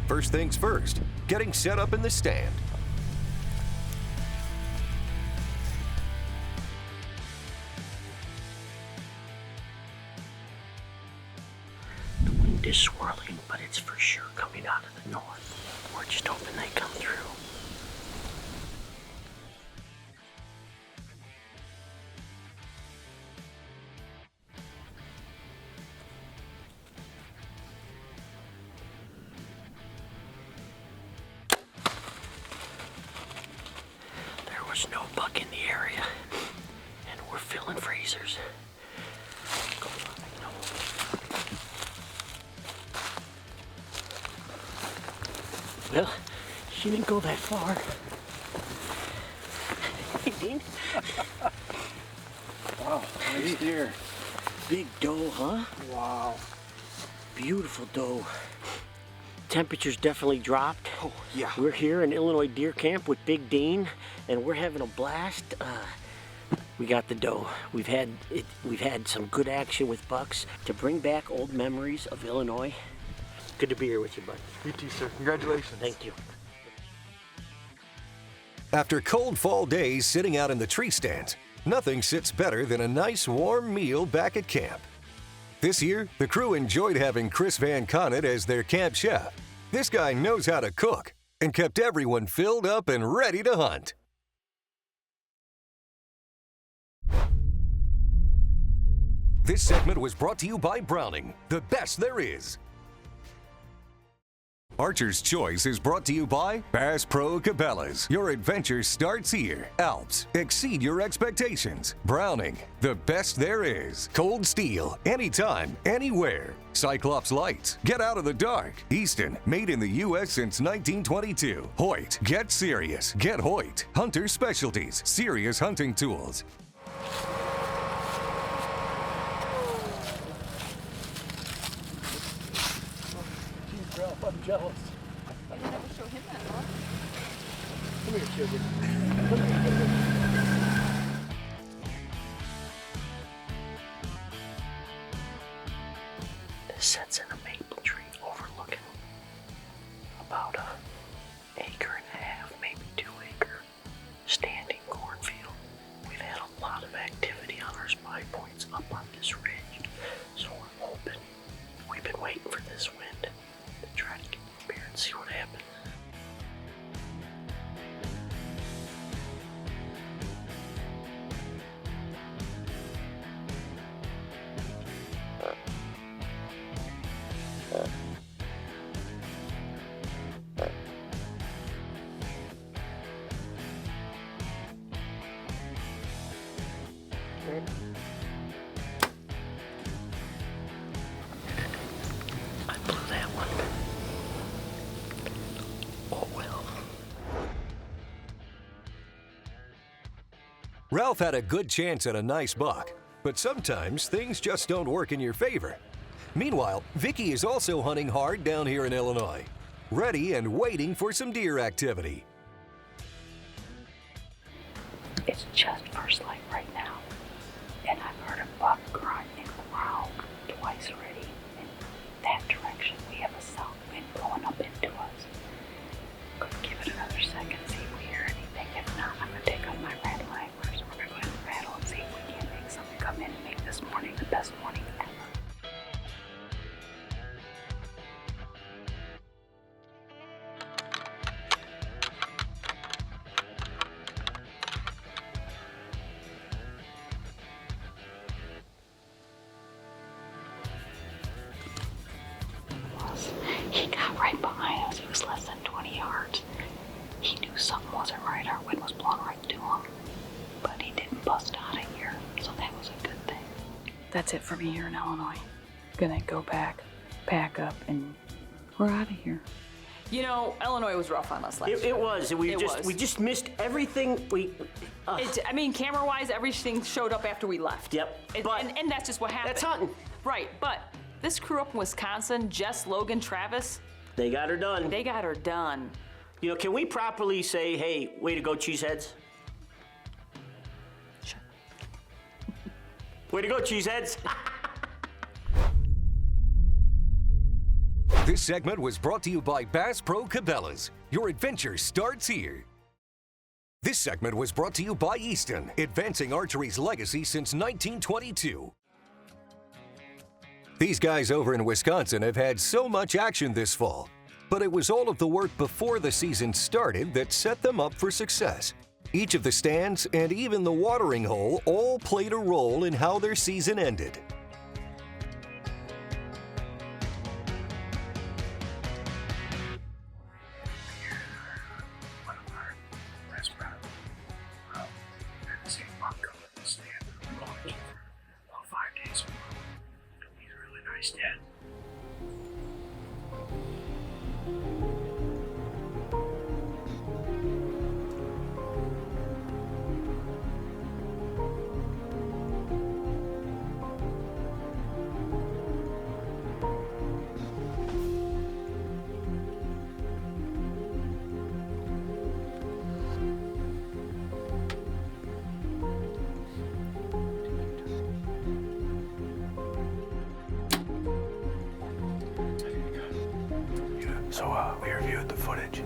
First things first, getting set up in the stand. The wind is swirling, but it's for sure coming out of the north. We're just hoping they come through. There was no buck in the area, and we're filling freezers. Well, she didn't go that far. Hey, Dean. Wow, nice deer. Big doe, huh? Wow. Beautiful doe. Temperatures definitely dropped. Oh, yeah. We're here in Illinois Deer Camp with Big Dean, and we're having a blast. We got the doe. We've had some good action with bucks to bring back old memories of Illinois. Good to be here with you, bud. You too, sir. Congratulations. Thank you. After cold fall days sitting out in the tree stands, nothing sits better than a nice warm meal back at camp. This year, the crew enjoyed having Chris Van Connet as their camp chef. This guy knows how to cook and kept everyone filled up and ready to hunt. This segment was brought to you by Browning, the best there is. Archer's Choice is brought to you by Bass Pro Cabela's. Your adventure starts here. Alps, exceed your expectations. Browning, the best there is. Cold Steel, anytime, anywhere. Cyclops Lights, get out of the dark. Easton, made in the U.S. since 1922. Hoyt, get serious. Get Hoyt. Hunter Specialties, serious hunting tools. I'm jealous. I didn't ever show him that, huh? Come here, children. This sets in a maple tree overlooking about an acre and a half, maybe 2 acre standing cornfield. We've had a lot of activity on our spy points up on this ridge, so we're hoping. We've been waiting for this wind to try to get prepared and see what happens. I blew that one. Oh well. Ralph had a good chance at a nice buck, but sometimes things just don't work in your favor. Meanwhile, Vicki is also hunting hard down here in Illinois, ready and waiting for some deer activity. It's just first light right now, and I've heard a buck grunting growl twice already in that direction. We have a south wind blowing up into us. Could give it another second, see if we hear anything. If not, I'm gonna take out my rattle anglers. We're gonna go ahead and rattle and see if we can make something come in and make this morning the best morning ever. He got right behind us. He was less than 20 yards. He knew something wasn't right. Our wind was blowing right to him. But he didn't bust out of here, so that was a good thing. That's it for me here in Illinois. Gonna go back, pack up, and we're out of here. You know, Illinois was rough on us last year. It was. We just missed everything. I mean, camera-wise, everything showed up after we left. Yep. And that's just what happened. That's hunting. Right, but this crew up in Wisconsin, Jess, Logan, Travis. They got her done. They got her done. You know, can we properly say, hey, way to go, cheeseheads? Sure. Way to go, cheeseheads. This segment was brought to you by Bass Pro Cabela's. Your adventure starts here. This segment was brought to you by Easton, advancing archery's legacy since 1922. These guys over in Wisconsin have had so much action this fall, but it was all of the work before the season started that set them up for success. Each of the stands and even the watering hole all played a role in how their season ended. So we reviewed the footage,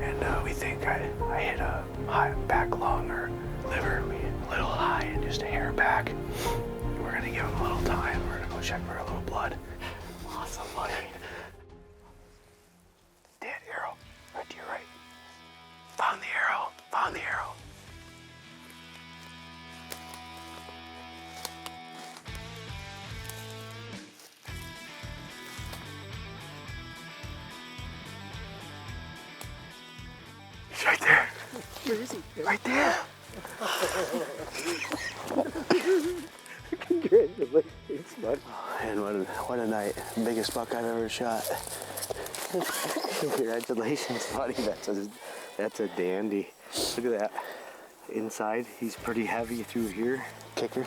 and we think I hit a high back lung or liver, a little high and just a hair back. We're gonna give him a little time. We're gonna go check for a little blood. Awesome, buddy. Dead arrow, right to your right. Found the arrow, found the arrow. He's right there. Where is he? Right there. Congratulations, bud. And what a night. Biggest buck I've ever shot. Congratulations, buddy. That's a dandy. Look at that. Inside, he's pretty heavy through here. Kicker.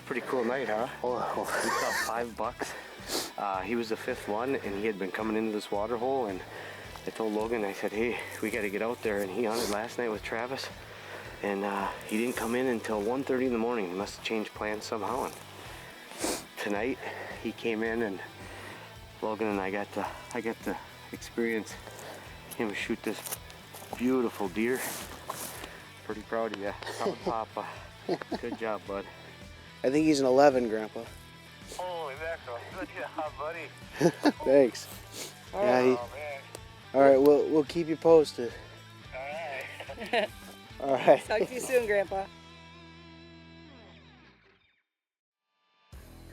Pretty cool night, huh? Oh, we caught 5 bucks. He was the 5th one, and he had been coming into this water hole, and I told Logan, I said, hey, we got to get out there. And he hunted last night with Travis, and he didn't come in until 1:30 in the morning. He must have changed plans somehow. And tonight, he came in, and Logan and I got to experience him shoot this beautiful deer. Pretty proud of you, Papa. Good job, bud. I think he's an 11, Grandpa. Holy mackerel. Good job, buddy. Thanks. Yeah, man. All right, we'll keep you posted. All right. All right. Talk to you soon, Grandpa.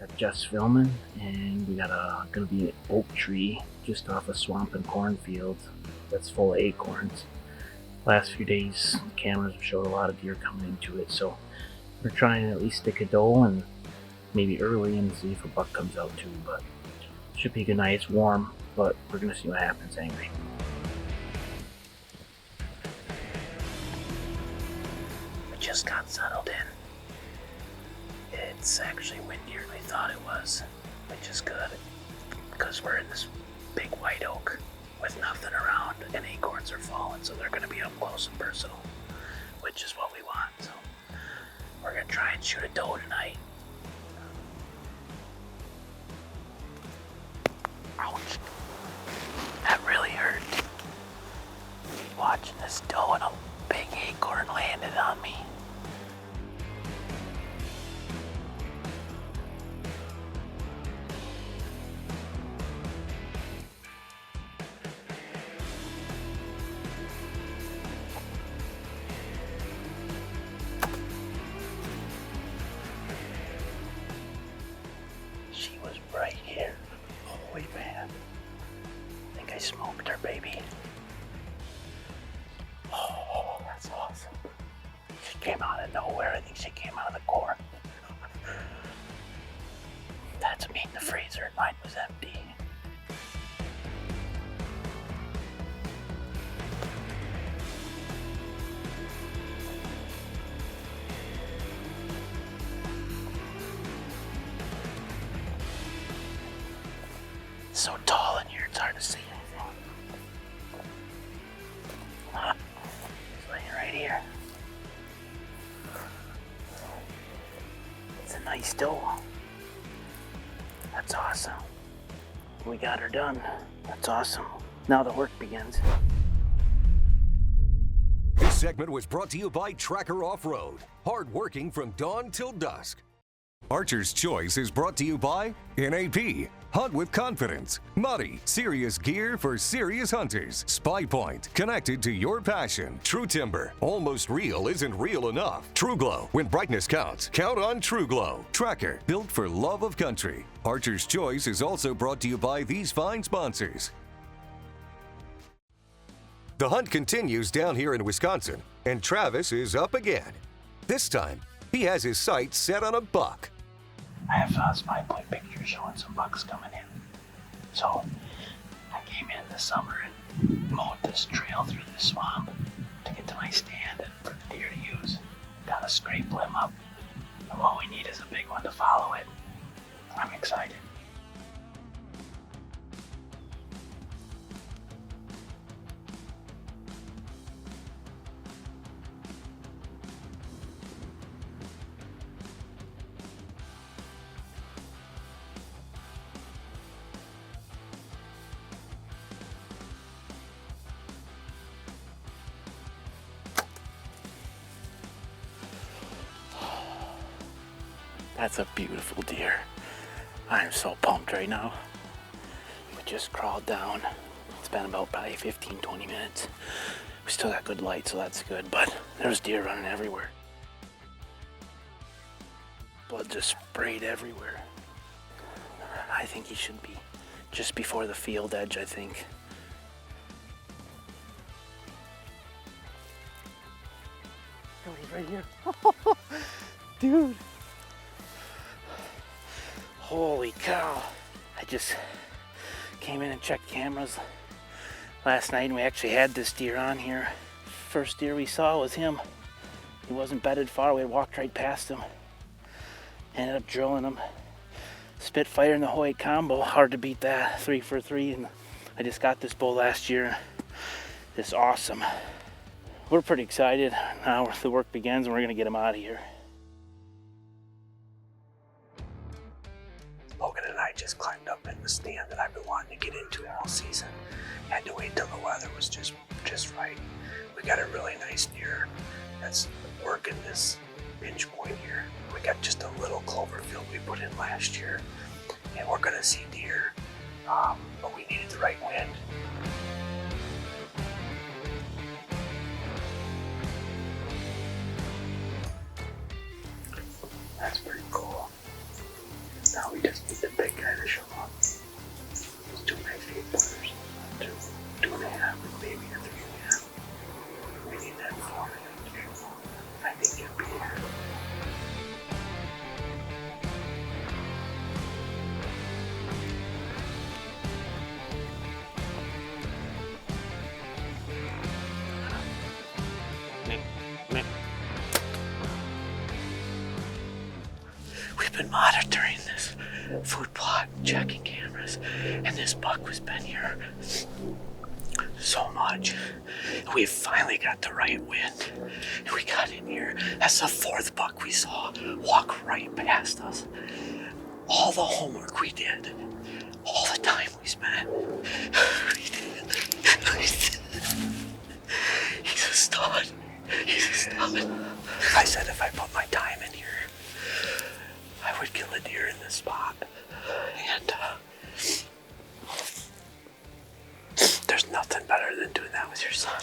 Got Jess filming, and we got gonna be an oak tree just off a swamp and cornfield that's full of acorns. Last few days, cameras have showed a lot of deer coming into it, so we're trying to at least stick a doe and maybe early and see if a buck comes out too. But should be a good night. It's warm, but we're gonna see what happens anyway. We just got settled in. It's actually windier than we thought it was, which is good because we're in this big white oak with nothing around, and acorns are falling, so they're gonna be up close and personal, which is what we want. So we're gonna try and shoot a doe tonight. Ouch. That really hurt. Watching this doe and a big acorn landed on me. It's so tall in here, it's hard to see anything. He's laying right here. It's a nice doe. That's awesome. We got her done. That's awesome. Now the work begins. This segment was brought to you by Tracker Off-Road. Hard working from dawn till dusk. Archer's Choice is brought to you by NAP. Hunt with confidence. Muddy. Serious gear for serious hunters. Spy Point. Connected to your passion. True Timber. Almost real isn't real enough. True Glow. When brightness counts, count on True Glow. Tracker. Built for love of country. Archer's Choice is also brought to you by these fine sponsors. The hunt continues down here in Wisconsin, and Travis is up again. This time, he has his sights set on a buck. I have Spy Point pictures showing some bucks coming in. So I came in this summer and mowed this trail through the swamp to get to my stand and for the deer to use. Got a scrape limb up. And all we need is a big one to follow it. I'm excited. That's a beautiful deer. I am so pumped right now. We just crawled down. It's been about probably 15-20 minutes. We still got good light, so that's good, but there's deer running everywhere. Blood just sprayed everywhere. I think he should be just before the field edge, I think. Oh, he's right here. Dude. Holy cow. I just came in and checked cameras last night and we actually had this deer on here. First deer we saw was him. He wasn't bedded far, we walked right past him. Ended up drilling him. Spitfire and the Hoyt combo, hard to beat that, 3 for 3. And I just got this bull last year. It's awesome. We're pretty excited. Now the work begins and we're gonna get him out of here. Logan and I just climbed up in the stand that I've been wanting to get into all season. Had to wait till the weather was just right. We got a really nice deer that's working this pinch point here. We got just a little clover field we put in last year, and we're gonna see deer, but we needed the right wind. That's pretty cool. Now we just need the big guy to show up. Those 2 nice 8-footers. 2.5, maybe a 3.5. We need that 4. I think it'll be here. We've been monitoring this food plot, checking cameras, and this buck has been here so much. We finally got the right wind, and we got in here. That's the 4th buck we saw walk right past us. All the homework we did, all the time we spent, He's a stud. He's a stud. I said if I put my time in here, I would kill a deer in this spot. And there's nothing better than doing that with your son.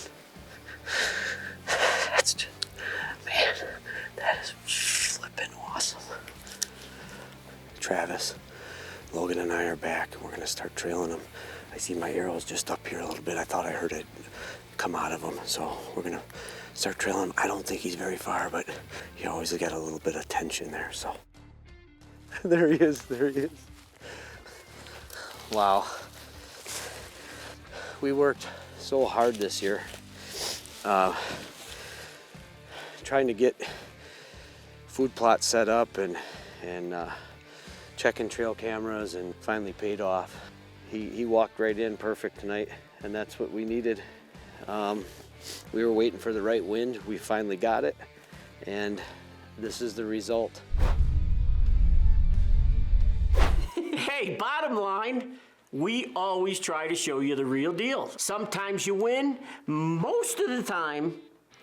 That's just, man, that is flippin' awesome. Travis, Logan and I are back. We're gonna start trailing him. I see my arrows just up here a little bit. I thought I heard it come out of him, so we're gonna start trailing him. I don't think he's very far, but he always got a little bit of tension there, so. There he is, there he is. Wow. We worked so hard this year, trying to get food plots set up and checking trail cameras, and finally paid off. he walked right in perfect tonight, and that's what we needed. We were waiting for the right wind. We finally got it, and this is the result. Hey, bottom line, we always try to show you the real deal. Sometimes you win. Most of the time,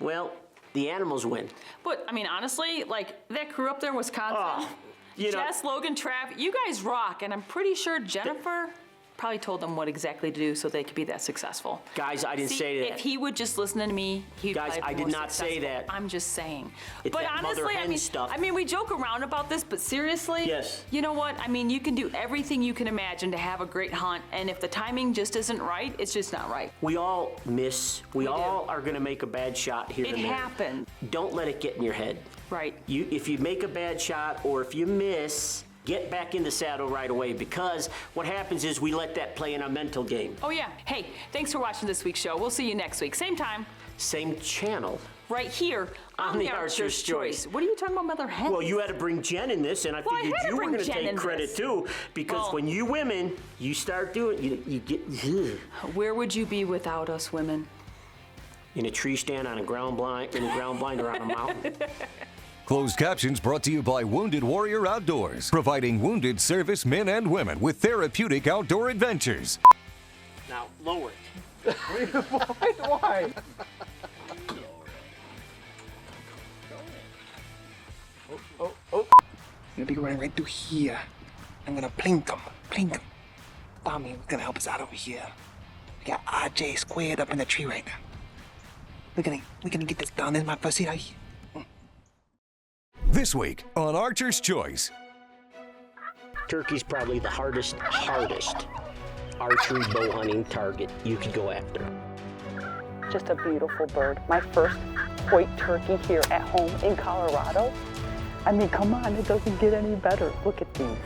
well, the animals win. But, I mean, honestly, like, that crew up there in Wisconsin, you know- Jess, Logan, Trav, you guys rock, and I'm pretty sure Jennifer probably told them what exactly to do so they could be that successful. Guys, I didn't say that. If he would just listen to me, he'd Guys, probably I be did more not say successful. that. I'm just saying. It's But that mother honestly, hen stuff. I mean, we joke around about this, but seriously, Yes. you know what? I mean, you can do everything you can imagine to have a great hunt, and if the timing just isn't right, it's just not right. We all miss. We all are going to make a bad shot here It and there. happens. Don't let it get in your head. Right. If you make a bad shot or if you miss, get back in the saddle right away, because what happens is we let that play in our mental game. Oh, yeah. Hey, thanks for watching this week's show. We'll see you next week. Same time. Same channel. Right here on the Archer's Choice. What are you talking about, Mother Hen? Well, you had to bring Jen in this, and I Well, I figured had to you were bring going to Jen take in credit this. too, because Well- when you women, you start doing, you get Where would you be without us women? in a tree stand on a ground blind, in a ground blind or on a mountain. Closed captions brought to you by Wounded Warrior Outdoors, providing wounded service men and women with therapeutic outdoor adventures. Now, lower it. Why? I'm gonna be running right through here. I'm gonna plink him. Tommy's gonna help us out over here. We got RJ squared up in the tree right now. We're gonna get this done. This is my first seat out here. This week on Archer's Choice. Turkey's probably the hardest archery bow hunting target you could go after. Just a beautiful bird. My first white turkey here at home in Colorado. I mean, come on, it doesn't get any better. Look at these.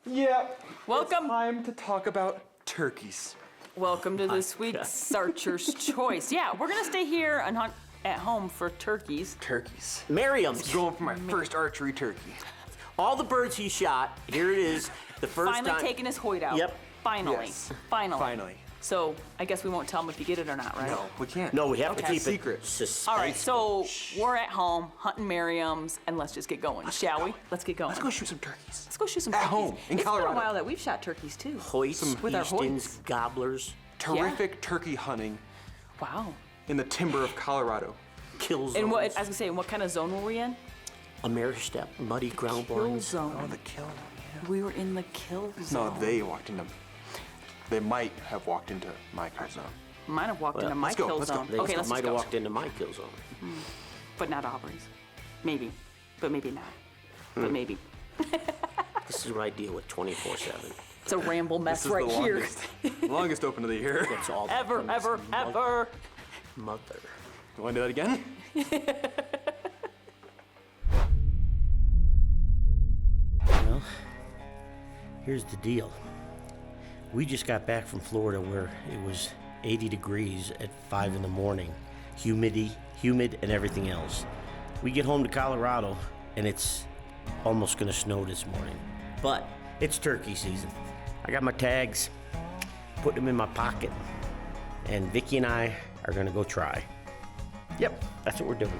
Yep. Welcome. It's time to talk about turkeys. Welcome to this week's Archer's Choice. Yeah, we're gonna stay here and hunt at home for turkeys. Turkeys. Merriam's. Going for my first archery turkey. All the birds he shot, here it is, the first Finally time. taking his Hoyt out. Yep. Finally. Yes. Finally. So I guess we won't tell him if you get it or not, right? No, we can't. No, we have to Okay. keep Secret. it suspenseful. All right, so we're at home hunting Merriam's, and let's just get going, shall we? Let's get going. Let's go shoot some turkeys. Let's go shoot some At turkeys. home, in It's Colorado. been a while that we've shot turkeys too. Hoyts, with our Eastons, Hoyts. gobblers, Terrific turkey hunting Wow. in the timber of Colorado. kill zones. And what I was gonna say, what kind of zone were we in? Ameristep, muddy ground Kill blinds. zone. Oh, the kill. We were in the kill zone. No, they walked into. They might have walked into my kill zone. Might have walked into my let's go, kill let's go. zone. They Okay, let's might just have go. walked into my kill zone. But not Aubrey's. Maybe, but maybe not. But maybe. This is what I deal with 24/7. It's a ramble mess This is right the here. longest open of the year. That's all. Ever, from ever, this ever. Mother. You want to do that again? Well, here's the deal. We just got back from Florida where it was 80 degrees at 5 in the morning. Humid and everything else. We get home to Colorado and it's almost gonna snow this morning. But it's turkey season. I got my tags, put them in my pocket, and Vicki and I are gonna go try. Yep, that's what we're doing.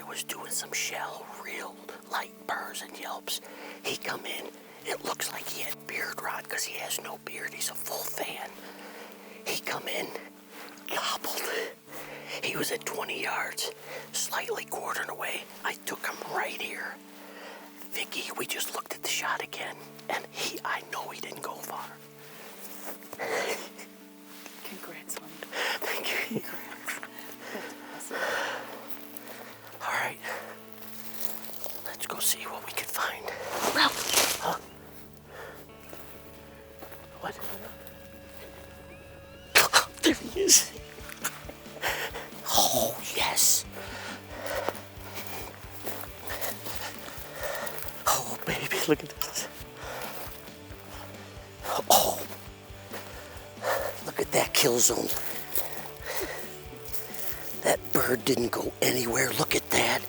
was doing some shell, real light purrs and yelps. He come in. It looks like he had beard rot because he has no beard. He's a full fan. He come in, gobbled. He was at 20 yards, slightly quartering away. I took him right here. Vicki, we just looked at the shot again, and I know he didn't go far. Congrats, son. Thank you. Congrats. That's awesome. All right, let's go see what we can find. Ralph! Huh? What? There he is. Oh, yes. Oh, baby, look at this. Oh, look at that kill zone. That bird didn't go anywhere. Look at that.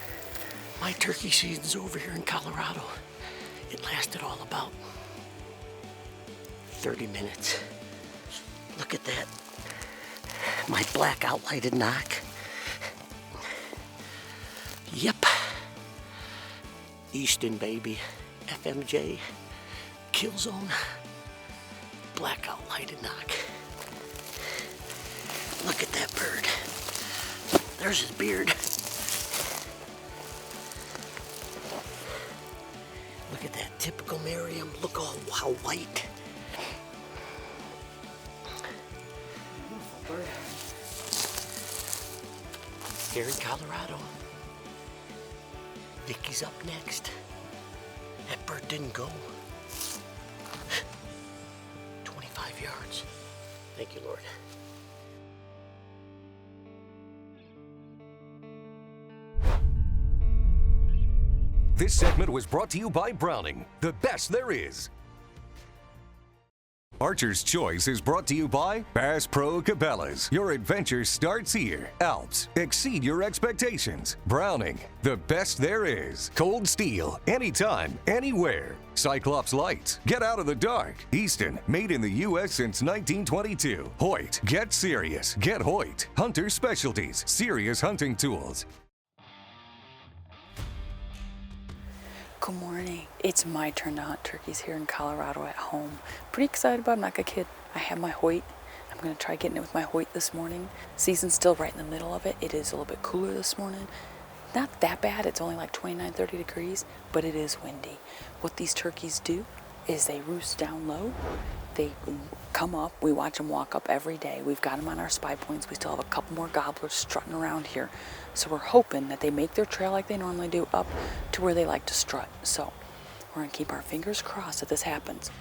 My turkey season's over here in Colorado. It lasted all about 30 minutes. Look at that. My black outlighted knock. Yep. Easton, baby. FMJ. Kill zone. Black outlighted knock. Look at that bird. There's his beard. Look at that typical Merriam. Look how white. Here in Colorado. Vicky's up next. That bird didn't go. 25 yards. Thank you, Lord. This segment was brought to you by Browning, the best there is. Archer's Choice is brought to you by Bass Pro Cabela's. Your adventure starts here. Alps, exceed your expectations. Browning, the best there is. Cold Steel, anytime, anywhere. Cyclops Lights, get out of the dark. Easton, made in the U.S. since 1922. Hoyt, get serious. Get Hoyt. Hunter Specialties, serious hunting tools. Good morning. It's my turn to hunt turkeys here in Colorado at home. Pretty excited about it, I'm not gonna kid. I have my Hoyt. I'm gonna try getting it with my Hoyt this morning. Season's still right in the middle of it. It is a little bit cooler this morning. Not that bad, it's only like 29, 30 degrees, but it is windy. What these turkeys do is they roost down low. They come up, we watch them walk up every day. We've got them on our spy points. We still have a couple more gobblers strutting around here. So we're hoping that they make their trail like they normally do up to where they like to strut. So we're gonna keep our fingers crossed that this happens.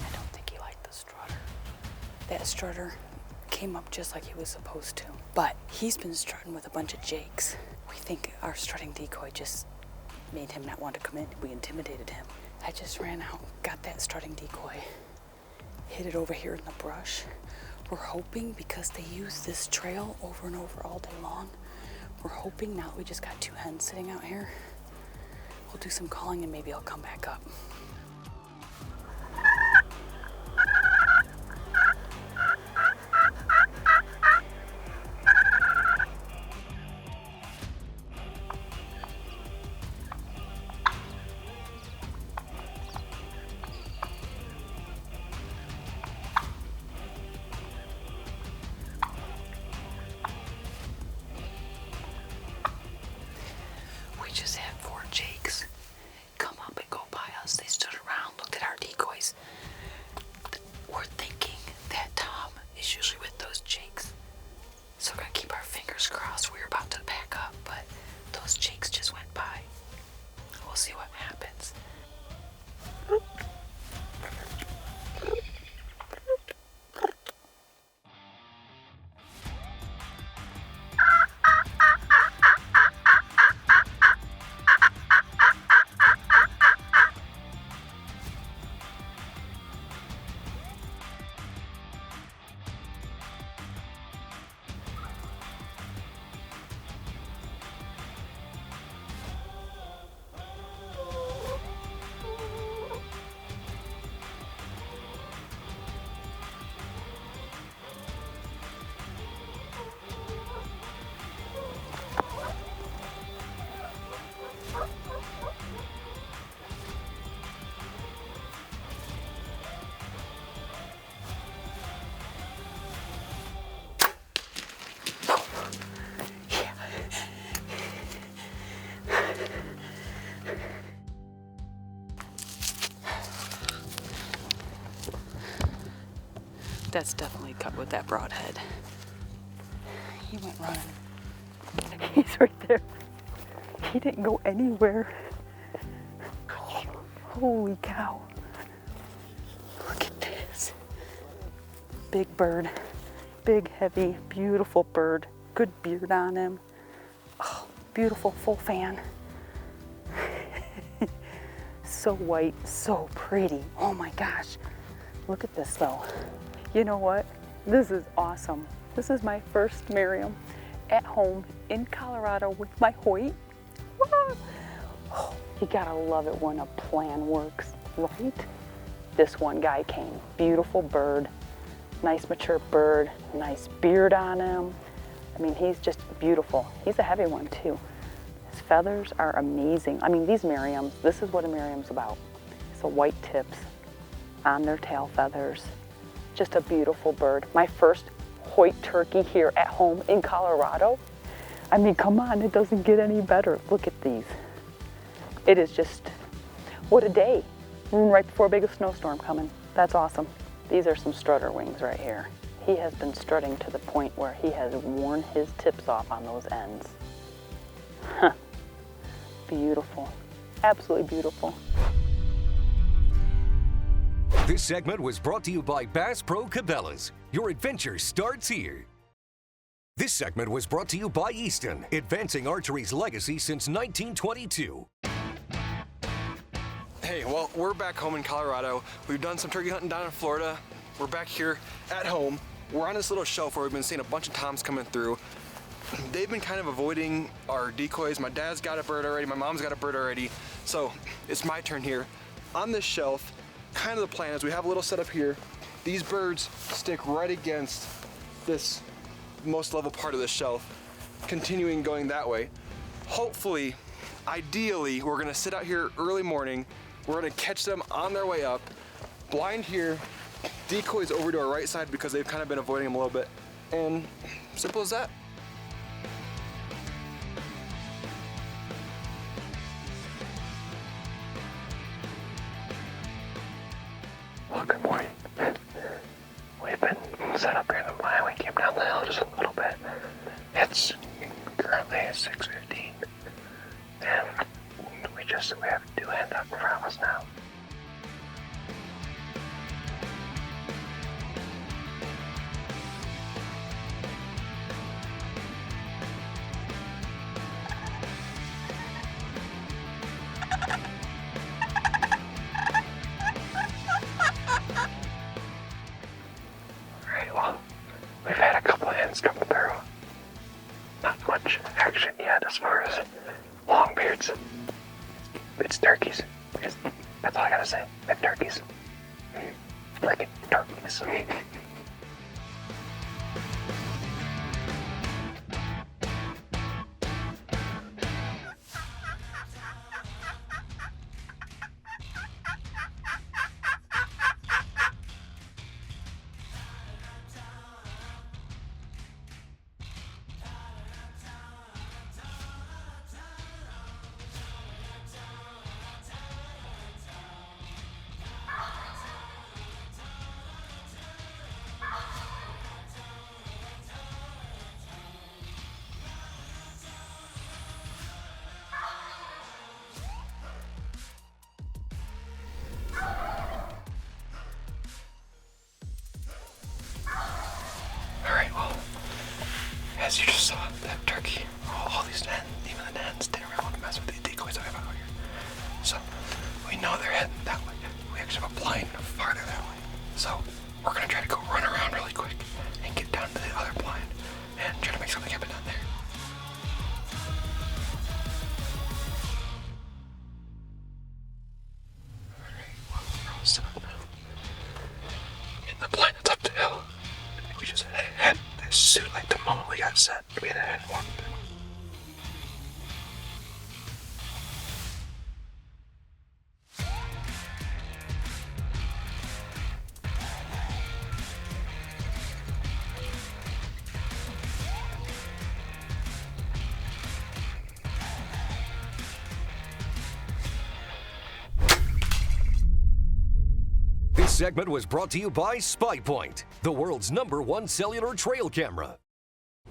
I don't think he liked the strutter. That strutter came up just like he was supposed to. But he's been strutting with a bunch of jakes. We think our strutting decoy just made him not want to come in. We intimidated him. I just ran out, got that strutting decoy, hid it over here in the brush. We're hoping, because they use this trail over and over all day long, we're hoping now that we just got two hens sitting out here, we'll do some calling and maybe I'll come back up. We just had 4 jakes come up and go by us. They stood That's definitely cut with that broadhead. He went running. He's right there. He didn't go anywhere. Holy cow. Look at this. Big bird. Big, heavy, beautiful bird. Good beard on him. Oh, beautiful full fan. So white, so pretty. Oh my gosh. Look at this though. You know what? This is awesome. This is my first Merriam at home in Colorado with my Hoyt. Oh, you gotta love it when a plan works, right? This one guy came. Beautiful bird. Nice mature bird. Nice beard on him. I mean, he's just beautiful. He's a heavy one too. His feathers are amazing. I mean, these Merriams, this is what a Merriam's about. So white tips on their tail feathers. Just a beautiful bird. My first Hoyt turkey here at home in Colorado. I mean, come on, it doesn't get any better. Look at these. It is just, what a day. Right before a big snowstorm coming. That's awesome. These are some strutter wings right here. He has been strutting to the point where he has worn his tips off on those ends. Huh. Beautiful. Absolutely beautiful. This segment was brought to you by Bass Pro Cabela's. Your adventure starts here. This segment was brought to you by Easton, advancing archery's legacy since 1922. Hey, well, we're back home in Colorado. We've done some turkey hunting down in Florida. We're back here at home. We're on this little shelf where we've been seeing a bunch of toms coming through. They've been kind of avoiding our decoys. My dad's got a bird already, my mom's got a bird already. So it's my turn here. On this shelf, kind of the plan is we have a little setup here. These birds stick right against this most level part of the shelf, continuing going that way. Hopefully, ideally, we're gonna sit out here early morning. We're gonna catch them on their way up. Blind here, decoys over to our right side because they've kind of been avoiding them a little bit. And simple as that. Well, good morning. We've been set up here in the blind. We came down the hill just a little bit. It's currently 6:15, and we have two hens up in front of us now. We've had a couple of hens come through. Not much action yet as far as longbeards. It's turkeys. That's all I gotta say. It's turkeys. Like turkeys. As you just saw, that turkey, all these hens, even the hens, didn't really want to mess with these decoys that we have out here. So, we know they're heading that way. We actually have a blind farther that way. So, we're gonna try to go run around really quick and get down to the other blind and try to make something happen down there. Alright, well, we're all set up now. In the blind that's up the hill. We just had this suit like the moment we got set. We had one. This segment was brought to you by SpyPoint, the world's #1 cellular trail camera.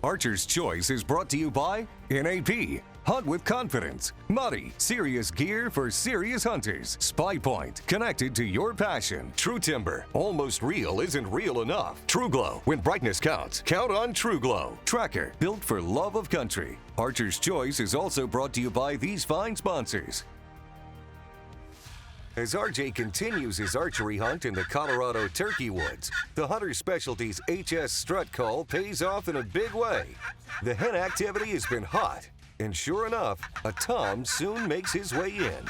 Archer's Choice is brought to you by NAP, Hunt with Confidence, Muddy, serious gear for serious hunters, SpyPoint, connected to your passion, True Timber, almost real isn't real enough, True Glow, when brightness counts, count on True Glow, Tracker, built for love of country. Archer's Choice is also brought to you by these fine sponsors. As RJ continues his archery hunt in the Colorado turkey woods, the Hunter's Specialties HS strut call pays off in a big way. The hen activity has been hot, and sure enough, a tom soon makes his way in.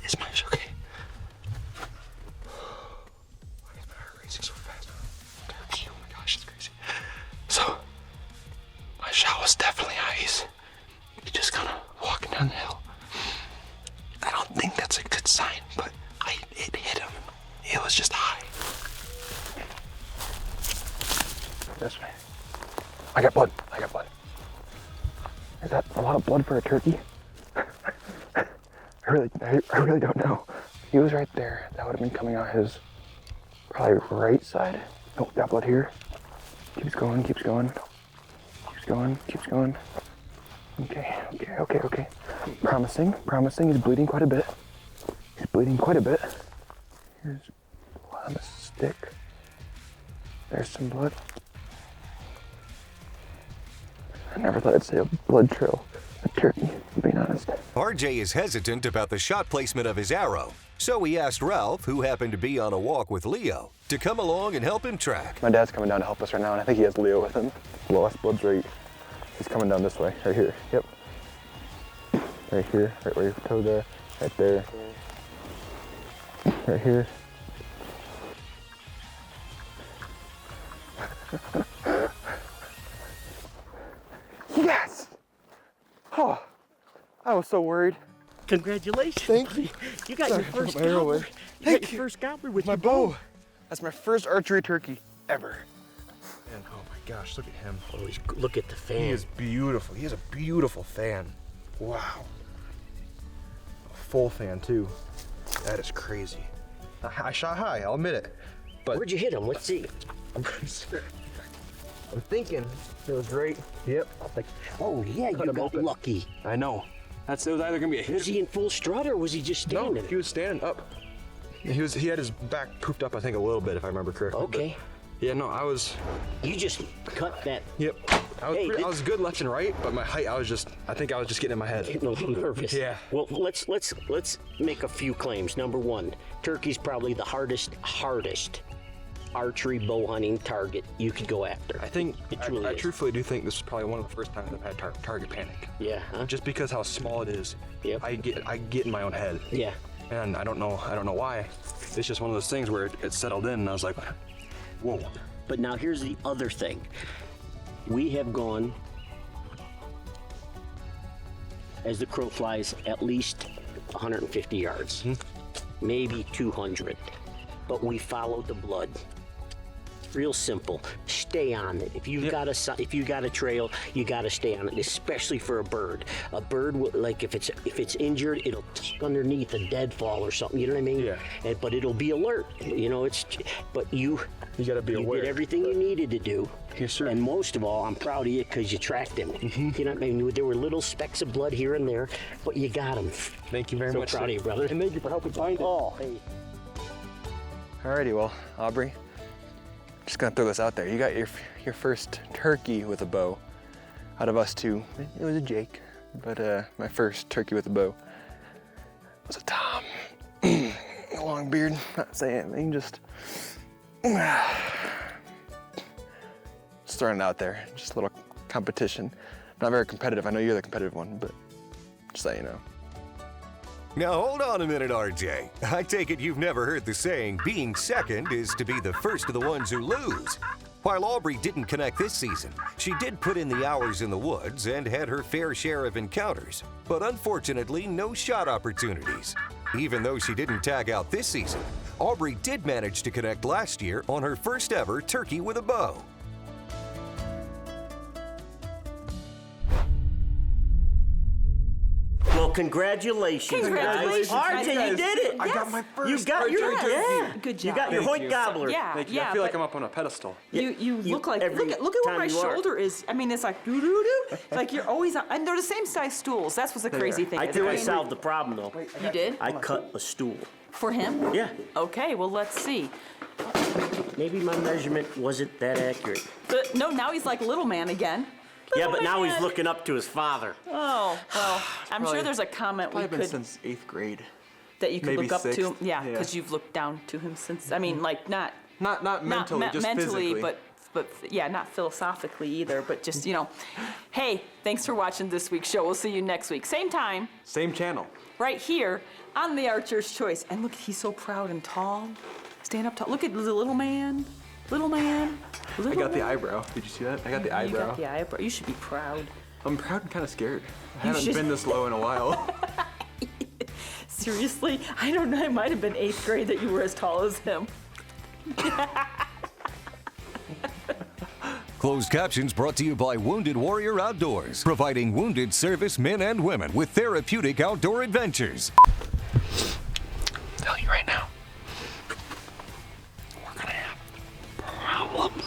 Is my okay? Why is my heart racing so fast? Turkey, oh my gosh, it's crazy. So, my shot was definitely ice. He just kind of walking down the hill. I don't think that's a good sign, but it hit him. It was just high. This way. I got blood. Is that a lot of blood for a turkey? I really don't know. He was right there. That would have been coming out his probably right side. Oh, got blood here. Keeps going. Okay. Promising. He's bleeding quite a bit. Here's blood on the stick. There's some blood. I never thought I'd say a blood trail. A turkey, being honest. RJ is hesitant about the shot placement of his arrow, so he asked Ralph, who happened to be on a walk with Leo, to come along and help him track. My dad's coming down to help us right now, and I think he has Leo with him. Lowest blood's right. He's coming down this way, right here. Yep. Right here, right where your toe there, right there. Right here. Yes! Oh, I was so worried. Congratulations. Thank you. You got your first gobbler. You got your first gobbler with my your bow. That's my first archery turkey ever. And oh my gosh, look at him. Oh, look at the fan. He is beautiful. He has a beautiful fan. Wow. A full fan too. That is crazy. I shot high, I'll admit it. But where'd you hit him? Let's see. I'm thinking it was right. Yep. Like, oh yeah, you got lucky. I know. It was either gonna be a hit. Was he in full strut or was he just standing? No, he was standing up. He had his back pooped up, I think, a little bit, if I remember correctly. Okay. But, yeah, no, I was. You just cut that. Yep. I was good left and right, but my height, I think I was just getting in my head. Getting a little nervous. Yeah. Well, let's make a few claims. Number one, turkey's probably the hardest archery bow hunting target you could go after. I think I is. truthfully do think this is probably one of the first times I've had target panic. Yeah. Huh? Just because how small it is. Yep. I get in my own head. Yeah. And I don't know why. It's just one of those things where it settled in and I was like, whoa. But now here's the other thing. We have gone, as the crow flies, at least 150 yards, maybe 200. But we followed the blood. Real simple. Stay on it. If you've got a trail, you got to stay on it, especially for a bird. A bird, like if it's injured, it'll tuck underneath a deadfall or something. You know what I mean? Yeah. But it'll be alert. You know, you got to be aware. You did everything you needed to do. Yes, sir. And most of all, I'm proud of you because you tracked him. You know what I mean? There were little specks of blood here and there, but you got him. Thank you very much. So proud of you, brother. And thank you for helping find it. Oh, hey. Alrighty, well, Aubrey, just gonna throw this out there. You got your first turkey with a bow. Out of us two, it was a Jake, but my first turkey with a bow was a Tom. A long beard, not saying anything, just throwing it out there. Just a little competition. Not very competitive. I know you're the competitive one, but just so you know. Now hold on a minute, RJ. I take it you've never heard the saying, being second is to be the first of the ones who lose. While Aubrey didn't connect this season, she did put in the hours in the woods and had her fair share of encounters, but unfortunately no shot opportunities. Even though she didn't tag out this season, Aubrey did manage to connect last year on her first ever turkey with a bow. Well, congratulations, Congratulations, guys. RJ, you did it. I got my first You got your archery turkey. yeah. Good job. You got your Thank Hoyt you. gobbler. Yeah, Thank you. yeah. I feel like but I'm up on a pedestal. you look like every look at where time my you are. shoulder is. I mean, it's like doo doo doo. It's like you're always on, and they're the same size stools. That's what's the crazy thing. I is. think I mean, solved the problem, though. You did? I cut a stool. For him? Yeah. Okay. Well, let's see. Maybe my measurement wasn't that accurate. But no, now he's like little man again. Yeah, but now he's man. looking up to his father. Oh well, I'm sure Probably- there's a comment we Probably been could since 8th grade. that you could maybe look up to him. sixth, Yeah, yeah. because you've looked down to him since. I mean, like not Not mentally, just mentally, physically. but yeah, not philosophically either. But just hey, thanks for watching this week's show. We'll see you next week, same time, Same channel. right here on the Archer's Choice. And look, he's so proud and tall. Stand up tall. Look at the little man. Little man. I got the eyebrow. Did you see that? I got the You eyebrow. got the eyebrow. You should be proud. I'm proud and kind of scared. I You haven't should- been this low in a while. Seriously? I don't know. It might have been 8th grade that you were as tall as him. Closed captions brought to you by Wounded Warrior Outdoors, providing wounded service men and women with therapeutic outdoor adventures. I'm telling you right now, we're gonna have problems.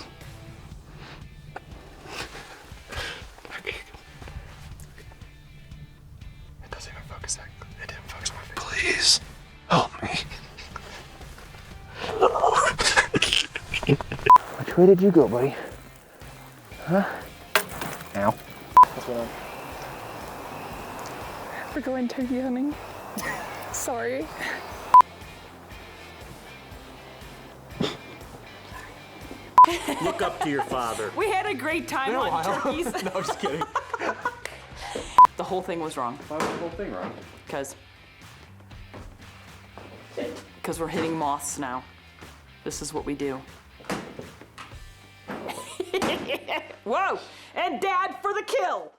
It doesn't even focus. It didn't focus on my face. Please help me. Which way did you go, buddy? Huh? Ow. What's going on? We're going turkey hunting. Sorry. Look up to your father. We had a great time on turkeys. No, I'm just kidding. The whole thing was wrong. Why was the whole thing wrong? Because we're hitting moths now. This is what we do. Whoa! And Dad for the kill!